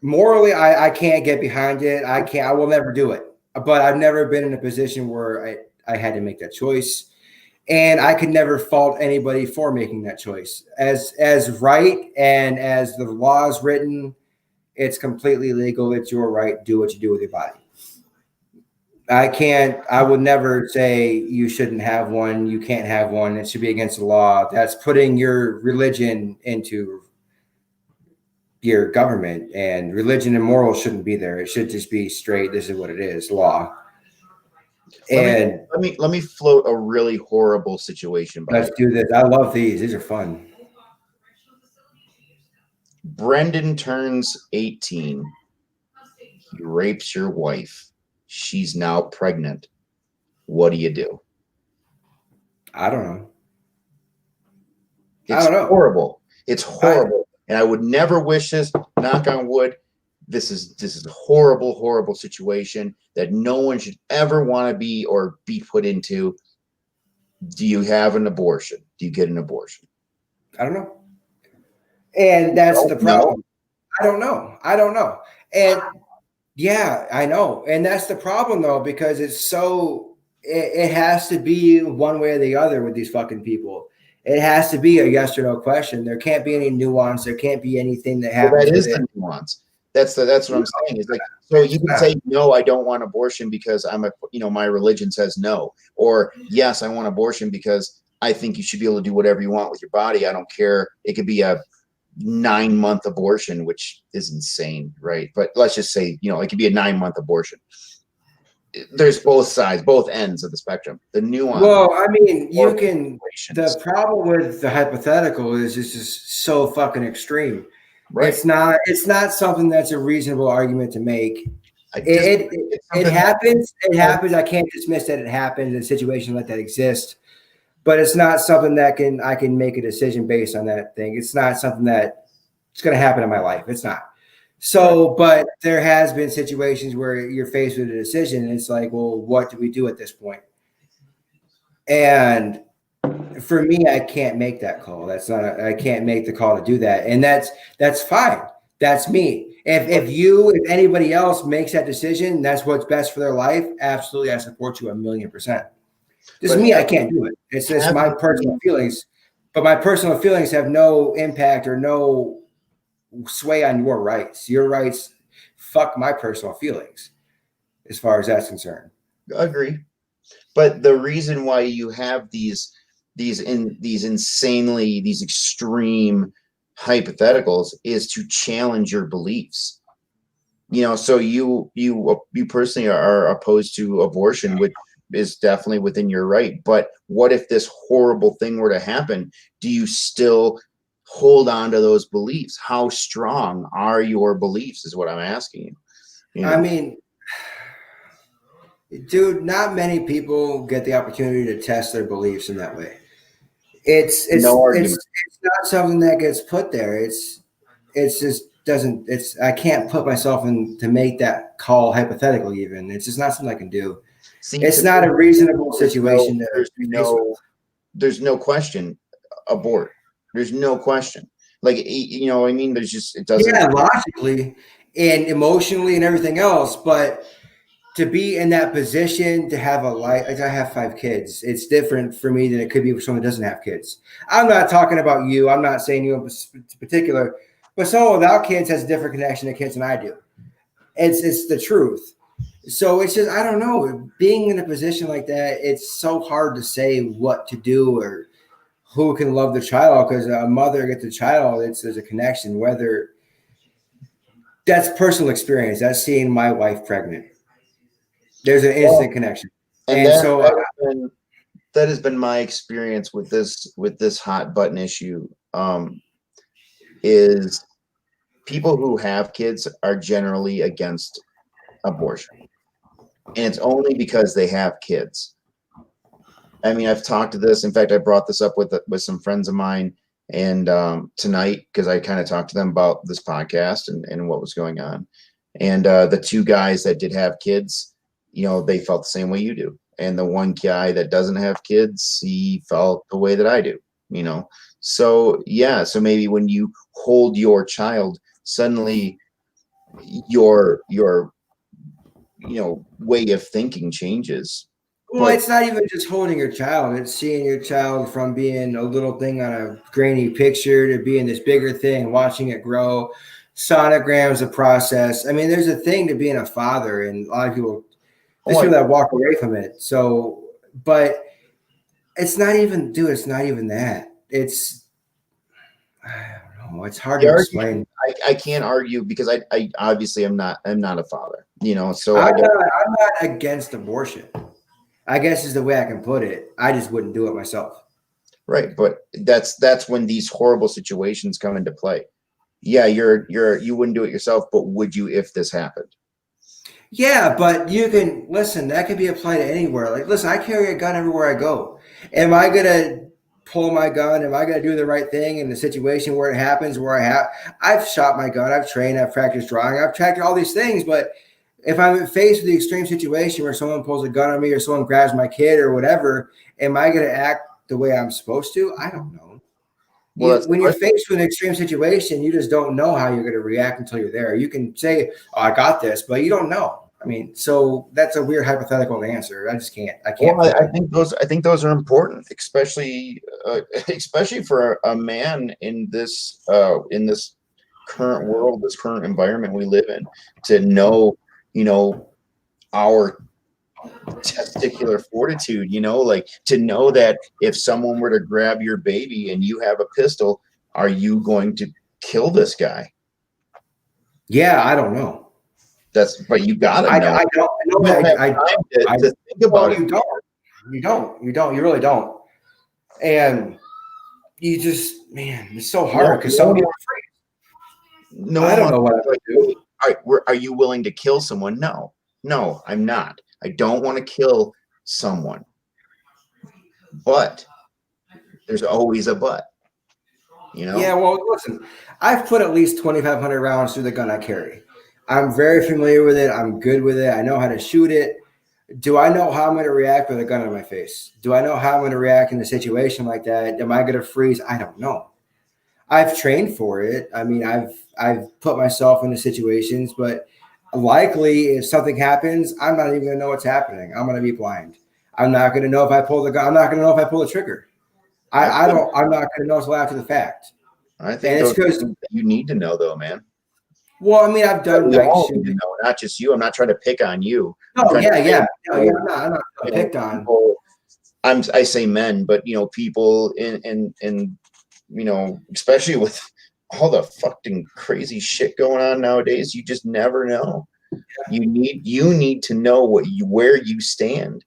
Morally, I can't get behind it. I will never do it. But I've never been in a position where I had to make that choice. And I could never fault anybody for making that choice. As right and as the law is written, it's completely legal. It's your right. Do what you do with your body. I would never say you shouldn't have one. You can't have one. It should be against the law. That's putting your religion into your government, and religion and morals shouldn't be there. It should just be straight. This is what it is, law. And let me float a really horrible situation. Let's do this. I love these. These are fun. Brendan turns 18. He rapes your wife. She's now pregnant. What do you do? I don't know. It's horrible. It's horrible. And I would never wish this, knock on wood. This is a horrible, horrible situation that no one should ever want to be or be put into. Do you have an abortion? Do you get an abortion? I don't know. And that's the problem. I don't know. And yeah, I know. And that's the problem, though, because it has to be one way or the other with these fucking people. It has to be a yes or no question. There can't be any nuance. There can't be anything that happens. That is the nuance. That's what I'm saying. Is like, so you can say, no, I don't want abortion because my religion says no. Or yes, I want abortion because I think you should be able to do whatever you want with your body. I don't care. It could be a 9-month abortion, which is insane, right? But let's just say, it could be a 9-month abortion. There's both sides, both ends of the spectrum. The nuance. Well, I mean, the problem with the hypothetical is it's just so fucking extreme. Right. It's not something that's a reasonable argument to make. It happens. It happens. I can't dismiss that it happens. A situation like that exists. but it's not something that I can make a decision based on that thing. It's not something that it's going to happen in my life. It's not. So, but there has been situations where you're faced with a decision and it's like, well, what do we do at this point? And for me, I can't make that call. I can't make the call to do that. And that's fine. That's me. If anybody else makes that decision, that's what's best for their life. Absolutely. I support you 1,000,000%. Just me, I can't do it. It's just my personal feelings, but my personal feelings have no impact or no sway on your rights. Your rights, fuck my personal feelings as far as that's concerned. I agree. But the reason why you have these extreme hypotheticals is to challenge your beliefs. So you personally are opposed to abortion, which is definitely within your right. But what if this horrible thing were to happen? Do you still hold on to those beliefs? How strong are your beliefs is what I'm asking you. I mean, dude, not many people get the opportunity to test their beliefs in that way. It's not something that gets put there. It's just doesn't. I can't put myself in to make that call hypothetical. Even it's just not something I can do. It's not a reasonable situation. There's no question. Abort. There's no question. Like, I mean, there's just, it doesn't. Yeah, logically and emotionally and everything else. But to be in that position, to have a life, like I have 5 kids. It's different for me than it could be for someone who doesn't have kids. I'm not talking about you. I'm not saying you in particular, but someone without kids has a different connection to kids than I do. It's the truth. So it's just, I don't know, being in a position like that, it's so hard to say what to do or who can love the child, because a mother gets a child, there's a connection, whether that's personal experience. That's seeing my wife pregnant. There's an instant connection. And that has been my experience with this hot button issue, is people who have kids are generally against abortion. And it's only because they have kids. I mean, I've talked to this. In fact, I brought this up with some friends of mine and tonight, because I kind of talked to them about this podcast and what was going on. And the 2 guys that did have kids, they felt the same way you do. And the one guy that doesn't have kids, he felt the way that I do, So, yeah. So maybe when you hold your child, suddenly your way of thinking changes. Well, it's not even just holding your child. It's seeing your child from being a little thing on a grainy picture to being this bigger thing, watching it grow. Sonogram's a process. I mean, there's a thing to being a father, and a lot of people, people that walk away from it. So, but it's not even, dude, it's not even that. It's, I don't know. It's hard to explain. I can't argue because I obviously I'm not a father, so I'm not against abortion, I guess is the way I can put it. I just wouldn't do it myself. Right. But that's when these horrible situations come into play. Yeah, you wouldn't do it yourself, but would you if this happened? Yeah, but you can listen, that could be applied to anywhere. Like, listen, I carry a gun everywhere I go. Am I gonna pull my gun? Am I gonna do the right thing in the situation where it happens, I've shot my gun, I've trained, I've practiced drawing, I've practiced all these things, but if I'm faced with the extreme situation where someone pulls a gun on me or someone grabs my kid or whatever, am I going to act the way I'm supposed to? I don't know. Well, when you're faced with an extreme situation, you just don't know how you're going to react until you're there. You can say, "Oh, I got this," but you don't know. I mean, so that's a weird hypothetical answer. I just can't. I can't. Well, I think those are important, especially for a man in this current world, this current environment we live in, to know. Our testicular fortitude, like to know that if someone were to grab your baby and you have a pistol, are you going to kill this guy? Yeah, I don't know. But you gotta know. I don't have time to think about it. You don't. You really don't. And you just, man, it's so hard because some people are afraid. No, I don't know what I do. Are you willing to kill someone? No, I'm not. I don't want to kill someone. But There's always a but. You know? Yeah, well, listen, I've put at least 2,500 rounds through the gun I carry. I'm very familiar with it. I'm good with it. I know how to shoot it. Do I know how I'm going to react with a gun in my face? Do I know how I'm going to react in a situation like that? Am I going to freeze? I don't know. I've trained for it. I mean, I've put myself into situations, but likely if something happens, I'm not even going to know what's happening. I'm going to be blind. I'm not going to know if I pull the gun. I'm not going to know if I pull the trigger. I'm not going to know until after the fact. I think it's because you need to know, though, man. Well, I mean, I've done night shooting. To know, not just you. I'm not trying to pick on you. Oh, yeah. No, yeah, I'm not picked on. People, I say men, but people in especially with all the fucking crazy shit going on nowadays, you just never know. Yeah. You need to know where you stand.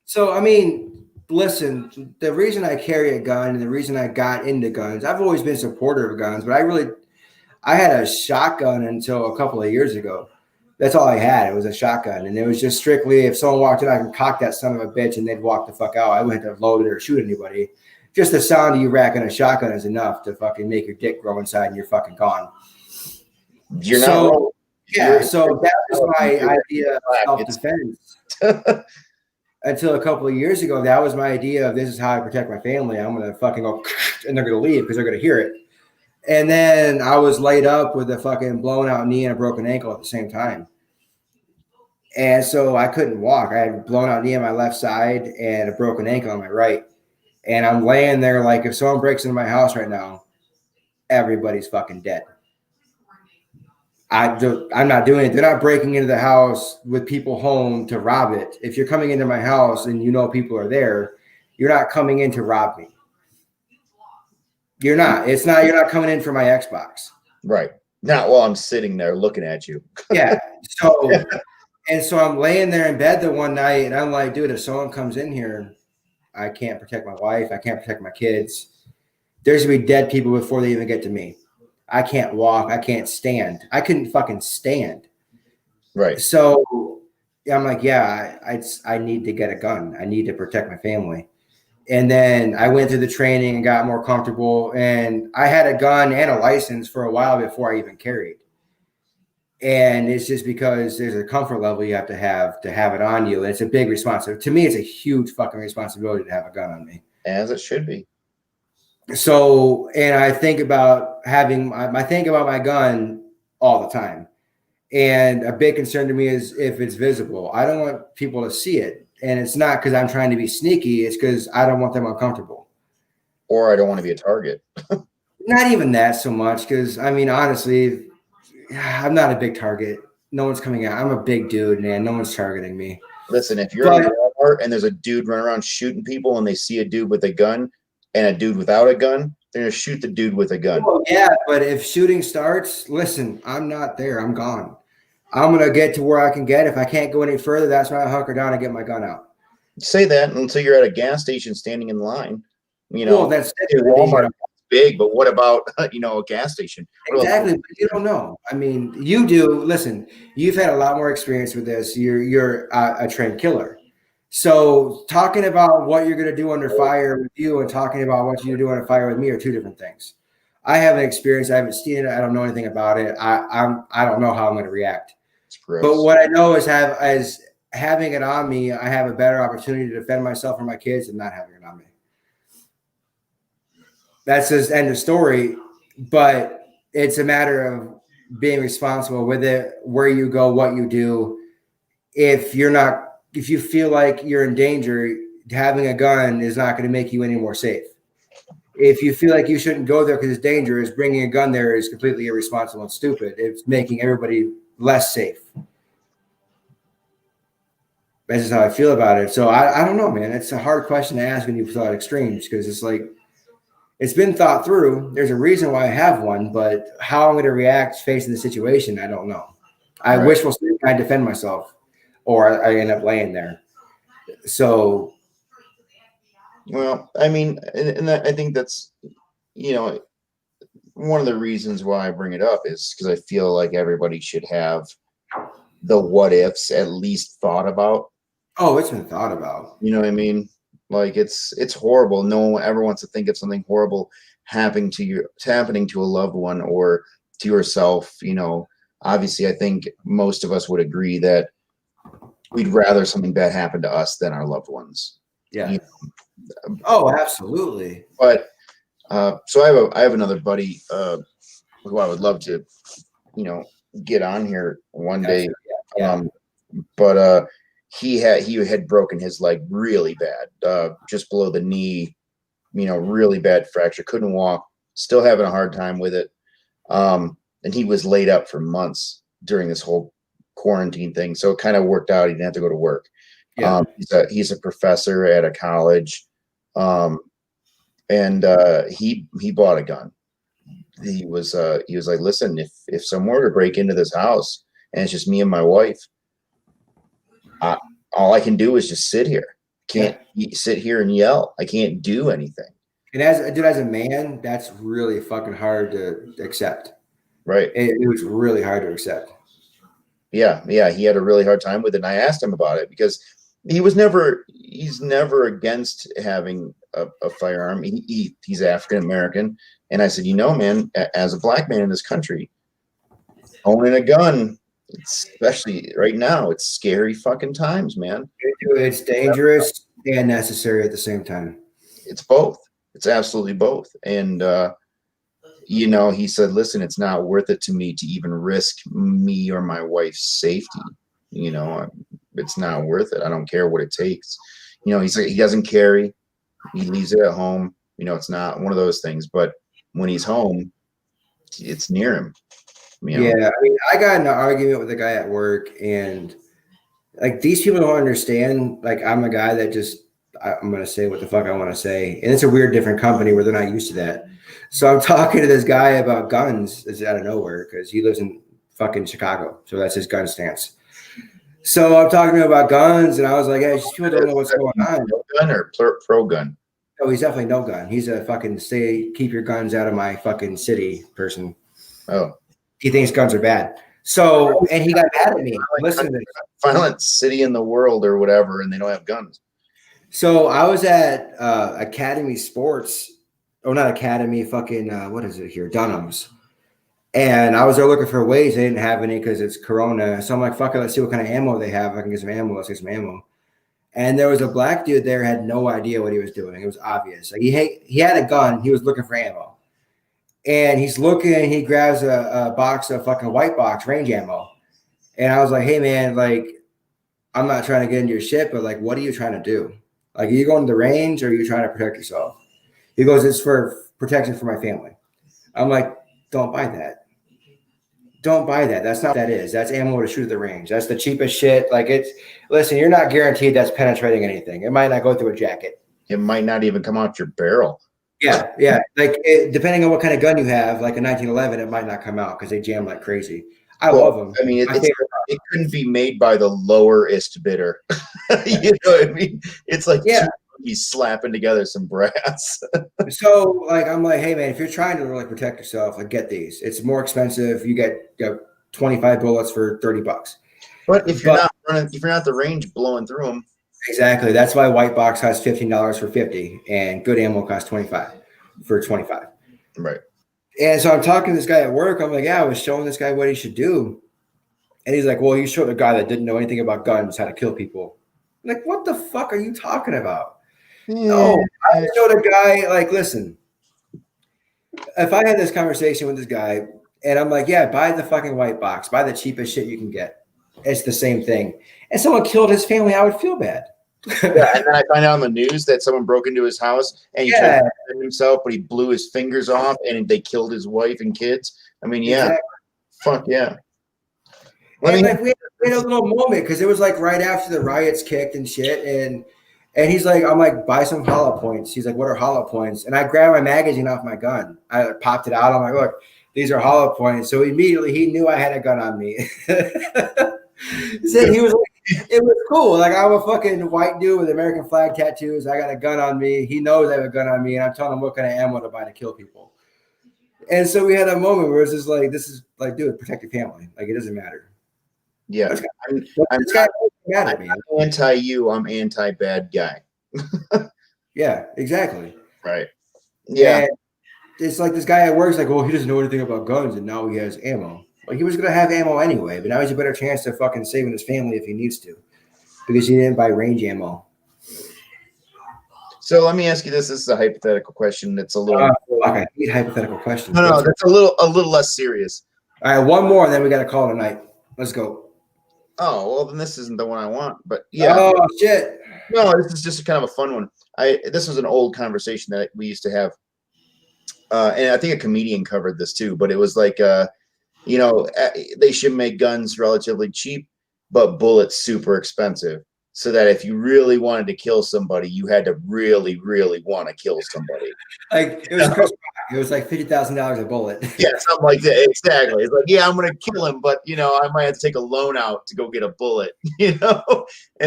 So, I mean, listen, the reason I carry a gun and the reason I got into guns, I've always been supportive of guns, but I had a shotgun until a couple of years ago. That's all I had. It was a shotgun. And it was just strictly if someone walked in, I can cock that son of a bitch and they'd walk the fuck out. I wouldn't have to load it or shoot anybody. Just the sound of you racking a shotgun is enough to fucking make your dick grow inside and you're fucking gone. You're not wrong. Yeah, so that was my idea of self-defense. Until a couple of years ago, that was my idea of this is how I protect my family. I'm going to fucking go and they're going to leave because they're going to hear it. And then I was laid up with a fucking blown out knee and a broken ankle at the same time. And so I couldn't walk. I had a blown out knee on my left side and a broken ankle on my right. And I'm laying there like if someone breaks into my house right now, everybody's fucking dead. I'm not doing it. They're not breaking into the house with people home to rob it. If you're coming into my house and people are there, you're not coming in to rob me. You're not. You're not coming in for my Xbox. Right. Not while I'm sitting there looking at you. Yeah. So, and so I'm laying there in bed the one night and I'm like, dude, if someone comes in here, I can't protect my wife. I can't protect my kids. There's going to be dead people before they even get to me. I can't walk. I can't stand. I couldn't fucking stand. Right. So I'm like, yeah, I need to get a gun. I need to protect my family. And then I went through the training and got more comfortable. And I had a gun and a license for a while before I even carried. And it's just because there's a comfort level you have to have it on you. And it's a big responsibility. To me, it's a huge fucking responsibility to have a gun on me. As it should be. So, and I think about I think about my gun all the time. And a big concern to me is if it's visible. I don't want people to see it. And it's not because I'm trying to be sneaky. It's because I don't want them uncomfortable. Or I don't want to be a target. Not even that so much. Because, I mean, honestly, I'm not a big target. No one's coming out. I'm a big dude, man. No one's targeting me. Listen, if you're in Walmart and there's a dude running around shooting people and they see a dude with a gun and a dude without a gun, they're going to shoot the dude with a gun. Well, yeah, but if shooting starts, listen, I'm not there. I'm gone. I'm going to get to where I can get. If I can't go any further, that's when I hunker down and get my gun out. Say that until you're at a gas station standing in line. Well, that's Walmart is big, but what about, a gas station? Exactly, but you don't know. I mean, you do. Listen, you've had a lot more experience with this. You're a trained killer. So talking about what you're going to do under fire with you and talking about what you do under fire with me are two different things. I haven't experienced. I haven't seen it. I don't know anything about it. I don't know how I'm going to react. But what I know is having it on me, I have a better opportunity to defend myself or my kids than not having it on me. That's just end of story. But it's a matter of being responsible with it, where you go, what you do. If you feel like you're in danger, having a gun is not going to make you any more safe. If you feel like you shouldn't go there because it's dangerous, bringing a gun there is completely irresponsible and stupid. It's making everybody less safe. That's just how I feel about it. So I don't know, man. It's a hard question to ask when you thought extremes because it's like it's been thought through. There's a reason why I have one, but how I'm going to react facing the situation, I don't know. I wish I defend myself or I end up laying there. So. Well, I mean, and I think that's, one of the reasons why I bring it up is because I feel like everybody should have the what ifs at least thought about. Oh, it's been thought about. You know what I mean? Like it's horrible. No one ever wants to think of something horrible happening to a loved one or to yourself. Obviously, I think most of us would agree that we'd rather something bad happen to us than our loved ones. Yeah. Oh, absolutely. But so I have another buddy who I would love to, get on here one day. Yeah. But he had broken his leg really bad, just below the knee, really bad fracture, couldn't walk, still having a hard time with it. And he was laid up for months during this whole quarantine thing. So it kind of worked out. He didn't have to go to work. Yeah. He's a professor at a college. And he bought a gun. He was like, listen, if someone were to break into this house and it's just me and my wife, all I can do is just sit here. Can't sit here and yell. I can't do anything. And as a man, that's really fucking hard to accept. Right. It was really hard to accept. Yeah. He had a really hard time with it. And I asked him about it because he's never against having a firearm. He's African American. And I said, man, as a black man in this country, owning a gun, especially right now, it's scary fucking times, man. It's dangerous and necessary at the same time. It's both. It's absolutely both. And, he said, listen, it's not worth it to me to even risk me or my wife's safety. It's not worth it. I don't care what it takes. He's like, he doesn't carry. He leaves it at home. It's not one of those things. But when he's home, it's near him. Yeah, I got in an argument with a guy at work, and like these people don't understand. Like I'm a guy that I'm gonna say what the fuck I want to say, and it's a weird, different company where they're not used to that. So I'm talking to this guy about guns. It's out of nowhere because he lives in fucking Chicago, so that's his gun stance. So I'm talking to him about guns, and I was like, "Hey, people don't know what's going on." No gun or pro gun? Oh, he's definitely no gun. He's a fucking keep your guns out of my fucking city person. Oh. He thinks guns are bad. So, and he got mad at me. Listen to this. Violent city in the world or whatever, and they don't have guns. So I was at Academy Sports. Oh, not Academy, fucking, what is it here? Dunham's. And I was there looking for weights. They didn't have any because it's Corona. So I'm like, fuck it, let's see what kind of ammo they have. I can get some ammo. Let's get some ammo. And there was a black dude there, had no idea what he was doing. It was obvious. Like he had a gun. He was looking for ammo. And he's looking, and he grabs a box of fucking white box range ammo. And I was like, hey, man, like, I'm not trying to get into your shit, but like, what are you trying to do? Like, are you going to the range or are you trying to protect yourself? He goes, it's for protection for my family. I'm like, don't buy that. Don't buy that. That's not what that is. That's ammo to shoot at the range. That's the cheapest shit. Like listen, you're not guaranteed that's penetrating anything. It might not go through a jacket. It might not even come out your barrel. Yeah. Like depending on what kind of gun you have, like a 1911, it might not come out because they jam like crazy. I love them. I mean, it couldn't be made by the lowest bidder. You know what I mean? It's like he's slapping together some brass. So like, I'm like, hey man, if you're trying to really protect yourself, like get these. It's more expensive. You get 25 bullets for $30. But if you're not at the range blowing through them. Exactly. That's why white box costs $15 for 50 and good ammo costs 25 for 25. Right. And so I'm talking to this guy at work. I'm like, yeah, I was showing this guy what he should do. And he's like, well, you showed a guy that didn't know anything about guns how to kill people. I'm like, what the fuck are you talking about? Yeah. No, I showed a guy, like, listen, if I had this conversation with this guy and I'm like, yeah, buy the fucking white box, buy the cheapest shit you can get. It's the same thing. And someone killed his family, I would feel bad. Yeah, and then I find out on the news that someone broke into his house and he tried to defend himself, but he blew his fingers off and they killed his wife and kids. I mean, fuck yeah. We had a little moment because it was like right after the riots kicked and shit, and he's like, I'm like, buy some hollow points. He's like, what are hollow points? And I grabbed my magazine off my gun. I popped it out. I'm like, look, these are hollow points. So immediately he knew I had a gun on me. He was like, it was cool. Like, I'm a fucking white dude with American flag tattoos. I got a gun on me. He knows I have a gun on me, and I'm telling him what kind of ammo to buy to kill people. And so we had a moment where it's just like, this is like, dude, protect your family. Like, it doesn't matter. Yeah. I'm anti you. I'm anti bad guy. Yeah, exactly. Right. Yeah. And it's like this guy at work's like, well, he doesn't know anything about guns, and now he has ammo. Like he was gonna have ammo anyway, but now he's a better chance to fucking saving his family if he needs to, because he didn't buy range ammo. So let me ask you this. This is a hypothetical question. That's a little. I hate hypothetical questions. No, that's a little less serious. All right, one more, and then we got to call it a night. Let's go. Oh well, then this isn't the one I want. But yeah. Oh shit. No, this is just kind of a fun one. This was an old conversation that we used to have, and I think a comedian covered this too. But it was like, they should make guns relatively cheap, but bullets super expensive, so that if you really wanted to kill somebody, you had to really, really want to kill somebody. Like it was Chris Rock. It was like $50,000 a bullet. Yeah, something like that. Exactly. It's like, yeah, I'm gonna kill him, but I might have to take a loan out to go get a bullet. And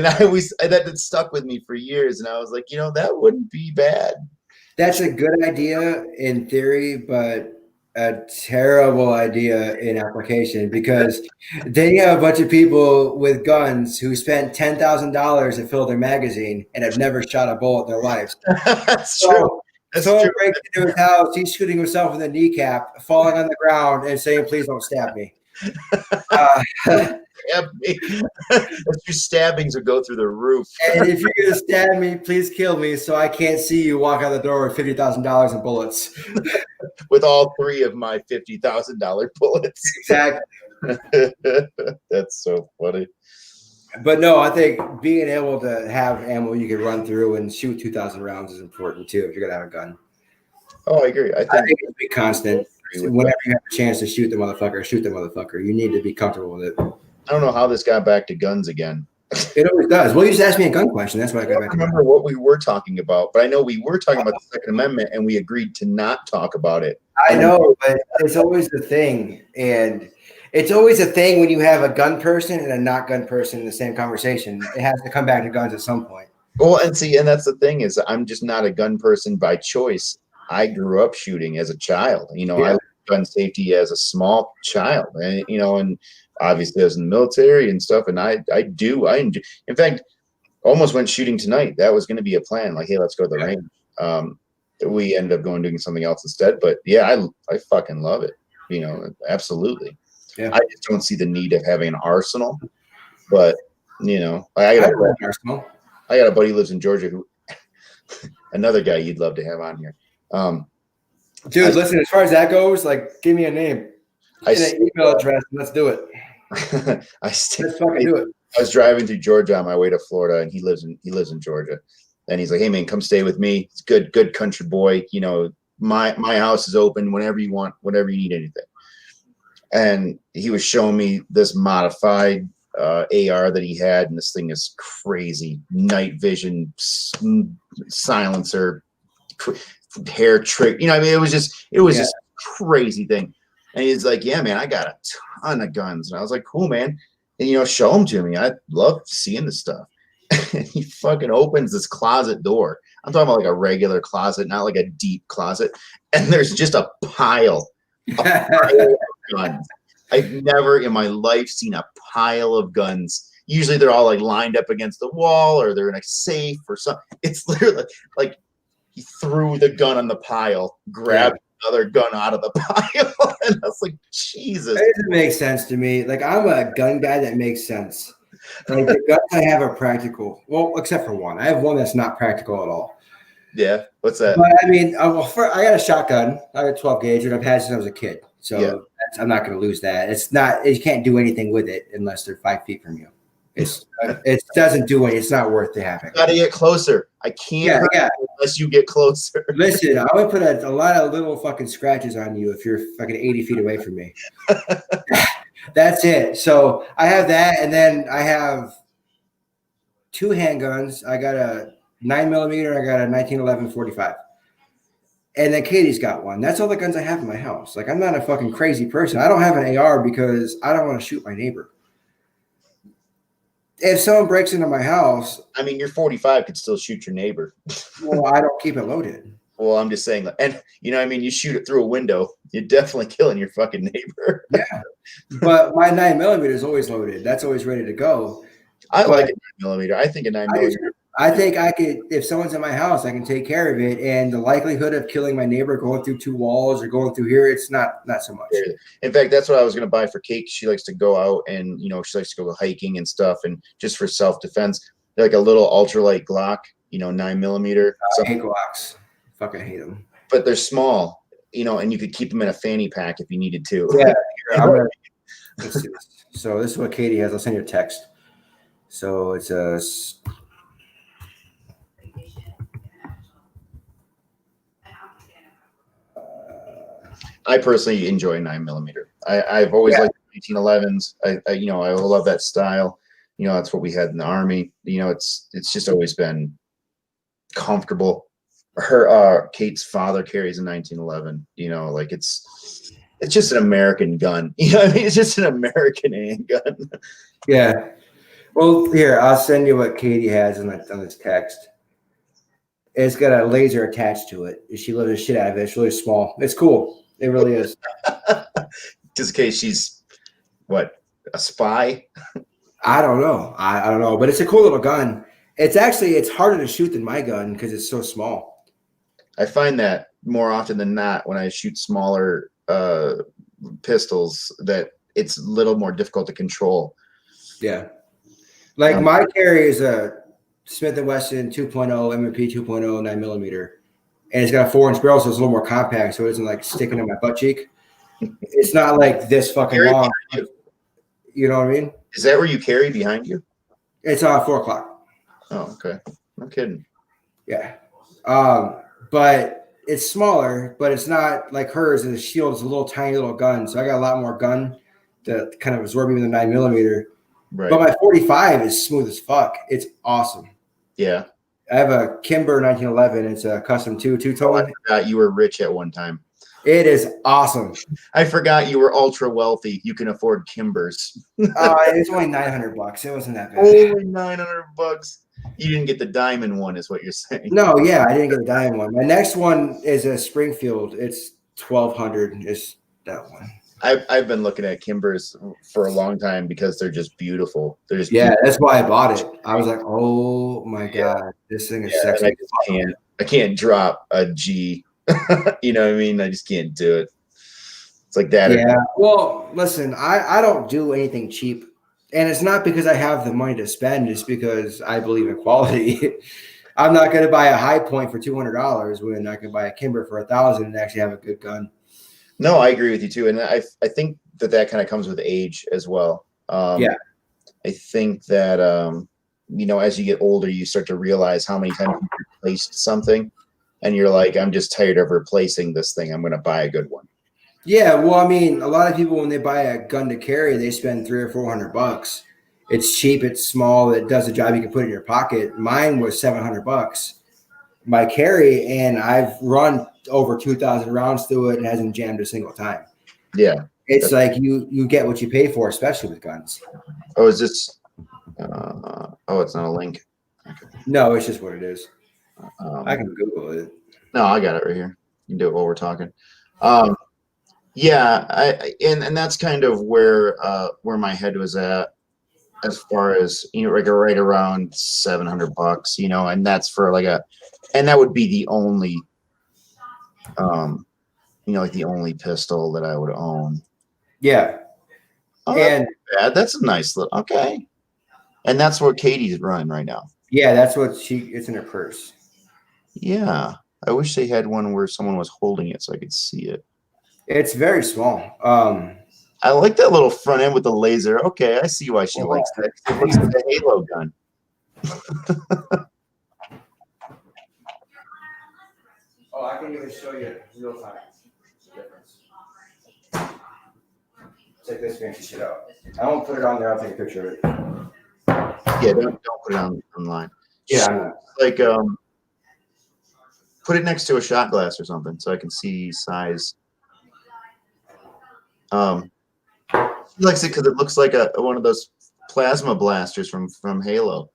that stuck with me for years, and I was like, that wouldn't be bad. That's a good idea in theory, but a terrible idea in application, because then you have a bunch of people with guns who spent $10,000 to fill their magazine and have never shot a bullet in their lives. That's true. Someone breaks into his house, he's shooting himself in the kneecap, falling on the ground and saying, please don't stab me. Stab me. Your stabbings would go through the roof. And if you're going to stab me, please kill me so I can't see you walk out the door with $50,000 in bullets. With all 3 of my $50,000 bullets. Exactly. That's so funny. But no, I think being able to have ammo you can run through and shoot 2,000 rounds is important too if you're going to have a gun. Oh, I agree. I think it's be constant. Whenever you have a chance to shoot the motherfucker, shoot the motherfucker. You need to be comfortable with it. I don't know how this got back to guns again. It always does. Well, you just asked me a gun question. That's why I got back to it. I remember what we were talking about, but I know we were talking about the Second Amendment and we agreed to not talk about it. I know, but it's always the thing. And it's always a thing when you have a gun person and a not gun person in the same conversation. It has to come back to guns at some point. Well, and that's the thing is I'm just not a gun person by choice. I grew up shooting as a child. I learned gun safety as a small child, and and obviously I was in the military and stuff. And I enjoy. In fact, almost went shooting tonight. That was going to be a plan. Like, hey, let's go to the range. We ended up doing something else instead. But yeah, I fucking love it. Absolutely. Yeah. I just don't see the need of having an arsenal. But I got a buddy who lives in Georgia who another guy you'd love to have on here. Dude, listen, as far as that goes, like, give me a name, an email address, and let's do it. Let's fucking do it. I was driving through Georgia on my way to Florida, and he lives in Georgia, and he's like, "Hey man, come stay with me. It's good country boy. My house is open whenever you want, whenever you need anything." And he was showing me this modified AR that he had, and this thing is crazy. Night vision, silencer, hair trick. It was just a crazy thing. And he's like, "Yeah, man, I got a ton of guns." And I was like, "Cool, man." And show them to me. I love seeing this stuff. And he fucking opens this closet door. I'm talking about like a regular closet, not like a deep closet. And there's just a pile of guns. I've never in my life seen a pile of guns. Usually they're all like lined up against the wall or they're in a safe or something. It's literally like he threw the gun on the pile, grabbed another gun out of the pile. And I was like, Jesus. It doesn't make sense to me. Like, I'm a gun guy that makes sense. Like, the guns I have are practical. Well, except for one. I have one that's not practical at all. Yeah. What's that? But I mean, I got a shotgun. I got a 12 gauge, and I've had it since I was a kid. So I'm not going to lose that. It's not. You can't do anything with it unless they're 5 feet from you. It doesn't do it. It's not worth the having. Got to get closer. I can't unless you get closer. Listen, I would put a lot of little fucking scratches on you if you're fucking 80 feet away from me. That's it. So I have that, and then I have 2 handguns. I got a 9mm. I got a 1911 45. And then Katie's got one. That's all the guns I have in my house. Like, I'm not a fucking crazy person. I don't have an AR because I don't want to shoot my neighbor. If someone breaks into my house, I mean, your 45 could still shoot your neighbor. Well, I don't keep it loaded. Well, I'm just saying, and you shoot it through a window, you're definitely killing your fucking neighbor. Yeah, but my 9mm is always loaded. That's always ready to go. Like a 9mm. I think a 9mm. I think I could, if someone's in my house, I can take care of it. And the likelihood of killing my neighbor going through 2 walls or going through here, it's not so much. In fact, that's what I was going to buy for Kate. She likes to go out and, she likes to go hiking and stuff. And just for self-defense, like a little ultralight Glock, 9mm. I hate Glocks. Fucking hate them. But they're small, and you could keep them in a fanny pack if you needed to. Yeah. Let's see this. So this is what Katie has. I'll send you a text. So it's a. I personally enjoy 9mm. I've always liked 1911s. I love that style. That's what we had in the Army. It's just always been comfortable. Kate's father carries a 1911. It's just an American gun. It's just an American handgun. Yeah. Well, here, I'll send you what Katie has on this text. It's got a laser attached to it. She loves the shit out of it. It's really small. It's cool. It really is. Just in case she's, a spy? I don't know. I don't know. But it's a cool little gun. It's harder to shoot than my gun because it's so small. I find that more often than not when I shoot smaller pistols that it's a little more difficult to control. Yeah. Like my carry is a Smith & Wesson 2.0 M&P 2.0 9mm. And it's got a 4-inch barrel, so it's a little more compact, so it isn't like sticking in my butt cheek. It's not like this fucking long. You know what I mean? Is that where you carry behind you? It's 4 o'clock. Oh, okay. No kidding. Yeah. But it's smaller, but it's not like hers. And the shield is a little tiny little gun. So I got a lot more gun to kind of absorb even the 9mm. Right. But my 45 is smooth as fuck. It's awesome. Yeah. I have a Kimber 1911. It's a custom two-tone. I forgot you were rich at one time. It is awesome. I forgot you were ultra wealthy. You can afford Kimbers. It was only $900. It wasn't that bad. Only $900. You didn't get the diamond one, is what you're saying? No, yeah, I didn't get the diamond one. My next one is a Springfield. It's $1,200. Is that one? I've been looking at Kimbers for a long time because they're just beautiful. They're just beautiful. That's why I bought it. I was like, oh my god, this thing is sexy. I can't drop a G. You know what I mean? I just can't do it. It's like that. Yeah. Well, listen, I don't do anything cheap, and it's not because I have the money to spend. It's because I believe in quality. I'm not going to buy a High Point for $200 when I can buy a Kimber for $1,000 and actually have a good gun. No, I agree with you too, and I think that kind of comes with age as well. I think that as you get older, you start to realize how many times you've replaced something, and you're like, I'm just tired of replacing this thing. I'm going to buy a good one. Yeah, well, I mean, a lot of people when they buy a gun to carry, they spend $300 or $400. It's cheap, it's small, it does the job. You can put it in your pocket. Mine was $700. My carry, and I've run over 2,000 rounds through it and hasn't jammed a single time. Yeah. It's like you get what you pay for, especially with guns. Oh, is this it's not a link. Okay. No, it's just what it is. I can Google it. No, I got it right here. You can do it while we're talking. Yeah, and that's kind of where my head was at as far as like right around $700, and that's for and that would be the only like the only pistol that I would own. Yeah. Oh, and that's a nice little okay. And that's what Katie's running right now. Yeah, that's what it's in her purse. Yeah. I wish they had one where someone was holding it so I could see it. It's very small. I like that little front end with the laser. Okay, I see why she likes that. It looks like a Halo gun. I can even show you real time difference. Check this fancy shit out. I won't put it on there. I'll take a picture of it. Yeah, don't put it online. Yeah, like put it next to a shot glass or something so I can see size. He likes it because it looks like one of those plasma blasters from Halo.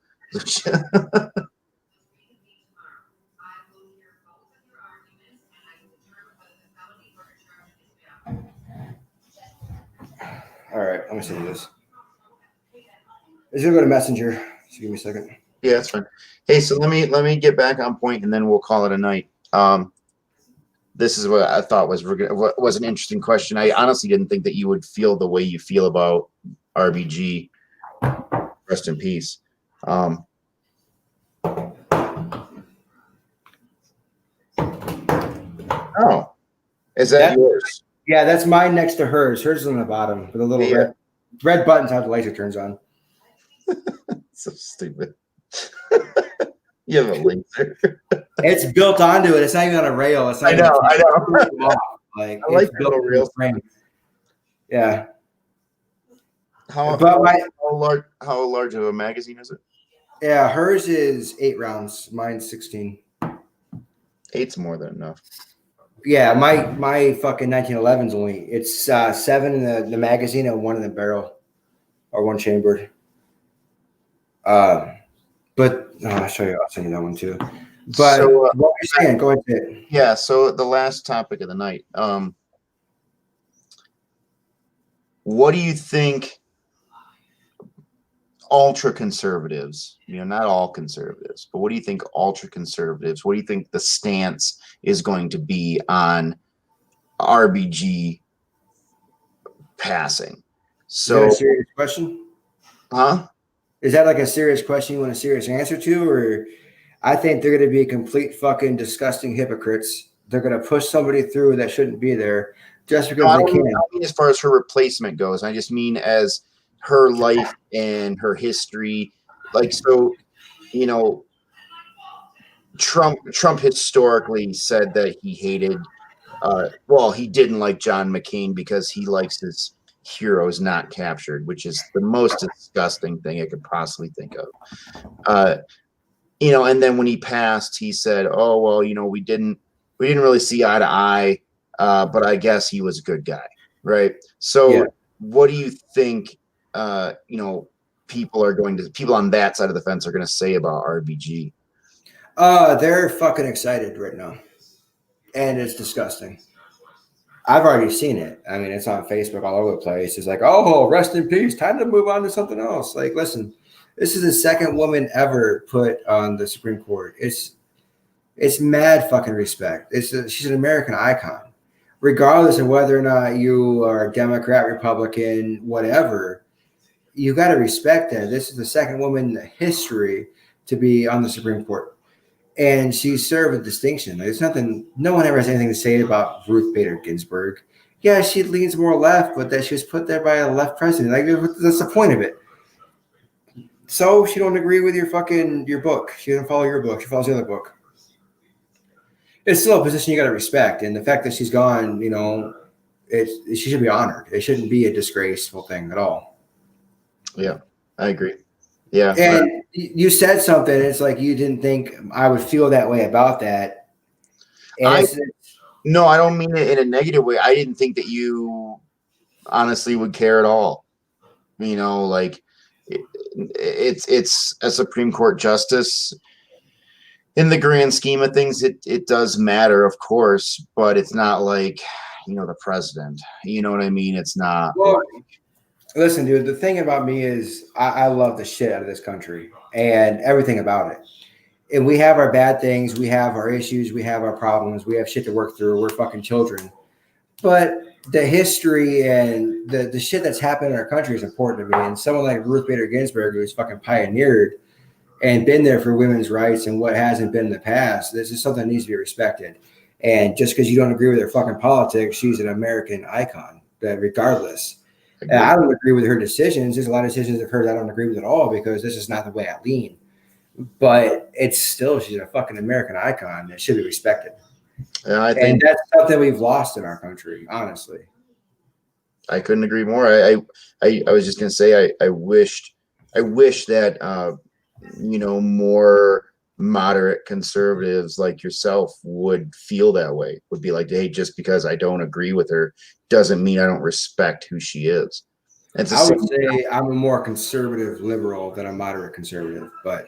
All right, I'm gonna send you this. It's gonna go to Messenger. Just give me a second. Yeah, that's fine. Hey, so let me get back on point, and then we'll call it a night. This is what I thought was an interesting question. I honestly didn't think that you would feel the way you feel about RBG. Rest in peace. Oh, is that yours? Yeah, that's mine next to hers. Hers is on the bottom with a little red buttons how the laser turns on. So stupid. You have a laser. It's built onto it. It's not even on a rail. It's not I know. Like I like built real frame. Yeah. How large of a magazine is it? Yeah, hers is 8 rounds. Mine's 16. 8's more than enough. Yeah, my fucking 1911's only it's 7 in the magazine and 1 in the barrel, or 1 chambered. But I'll show you. I'll send you that one too. But so, what were you saying? Go ahead. Yeah. So the last topic of the night. What do you think? Ultra conservatives, not all conservatives, but what do you think ultra conservatives, what do you think the stance is going to be on RBG passing? So, is that a serious question? Huh? Is that like a serious question you want a serious answer to? Or I think they're going to be complete fucking disgusting hypocrites. They're going to push somebody through that shouldn't be there just because they can. I don't mean as far as her replacement goes. I just mean as her life and her history. Like, so, Trump historically said that he hated, he didn't like John McCain because he likes his heroes not captured, which is the most disgusting thing I could possibly think of. And then when he passed, he said, "Oh, well, we didn't really see eye to eye, but I guess he was a good guy." Right. So what do you think, people on that side of the fence are going to say about RBG? They're fucking excited right now. And it's disgusting. I've already seen it. I mean, it's on Facebook all over the place. It's like, oh, rest in peace. Time to move on to something else. Like, listen, this is the second woman ever put on the Supreme Court. It's mad fucking respect. She's an American icon. Regardless of whether or not you are Democrat, Republican, whatever, you got to respect that. This is the second woman in history to be on the Supreme Court. And she served with distinction. There's nothing, no one ever has anything to say about Ruth Bader Ginsburg. Yeah, she leans more left, but that she was put there by a left president. Like, that's the point of it. So she don't agree with your book. She doesn't follow your book. She follows the other book. It's still a position you got to respect. And the fact that she's gone, she should be honored. It shouldn't be a disgraceful thing at all. Yeah, I agree. Yeah. And you said something. It's like you didn't think I would feel that way about that. No, I don't mean it in a negative way. I didn't think that you honestly would care at all. Like it's a Supreme Court justice. In the grand scheme of things, it does matter, of course, but it's not like, the president. You know what I mean? It's not. Well, listen, dude, the thing about me is I love the shit out of this country and everything about it. And we have our bad things. We have our issues. We have our problems. We have shit to work through. We're fucking children. But the history and the shit that's happened in our country is important to me. And someone like Ruth Bader Ginsburg, who's fucking pioneered and been there for women's rights and what hasn't been in the past, this is something that needs to be respected. And just because you don't agree with her fucking politics, she's an American icon, that regardless. And I don't agree with her decisions. There's a lot of decisions of hers I don't agree with at all because this is not the way I lean. But it's still, she's a fucking American icon that should be respected. And that's something we've lost in our country, honestly. I couldn't agree more. I was just gonna say I wish that more moderate conservatives like yourself would feel that way. Would be like, hey, just because I don't agree with her doesn't mean I don't respect who she is. I would say I'm a more conservative liberal than a moderate conservative, but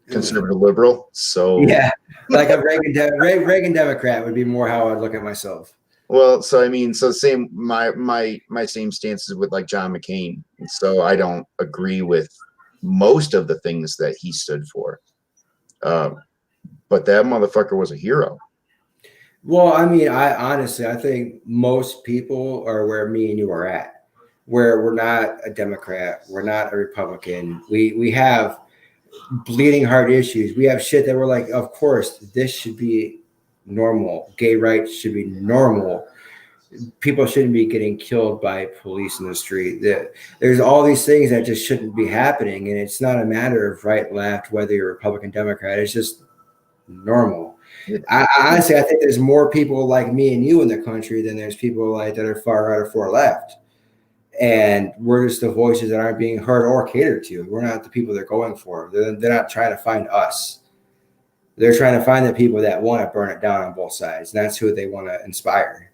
conservative liberal. So yeah, like a Reagan Democrat would be more how I'd look at myself. Well, so I mean, so same my same stances with like John McCain. So I don't agree with most of the things that he stood for. But that motherfucker was a hero. Well, I mean, I think most people are where me and you are at, where we're not a Democrat, we're not a Republican. We have bleeding heart issues. We have shit that we're like, of course, this should be normal. Gay rights should be normal. People shouldn't be getting killed by police in the street. There's all these things that just shouldn't be happening. And it's not a matter of right, left, whether you're Republican, Democrat. It's just normal. Honestly, I think there's more people like me and you in the country than there's people like that are far right or far left. And we're just the voices that aren't being heard or catered to. We're not the people they're going for. They're not trying to find us. They're trying to find the people that want to burn it down on both sides. And that's who they want to inspire.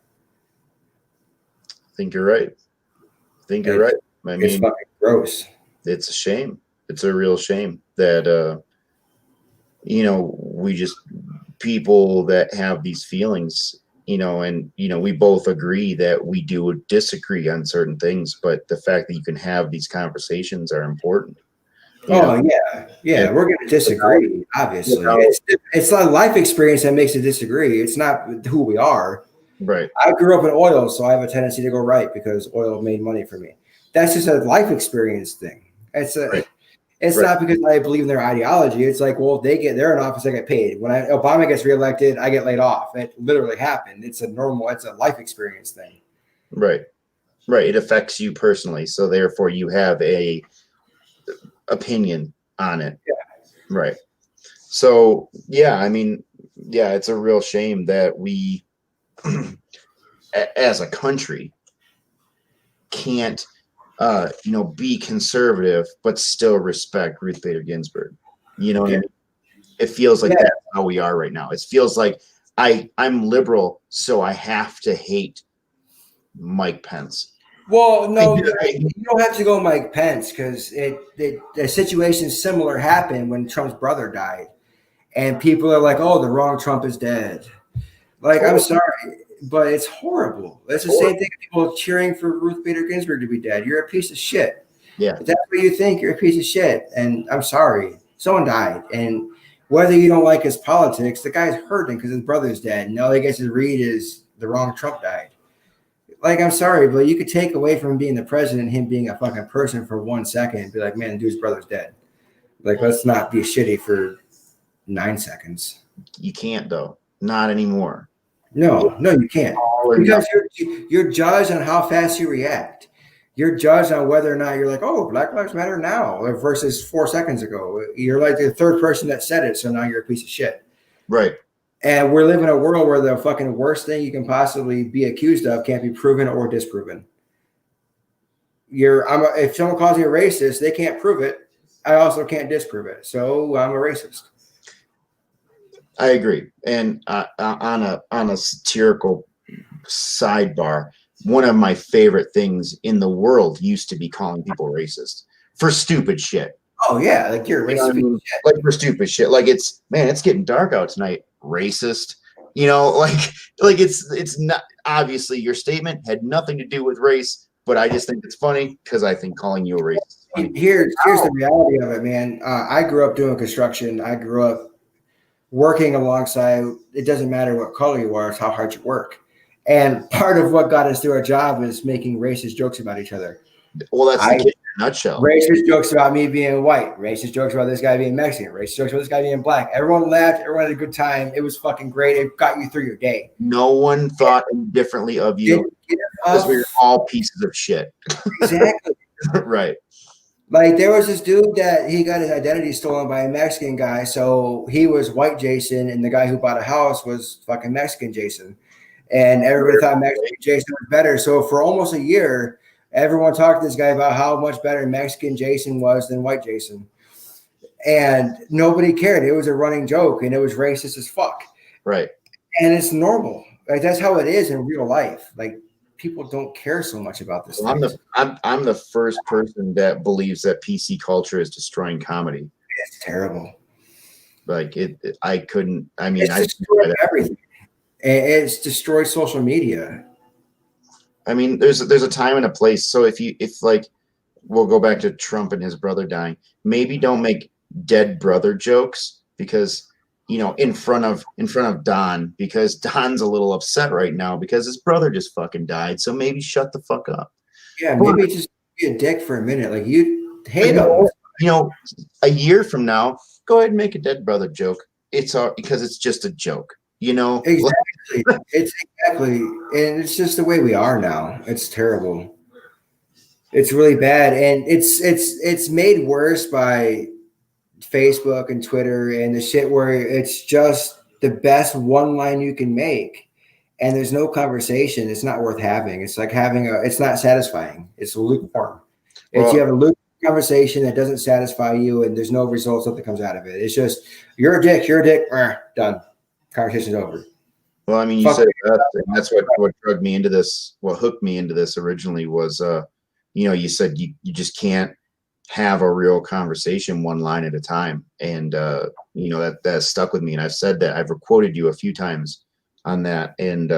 I think you're right. You're right. I mean, it's fucking gross. It's a shame. It's a real shame that, we just, people that have these feelings, and, we both agree that we do disagree on certain things, but the fact that you can have these conversations are important. Yeah. We're going to disagree, obviously. It's a life experience that makes it disagree. It's not who we are. Right. I grew up in oil, so I have a tendency to go right because oil made money for me. That's just a life experience thing. It's not because I believe in their ideology. It's like, well, they're in office, I get paid. When Obama gets reelected, I get laid off. It literally happened. It's a life experience thing. Right. It affects you personally, so therefore you have a opinion on it. Yeah. Right. So I mean, it's a real shame that we, as a country, can't be conservative but still respect Ruth Bader Ginsburg. You know what I mean? It feels like that's how we are right now. It feels like I'm liberal, so I have to hate Mike Pence. Well, no, you don't have to go Mike Pence because the situation similar happened when Trump's brother died, and people are like, "Oh, the wrong Trump is dead." Like, I'm sorry, but it's horrible. It's the same thing. People cheering for Ruth Bader Ginsburg to be dead. You're a piece of shit. Yeah, if that's what you think. You're a piece of shit, and I'm sorry. Someone died, and whether you don't like his politics, the guy's hurting because his brother's dead. And all he gets to read is the wrong Trump died. Like, I'm sorry, but you could take away from him being the president, him being a fucking person for 1 second and be like, man, dude's brother's dead. Like, let's not be shitty for 9 seconds. You can't, though. Not anymore. No, you can't. Because you're judged on how fast you react. You're judged on whether or not you're like, oh, Black Lives Matter now versus 4 seconds ago. You're like the third person that said it, so now you're a piece of shit. Right. And we're living in a world where the fucking worst thing you can possibly be accused of can't be proven or disproven. If someone calls you a racist, they can't prove it. I also can't disprove it. So I'm a racist. I agree. And on a satirical sidebar, one of my favorite things in the world used to be calling people racist for stupid shit. Oh yeah, like you're a racist. Like for stupid shit. Like it's getting dark out tonight. Racist. Like it's not, obviously your statement had nothing to do with race, but I just think it's funny because I think calling you a racist. Here's the reality of it, man. I grew up doing construction. I grew up working alongside. It doesn't matter what color you are; it's how hard you work. And part of what got us through our job is making racist jokes about each other. Well, that's the kid in a nutshell. Racist jokes about me being white. Racist jokes about this guy being Mexican. Racist jokes about this guy being black. Everyone laughed. Everyone had a good time. It was fucking great. It got you through your day. No one thought differently of you because we were all pieces of shit. Exactly. Right. Like there was this dude that he got his identity stolen by a Mexican guy. So he was white Jason, and the guy who bought a house was fucking Mexican Jason. And everybody thought Mexican Jason was better. So for almost a year, everyone talked to this guy about how much better Mexican Jason was than white Jason. And nobody cared. It was a running joke, and it was racist as fuck. Right. And it's normal. Like that's how it is in real life. Like people don't care so much about this. Well, I'm the first person that believes that PC culture is destroying comedy. It's terrible. Like I couldn't. I mean, it's destroyed everything. It's destroyed social media. I mean, there's a time and a place. So if we'll go back to Trump and his brother dying. Maybe don't make dead brother jokes because in front of Don, because Don's a little upset right now because his brother just fucking died. So maybe shut the fuck up. Yeah, maybe just be a dick for a minute. Like you hate him. A year from now, go ahead and make a dead brother joke. It's because it's just a joke. Exactly. It's exactly, and it's just the way we are now. It's terrible. It's really bad, and it's made worse by Facebook and Twitter and the shit where it's just the best one line you can make, and there's no conversation. It's not worth having. It's like it's not satisfying. It's lukewarm. You have a lukewarm conversation that doesn't satisfy you, and there's no results that comes out of it. It's just you're a dick, done. Conversation's over. Well, I mean, you said that, and that's what drugged me into this. What hooked me into this originally was, you said you just can't have a real conversation one line at a time, and that stuck with me. And I've said that. I've quoted you a few times on that, and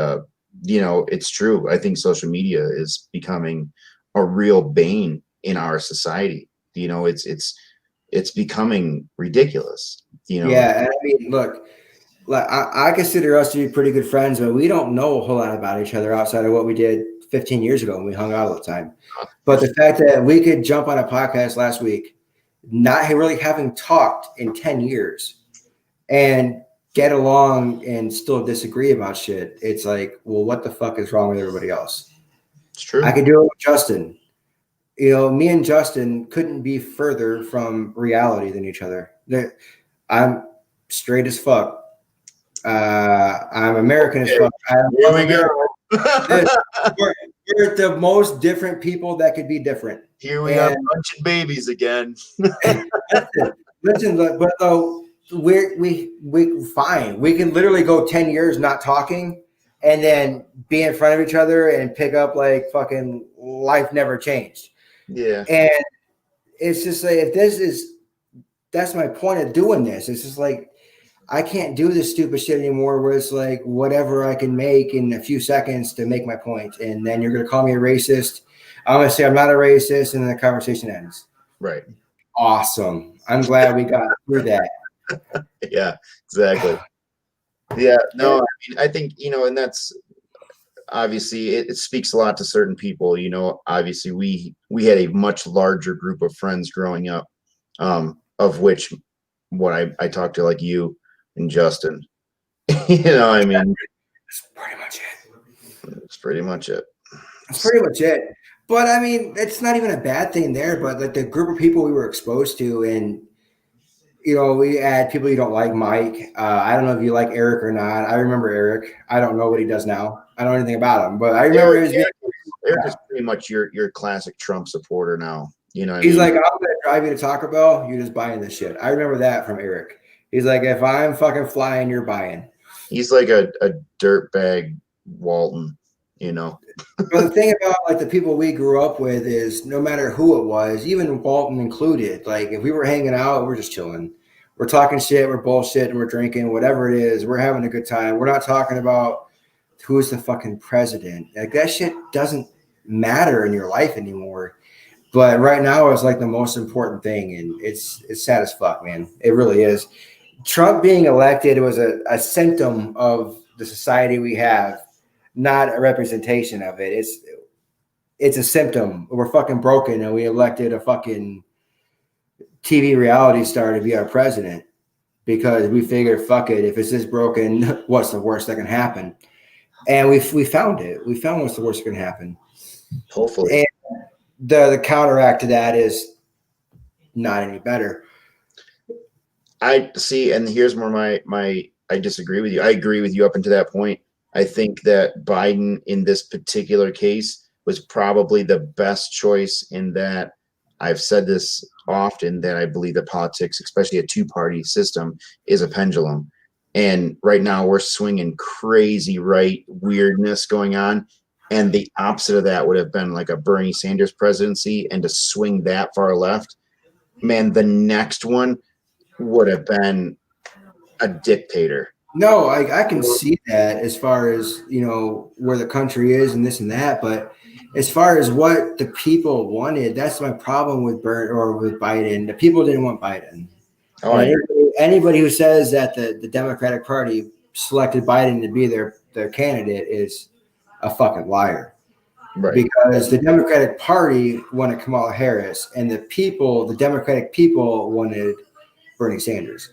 it's true. I think social media is becoming a real bane in our society. It's becoming ridiculous. Yeah, and I mean, look. Like I consider us to be pretty good friends, but we don't know a whole lot about each other outside of what we did 15 years ago when we hung out all the time. But the fact that we could jump on a podcast last week, not really having talked in 10 years, and get along and still disagree about shit, it's like, well, what the fuck is wrong with everybody else? It's true. I could do it with Justin. Me and Justin couldn't be further from reality than each other. I'm straight as fuck. I'm American as fuck. Here we go. We're the most different people that could be different. Here we are punching babies again. Listen, but though we fine. We can literally go 10 years not talking and then be in front of each other and pick up like fucking life never changed. Yeah. And it's just like that's my point of doing this. It's just like I can't do this stupid shit anymore where it's like whatever I can make in a few seconds to make my point. And then you're going to call me a racist. I'm going to say I'm not a racist. And then the conversation ends. Right. Awesome. I'm glad we got through that. Yeah, exactly. Yeah. No, I mean, I think, and that's obviously it speaks a lot to certain people. Obviously we had a much larger group of friends growing up, of which what I talked to like you and Justin, I mean, that's pretty much it. That's pretty much it. That's pretty much it. But I mean, it's not even a bad thing there, but like the group of people we were exposed to, and we had people you don't like, Mike. I don't know if you like Eric or not. I remember Eric. I don't know what he does now. I don't know anything about him, but I remember Eric is pretty much your classic Trump supporter now. He's like, I'm gonna drive you to Taco Bell. You're just buying this shit. I remember that from Eric. He's like, if I'm fucking flying, you're buying. He's like a dirtbag Walton, But the thing about like the people we grew up with is no matter who it was, even Walton included, like if we were hanging out, we're just chilling. We're talking shit, we're bullshitting, we're drinking, whatever it is, we're having a good time. We're not talking about who's the fucking president. Like that shit doesn't matter in your life anymore. But right now it's like the most important thing, and it's sad as fuck, man. It really is. Trump being elected was a symptom of the society we have, not a representation of it. It's a symptom. We're fucking broken, and we elected a fucking TV reality star to be our president because we figured, fuck it, if it's this broken, what's the worst that can happen? And we found it. We found what's the worst that can happen. Hopefully. And the counteract to that is not any better. I see, and here's where I disagree with you. I agree with you up until that point. I think that Biden in this particular case was probably the best choice in that I've said this often that I believe that politics, especially a two-party system, is a pendulum. And right now we're swinging crazy right weirdness going on. And the opposite of that would have been like a Bernie Sanders presidency. And to swing that far left, man, the next one would have been a dictator. No, I can see that as far as, where the country is and this and that. But as far as what the people wanted, that's my problem with Biden. The people didn't want Biden. Oh, anybody who says that the Democratic Party selected Biden to be their candidate is a fucking liar. right. Because the Democratic Party wanted Kamala Harris, and the Democratic people wanted Bernie Sanders.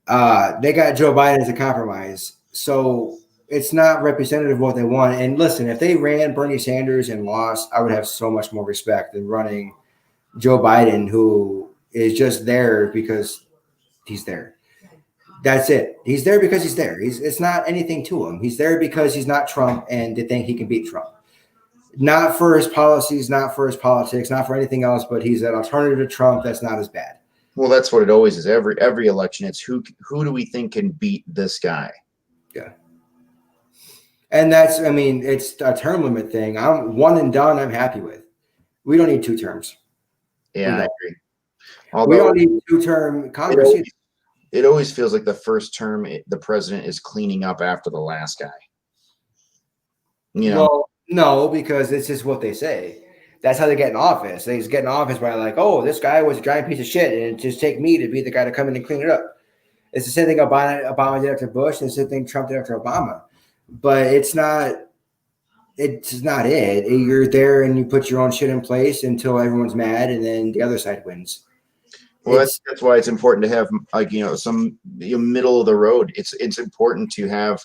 They got Joe Biden as a compromise. So it's not representative of what they want. And listen, if they ran Bernie Sanders and lost, I would have so much more respect than running Joe Biden, who is just there because he's there. That's it. He's there because he's there. It's not anything to him. He's there because he's not Trump and they think he can beat Trump. Not for his policies, not for his politics, not for anything else, but he's an alternative to Trump that's not as bad. Well, that's what it always is. Every election, it's who do we think can beat this guy? Yeah. And it's a term limit thing. I'm one and done. I'm happy with. We don't need 2 terms. Yeah, I agree. Although, we don't need 2-term Congress. It always feels like the first term, the president is cleaning up after the last guy. Well, no, because it's just what they say. That's how they get in office. They just get in office by like, oh, this guy was a giant piece of shit, and it just take me to be the guy to come in and clean it up. It's the same thing Obama did after Bush, and the same thing Trump did after Obama. But it's not it. You're there and you put your own shit in place until everyone's mad, and then the other side wins. Well, that's why it's important to have some middle of the road. It's important to have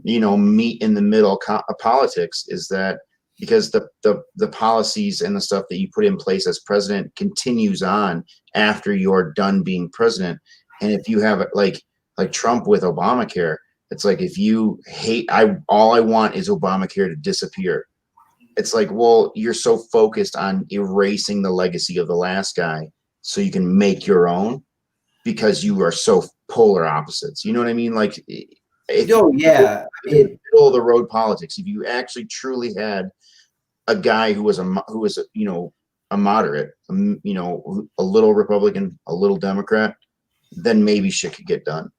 meet in the middle politics. Is that because the policies and the stuff that you put in place as president continues on after you're done being president. And if you have like Trump with Obamacare, it's like, if you hate, all I want is Obamacare to disappear. It's like, well, you're so focused on erasing the legacy of the last guy so you can make your own, because you are so polar opposites. You know what I mean? Like, middle of the road politics. If you actually truly had a guy who was a moderate, a little Republican, a little Democrat, then maybe shit could get done.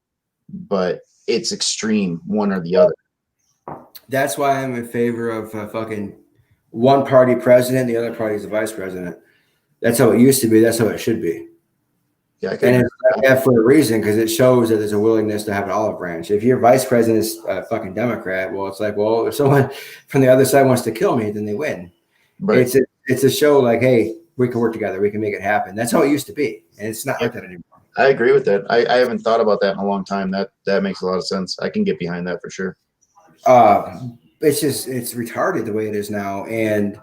But it's extreme, one or the other. That's why I'm in favor of fucking one party president, the other party is the vice president. That's how it used to be. That's how it should be. Yeah, and it's like that for a reason, because it shows that there's a willingness to have an olive branch. If your vice president is a fucking Democrat, well, it's like, well, if someone from the other side wants to kill me, then they win. Right. It's a show like, hey, we can work together. We can make it happen. That's how it used to be, and it's not like that anymore. I agree with that. I haven't thought about that in a long time. That makes a lot of sense. I can get behind that for sure. It's retarded the way it is now, and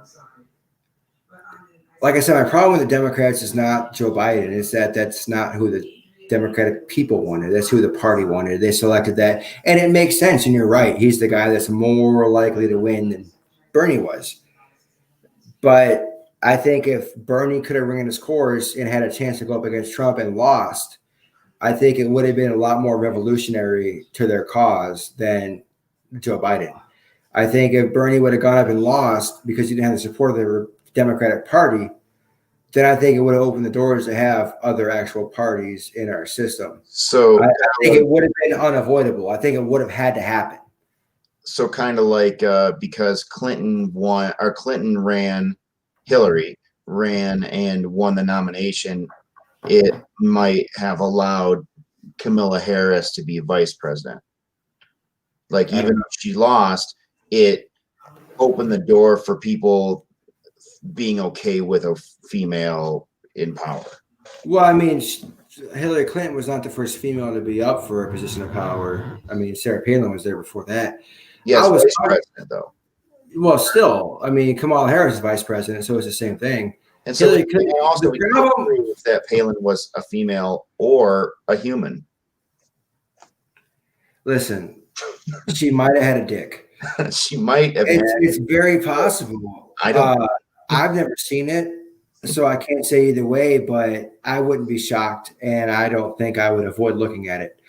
like I said, my problem with the Democrats is not Joe Biden. It's that's not who the Democratic people wanted. That's who the party wanted. They selected that. And it makes sense. And you're right. He's the guy that's more likely to win than Bernie was. But I think if Bernie could have ran his course and had a chance to go up against Trump and lost, I think it would have been a lot more revolutionary to their cause than Joe Biden. I think if Bernie would have gone up and lost because he didn't have the support of the Democratic Party, then I think it would have opened the doors to have other actual parties in our system. So I think it would have been unavoidable. I think it would have had to happen. So kind of like because Hillary ran and won the nomination, it might have allowed Kamala Harris to be vice president. Like, even if she lost, it opened the door for people being okay with a female in power. Well, I mean, Hillary Clinton was not the first female to be up for a position of power. I mean, Sarah Palin was there before that. Yes, I was vice president, though. Well, still, I mean, Kamala Harris is vice president, so it's the same thing. And so Hillary Clinton, also we agree if that Palin was a female or a human. Listen, she might have had a dick. She might have. It's very possible. I don't. I've never seen it, so I can't say either way, but I wouldn't be shocked, and I don't think I would avoid looking at it.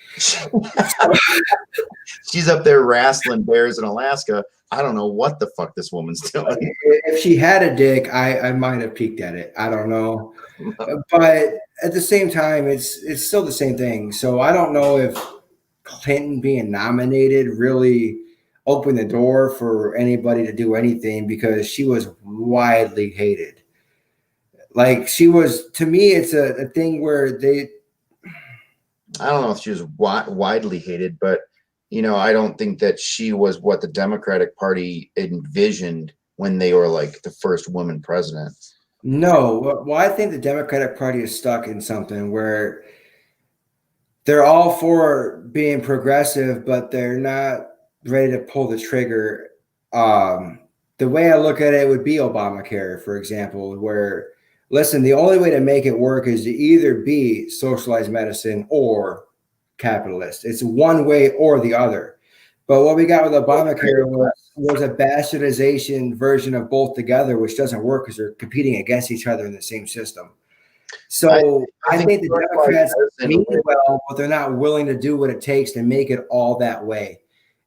She's up there wrestling bears in Alaska. I don't know what the fuck this woman's doing. If she had a dick, I might have peeked at it. I don't know. But at the same time, it's still the same thing. So I don't know if Clinton being nominated really open the door for anybody to do anything because she was widely hated. Like she was, to me, it's a thing where I don't know if she was widely hated, but I don't think that she was what the Democratic Party envisioned when they were like the first woman president. No, well, I think the Democratic Party is stuck in something where they're all for being progressive, but they're not ready to pull the trigger. The way I look at it would be Obamacare, for example, where, listen, the only way to make it work is to either be socialized medicine or capitalist. It's one way or the other. But what we got with Obamacare was a bastardization version of both together, which doesn't work because they're competing against each other in the same system. So I think the Democrats mean well, but they're not willing to do what it takes to make it all that way.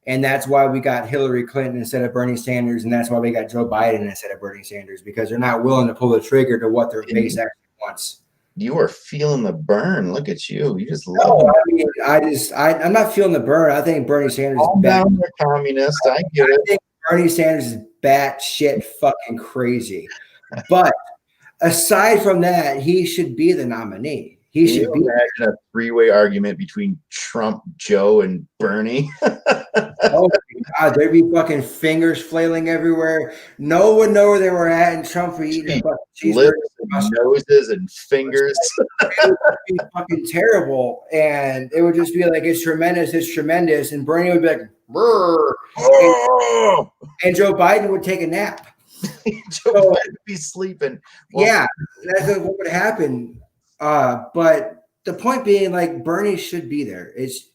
And that's why we got Hillary Clinton instead of Bernie Sanders. And that's why we got Joe Biden instead of Bernie Sanders, because they're not willing to pull the trigger to what their base actually wants. You are feeling the burn. Look at you. You just love it. I'm not feeling the burn. I think Bernie Sanders is down the communist. I get it. I think Bernie Sanders is batshit fucking crazy. But aside from that, he should be the nominee. He should be. Imagine a three-way argument between Trump, Joe, and Bernie. Oh my God, there'd be fucking fingers flailing everywhere. No one would know where they were at, and Trump would eat a fucking lips and noses and fingers. It would be fucking terrible, and it would just be like, it's tremendous, and Bernie would be like, brr, and Joe Biden would take a nap. Joe Biden would be sleeping. Well, yeah, that's what would happen. But the point being, like, Bernie should be there. It's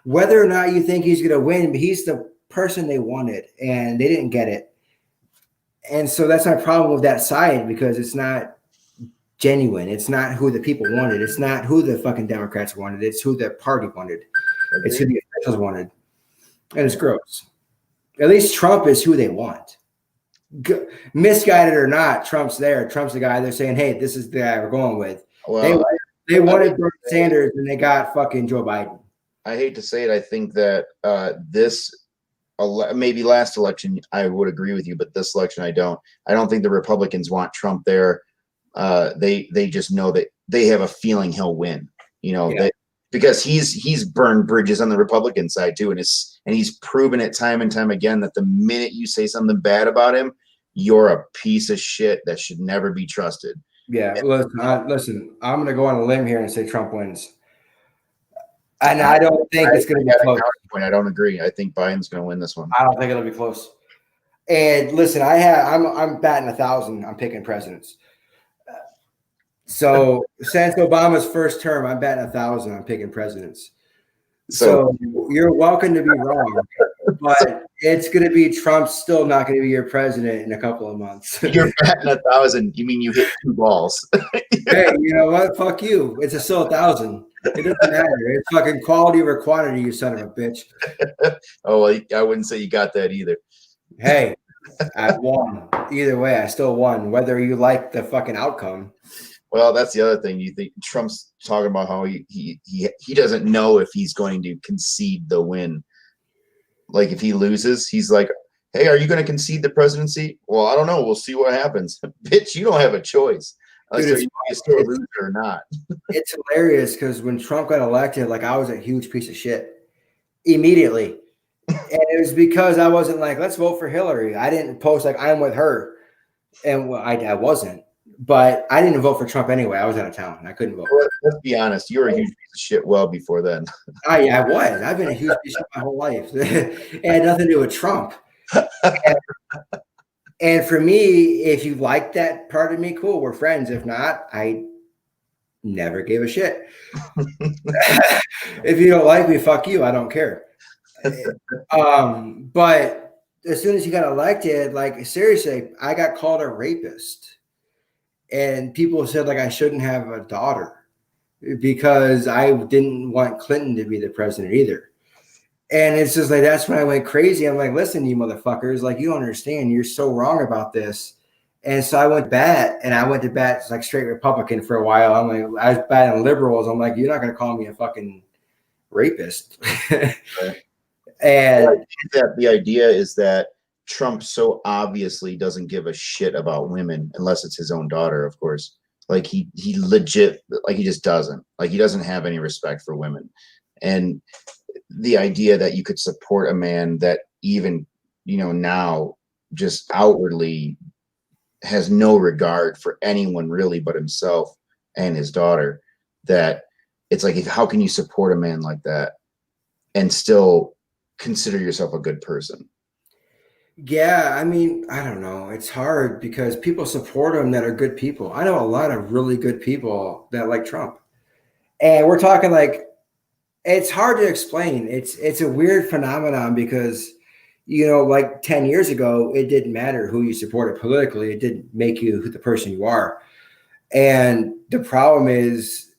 whether or not you think he's going to win, but he's the person they wanted, and they didn't get it. And so that's my problem with that side, because it's not genuine. It's not who the people wanted. It's not who the fucking Democrats wanted. It's who the party wanted. Okay. It's who the officials wanted. And it's gross. At least Trump is who they want. Misguided or not, Trump's there. Trump's the guy they're saying, hey, this is the guy we're going with. Well, they wanted Bernie Sanders, and they got fucking Joe Biden. I hate to say it. I think that maybe last election, I would agree with you, but this election, I don't. I don't think the Republicans want Trump there. They just know that they have a feeling he'll win. Because he's burned bridges on the Republican side too, and he's proven it time and time again that the minute you say something bad about him, you're a piece of shit that should never be trusted. Yeah, listen, I'm going to go on a limb here and say Trump wins. And I don't think it's going to be close. I don't agree. I think Biden's going to win this one. I don't think it'll be close. And listen, I'm batting 1,000. I'm picking presidents. So since Obama's first term, I'm batting 1,000. I'm picking presidents. So you're welcome to be wrong, but it's going to be Trump's still not going to be your president in a couple of months. You're batting 1,000. You mean you hit 2 balls? Hey, you know what? Fuck you. It's still 1,000. It doesn't matter. It's fucking quality over quantity, you son of a bitch. Oh, well, I wouldn't say you got that either. Hey, I won. Either way, I still won, whether you like the fucking outcome. Well, that's the other thing. You think Trump's talking about how he doesn't know if he's going to concede the win. Like if he loses, he's like, hey, are you going to concede the presidency? Well, I don't know. We'll see what happens. Bitch, you don't have a choice. Dude, so you still a loser or not. It's hilarious because when Trump got elected, like I was a huge piece of shit immediately. And it was because I wasn't like, let's vote for Hillary. I didn't post like I'm with her. And I wasn't. But I didn't vote for Trump anyway. I was out of town. I couldn't vote. Well, let's be honest. You were a huge piece of shit well before then. I was. I've been a huge piece of shit my whole life. It had nothing to do with Trump. And for me, if you like that part of me, cool, we're friends. If not, I never gave a shit. If you don't like me, fuck you. I don't care. But as soon as he got elected, like seriously, I got called a rapist. And people said like I shouldn't have a daughter because I didn't want Clinton to be the president either. And it's just like, that's when I went crazy. I'm like, listen, you motherfuckers, like, you don't understand. You're so wrong about this. And so I went to bat like straight Republican for a while. I'm like, I was batting liberals. I'm like, you're not going to call me a fucking rapist. Right. And that the idea is that Trump so obviously doesn't give a shit about women unless it's his own daughter, of course. Like he legit, like he just doesn't. Like he doesn't have any respect for women. And the idea that you could support a man that even, now just outwardly has no regard for anyone really but himself and his daughter, that it's like, how can you support a man like that and still consider yourself a good person? yeah, I mean, I don't know. It's hard because people support him that are good people. I know a lot of really good people that like Trump. And we're talking like it's hard to explain. It's a weird phenomenon because like 10 years ago, it didn't matter who you supported politically. It didn't make you the person you are. And the problem is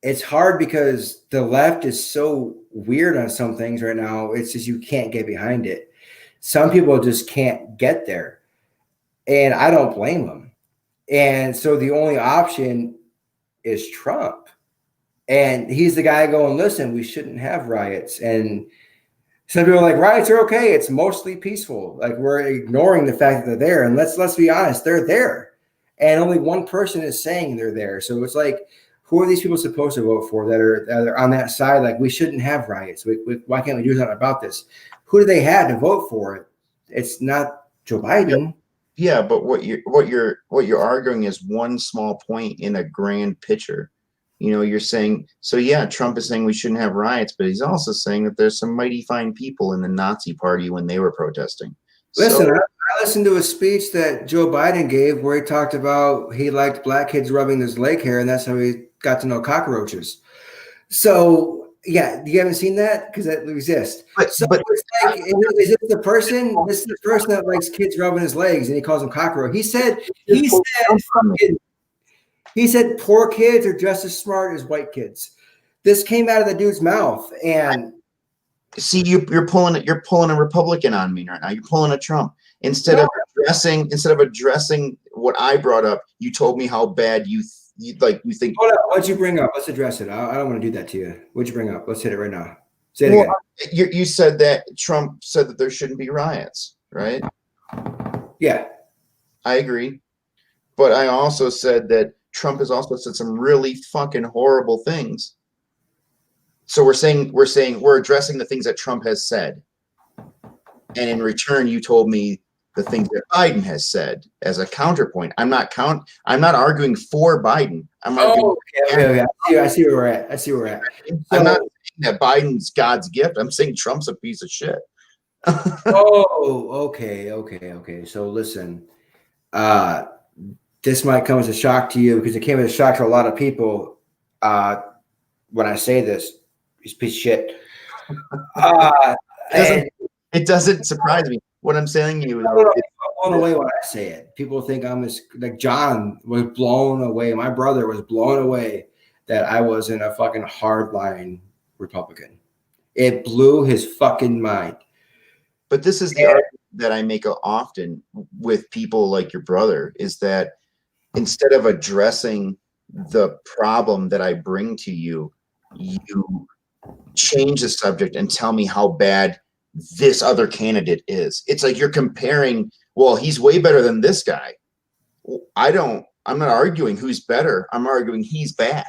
it's hard because the left is so weird on some things right now. It's just you can't get behind it. Some people just can't get there. And I don't blame them. And so the only option is Trump. And he's the guy going, listen, we shouldn't have riots. And some people are like, riots are okay. It's mostly peaceful. Like we're ignoring the fact that they're there. And let's be honest, they're there. And only one person is saying they're there. So it's like, who are these people supposed to vote for that are on that side? Like we shouldn't have riots. Why can't we do something about this? Who do they have to vote for? It's not Joe Biden. Yeah, but what you're arguing is one small point in a grand picture. You're saying, so yeah, Trump is saying we shouldn't have riots, but he's also saying that there's some mighty fine people in the Nazi party when they were protesting. Listen, I listened to a speech that Joe Biden gave where he talked about he liked black kids rubbing his leg hair, and that's how he got to know cockroaches. So yeah, you haven't seen that because that exists. But it's like, is it the person? This is the person that likes kids rubbing his legs, and he calls them cockroach. He said poor kids are just as smart as white kids. This came out of the dude's mouth, and see, you're pulling a Republican on me right now. You're pulling a Trump instead of addressing what I brought up. You told me how bad you think. Hold on, what'd you bring up? Let's address it. I don't want to do that to you. What'd you bring up? Let's hit it right now. Say it again. You said that Trump said that there shouldn't be riots, right? Yeah, I agree, but I also said that Trump has also said some really fucking horrible things. So we're addressing the things that Trump has said, and in return, you told me the things that Biden has said as a counterpoint. I'm not arguing for Biden. I'm arguing. Okay. I see where we're at. So, I'm not saying that Biden's God's gift. I'm saying Trump's a piece of shit. Okay. So listen, this might come as a shock to you because it came as a shock to a lot of people. When I say this, he's a piece of shit. It doesn't surprise me. What I'm saying to you is I'm blown away when I say it. People think I'm like John was blown away. My brother was blown away that I wasn't a fucking hardline Republican. It blew his fucking mind. But this is the argument that I make often with people like your brother, is that instead of addressing the problem that I bring to you, you change the subject and tell me how bad this other candidate is. It's like you're comparing, well, he's way better than this guy. I'm not arguing who's better. I'm arguing he's bad.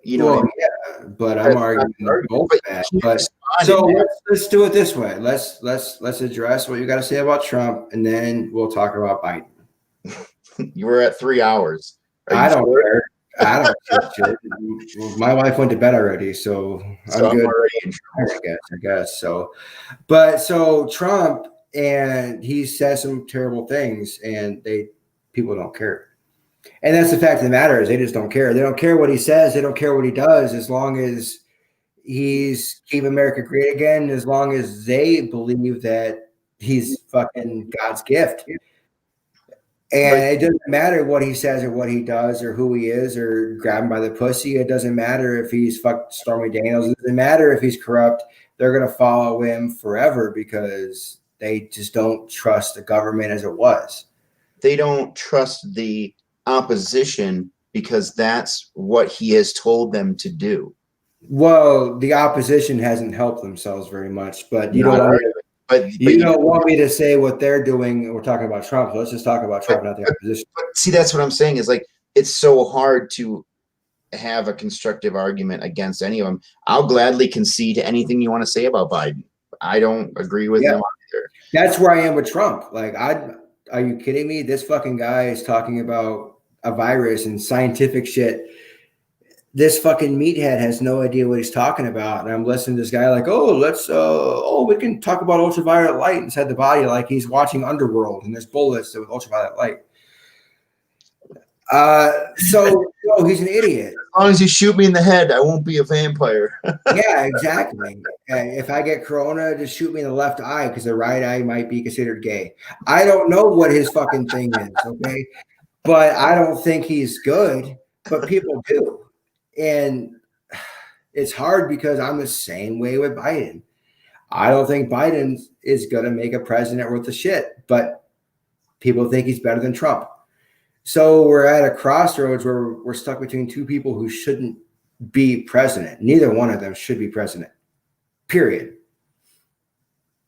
What I mean? Yeah, but I'm arguing both bad. But so let's do it this way. Let's address what you got to say about Trump, and then we'll talk about Biden. You were at 3 hours. I don't care. I don't care. My wife went to bed already, so I'm good. I guess so. But so Trump, and he says some terrible things, and people don't care. And that's the fact of the matter is they just don't care. They don't care what he says. They don't care what he does, as long as he's keep America great again, as long as they believe that he's fucking God's gift. And it doesn't matter what he says or what he does or who he is or grab him by the pussy. It doesn't matter if he's fucked Stormy Daniels. It doesn't matter if he's corrupt. They're going to follow him forever because they just don't trust the government as it was. They don't trust the opposition because that's what he has told them to do. Well, the opposition hasn't helped themselves very much, but you Not don't want me but you don't want me to say what they're doing. We're talking about Trump. So let's just talk about Trump, not the opposition. but see, that's what I'm saying is like it's so hard to have a constructive argument against any of them. I'll gladly concede to anything you want to say about Biden. I don't agree with him either. That's where I am with Trump. Like, are you kidding me? This fucking guy is talking about a virus and scientific shit. This fucking meathead has no idea what he's talking about. And I'm listening to this guy like, we can talk about ultraviolet light inside the body. Like he's watching Underworld and there's bullets with ultraviolet light. He's an idiot. As long as you shoot me in the head, I won't be a vampire. Yeah, exactly. If I get corona, just shoot me in the left eye because the right eye might be considered gay. I don't know what his fucking thing is, okay? But I don't think he's good, but people do. And it's hard because I'm the same way with Biden. I don't think Biden is going to make a president worth the shit, but people think he's better than Trump. So we're at a crossroads where we're stuck between two people who shouldn't be president. Neither one of them should be president. Period.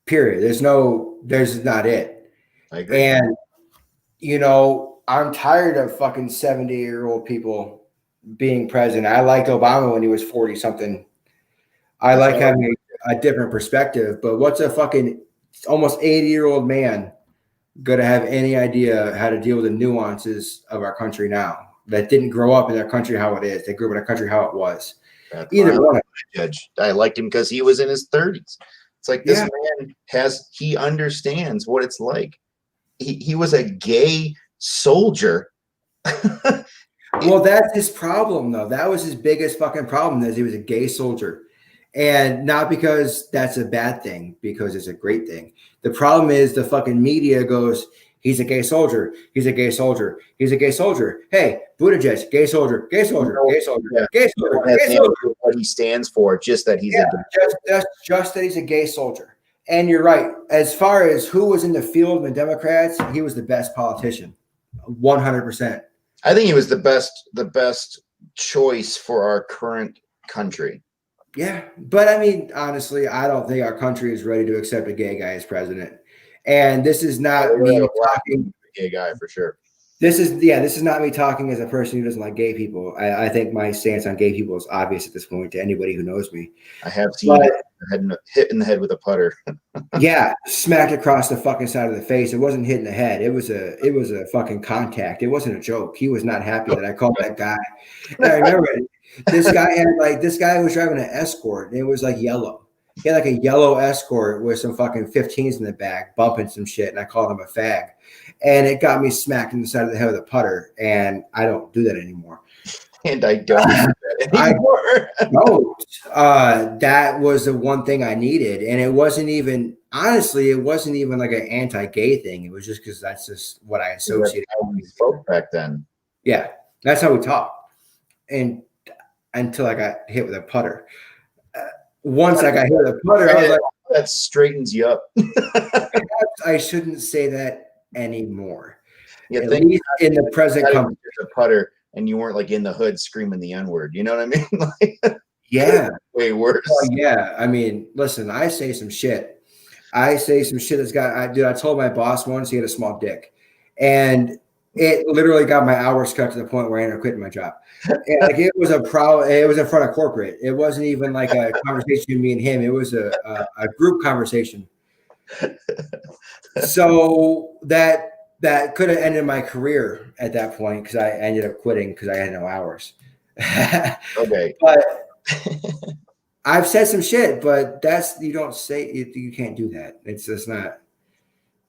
There's not it. I agree. And, I'm tired of fucking 70-year-old people being president. I liked Obama when he was 40 something. I like having a different perspective, but what's a fucking almost 80-year-old man going to have any idea how to deal with the nuances of our country now that didn't grow up in their country how it is? They grew up in a country how it was. Either one. Judge. I liked him because he was in his 30s. It's like this man he understands what it's like. He was a gay soldier. Well, that's his problem, though. That was his biggest fucking problem, is he was a gay soldier. And not because that's a bad thing, because it's a great thing. The problem is the fucking media goes, he's a gay soldier. He's a gay soldier. He's a gay soldier. Hey, Buttigieg, gay soldier, gay soldier, gay soldier, gay soldier, gay soldier. What he stands for, just that he's just that he's a gay soldier. And you're right. As far as who was in the field of the Democrats, he was the best politician. 100%. I think he was the best choice for our current country. Yeah, but I mean, honestly, I don't think our country is ready to accept a gay guy as president. And this is not me talking. Gay guy for sure. This is not me talking as a person who doesn't like gay people. I think my stance on gay people is obvious at this point to anybody who knows me. I have seen hit in the head with a putter. Yeah, smacked across the fucking side of the face. It wasn't hitting the head. It was a fucking contact. It wasn't a joke. He was not happy that I called that guy. And I remember this guy was driving an Escort, and it was like yellow. He had like a yellow Escort with some fucking 15s in the back, bumping some shit, and I called him a fag. And it got me smacked in the side of the head with a putter, and I don't do that anymore. And I don't do that anymore. That was the one thing I needed. And it wasn't even like an anti-gay thing. It was just because that's just what I associated. That's how we spoke back then. Yeah, that's how we talked. And until I got hit with a putter. Once I got hit with a putter, I was like, that straightens you up. I shouldn't say that anymore. Yeah, at least in the present company. A putter, and you weren't like in the hood screaming the N-word. You know what I mean? Like, yeah. Way worse. Well, yeah. I mean, listen, I say some shit. That's got, I told my boss once he had a small dick. And it literally got my hours cut to the point where I ended up quitting my job. And like it was it was in front of corporate. It wasn't even like a conversation between me and him. It was a group conversation. So that could have ended my career at that point because I ended up quitting because I had no hours. Okay. But I've said some shit, but you can't do that. It's just not.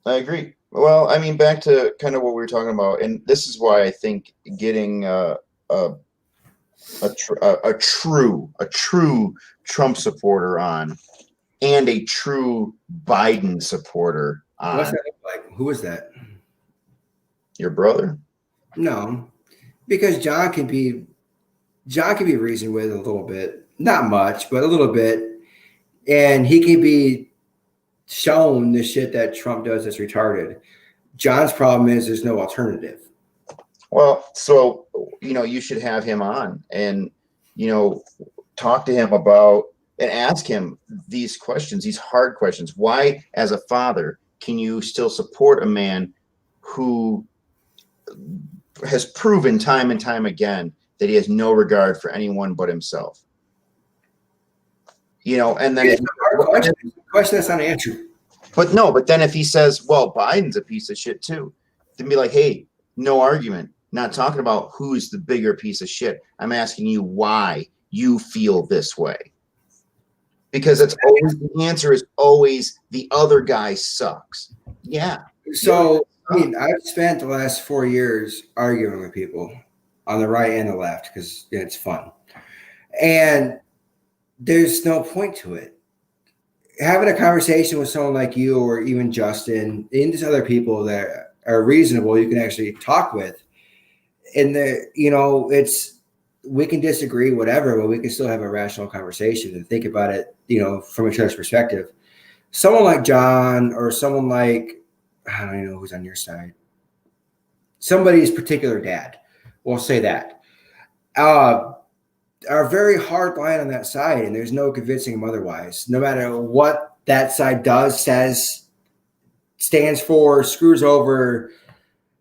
I agree. Well, I mean, back to kind of what we were talking about, and this is why I think getting a true Trump supporter on and a true Biden supporter on. What's that look like? Who is that? Your brother? No, because John can be reasoned with a little bit, not much, but a little bit, and he can be shown the shit that Trump does that's retarded. John's problem is there's no alternative. Well, so you should have him on, and talk to him about and ask him these questions, these hard questions. Why, as a father, can you still support a man who has proven time and time again that he has no regard for anyone but himself? And then question that's unanswered. But then if he says, well, Biden's a piece of shit too, then be like, hey, no argument. Not talking about who's the bigger piece of shit. I'm asking you why you feel this way. Because it's always, the answer is always the other guy sucks. Yeah. So, I've spent the last 4 years arguing with people on the right and the left because it's fun. And there's no point to it. Having a conversation with someone like you or even Justin and just other people that are reasonable, you can actually talk with. And we can disagree, whatever, but we can still have a rational conversation and think about it, from each other's perspective. Someone like John or someone like, I don't even know who's on your side. Somebody's particular dad, we'll say that, are very hard line on that side, and there's no convincing them otherwise. No matter what that side does, says, stands for, screws over,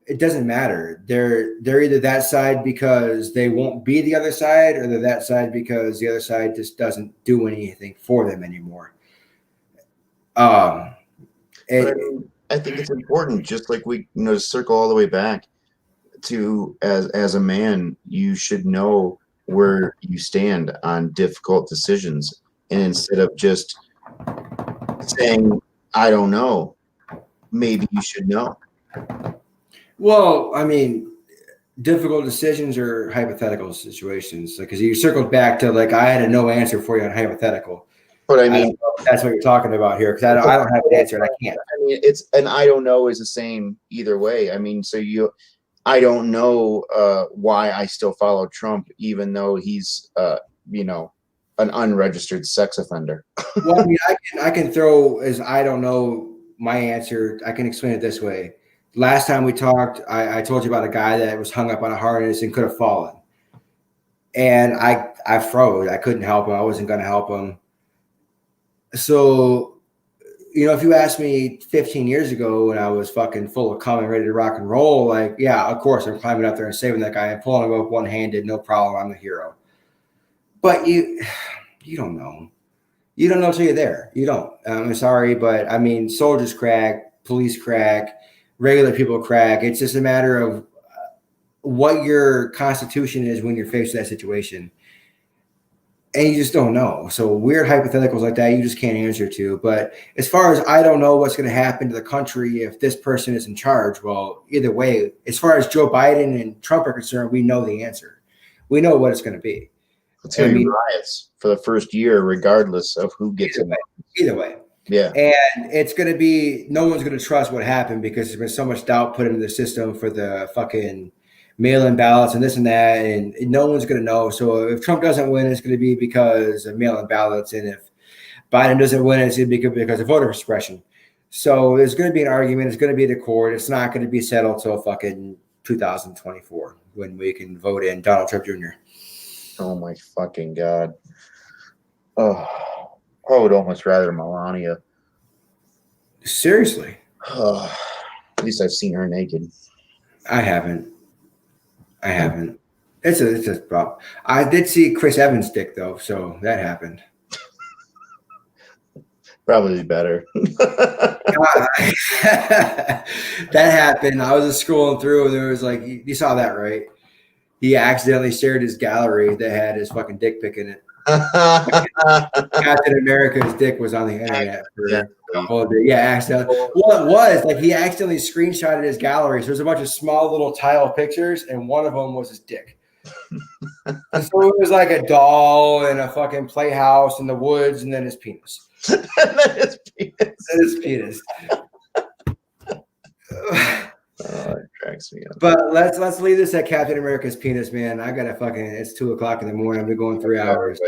it doesn't matter. They're either that side because they won't be the other side, or they're that side because the other side just doesn't do anything for them anymore. I think it's important, just like we circle all the way back to as a man, you should know where you stand on difficult decisions, and instead of just saying, I don't know, maybe you should know. Well, difficult decisions are hypothetical situations, because you circled back to I had a no answer for you on hypothetical. But that's what you're talking about here, because I don't have an answer and I can't. It's an I don't know is the same either way. I don't know why I still follow Trump, even though he's an unregistered sex offender. Well, I can throw as I don't know my answer. I can explain it this way. Last time we talked, I told you about a guy that was hung up on a harness and could have fallen. And I froze. I couldn't help him. I wasn't going to help him. So, if you asked me 15 years ago when I was fucking full of cum and ready to rock and roll, yeah, of course, I'm climbing up there and saving that guy and pulling him up one-handed, no problem. I'm the hero. But you don't know. You don't know till you're there. You don't. I'm sorry, but soldiers crack, police crack, regular people crack. It's just a matter of what your constitution is when you're faced with that situation. And you just don't know. So weird hypotheticals like that, you just can't answer to. But as far as I don't know what's going to happen to the country if this person is in charge, well, either way, as far as Joe Biden and Trump are concerned, we know the answer. We know what it's going to be. It's going to be riots for the first year, regardless of who gets it. Either way. Yeah. And it's going to be, no one's going to trust what happened because there's been so much doubt put into the system for the fucking mail-in ballots and this and that, and no one's going to know. So if Trump doesn't win, it's going to be because of mail-in ballots, and if Biden doesn't win, it's going to be because of voter suppression. So there's going to be an argument. It's going to be the court. It's not going to be settled till fucking 2024 when we can vote in Donald Trump Jr. Oh my fucking God. Oh, I would almost rather Melania. Seriously. At least I've seen her naked. I haven't. It's a problem. I did see Chris Evans' dick though, so that happened. Probably better. That happened. I was just scrolling through, and there was you saw that, right? He accidentally shared his gallery that had his fucking dick pic in it. Captain America's dick was on the internet for a whole day. Yeah, accidentally. Well, it was he accidentally screenshotted his gallery. So there's a bunch of small little tile pictures, and one of them was his dick. And so it was like a doll and a fucking playhouse in the woods, and then his penis. His penis. Oh, it cracks me up. But let's leave this at Captain America's penis, man. I gotta fucking. It's 2:00 in the morning. I've been going 3 hours.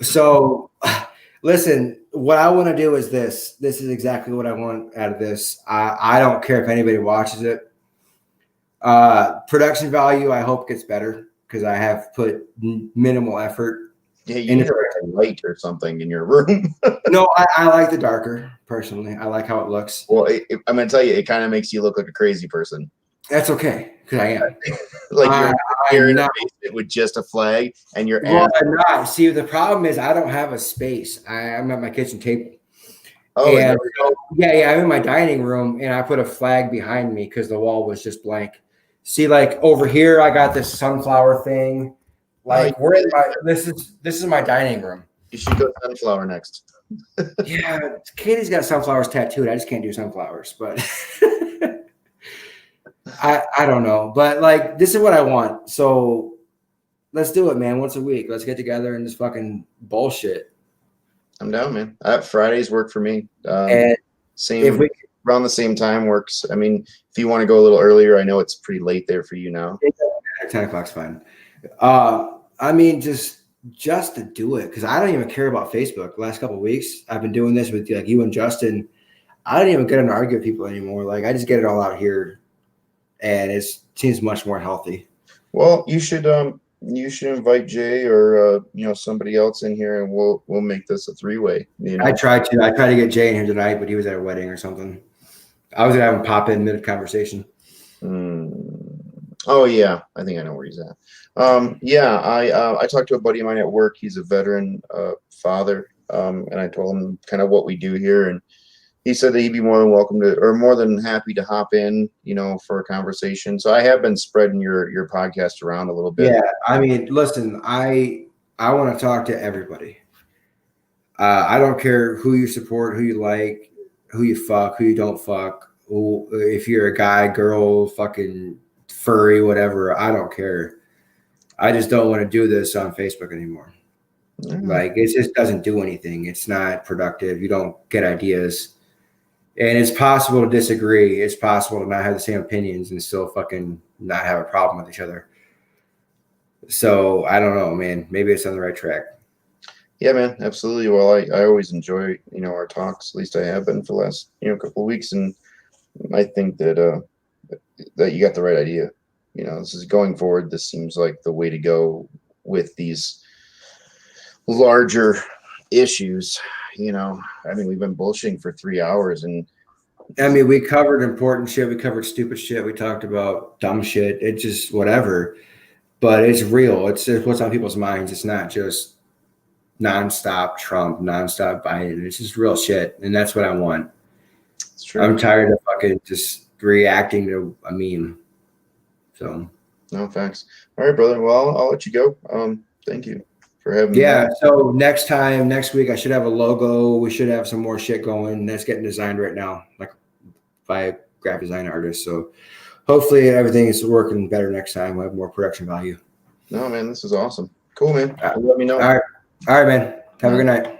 So, listen. What I want to do is this. This is exactly what I want out of this. I don't care if anybody watches it. Production value, I hope, gets better. because I have put minimal effort. Yeah, you need a light or something in your room. No, I like the darker personally. I like how it looks. Well, I'm gonna tell you, it kind of makes you look like a crazy person. That's okay, because I am. Like you're in a basement with just a flag, and you're I'm not. See, the problem is I don't have a space. I'm at my kitchen table. Oh, and so, yeah, I'm in my dining room, and I put a flag behind me because the wall was just blank. See, like over here, I got this sunflower thing. Like we're in my this is my dining room. You should go sunflower next. Yeah, Katie's got sunflowers tattooed. I just can't do sunflowers, but I don't know. But like this is what I want. So let's do it, man. Once a week. Let's get together and just fucking bullshit. I'm down, man. Fridays work for me. And around the same time works. I mean, if you want to go a little earlier, I know it's pretty late there for you now. 10 o'clock's fine. I mean, just to do it, because I don't even care about Facebook. The last couple of weeks, I've been doing this with like you and Justin. I don't even get to argue with people anymore. Like I just get it all out here, and it seems much more healthy. Well, you should invite Jay or somebody else in here, and we'll make this a three-way. I tried to get Jay in here tonight, but he was at a wedding or something. I was gonna have him pop in mid-conversation. Oh yeah, I think I know where he's at. I talked to a buddy of mine at work. He's a veteran father, and I told him kind of what we do here, and he said that he'd be more than welcome to, or more than happy to hop in, for a conversation. So I have been spreading your podcast around a little bit. Yeah, I mean, listen, I want to talk to everybody. I don't care who you support, who you like, who you fuck, who you don't fuck. If you're a guy, girl, fucking furry, whatever, I don't care. I just don't want to do this on Facebook anymore. Like it just doesn't do anything. It's not productive. You don't get ideas. And it's possible to disagree. It's possible to not have the same opinions and still fucking not have a problem with each other. So I don't know, man. Maybe it's on the right track. Yeah, man, absolutely. Well, I always enjoy, our talks. At least I have been for the last, couple of weeks. And I think that you got the right idea. This is going forward. This seems like the way to go with these larger issues. I mean, we've been bullshitting for 3 hours, and I mean, we covered important shit. We covered stupid shit. We talked about dumb shit. It's just whatever, but it's real. It's what's on people's minds. It's not just nonstop Trump, nonstop Biden. It's just real shit, and that's what I want. It's true. I'm tired of fucking just reacting to a meme. So, no, thanks. All right, brother. Well, I'll let you go. Thank you for having me. Yeah. So next week, I should have a logo. We should have some more shit going. That's getting designed right now, like by a graphic design artist. So hopefully everything is working better next time. We'll have more production value. No, man, this is awesome. Cool, man. Let me know. All right, man. Have a good night.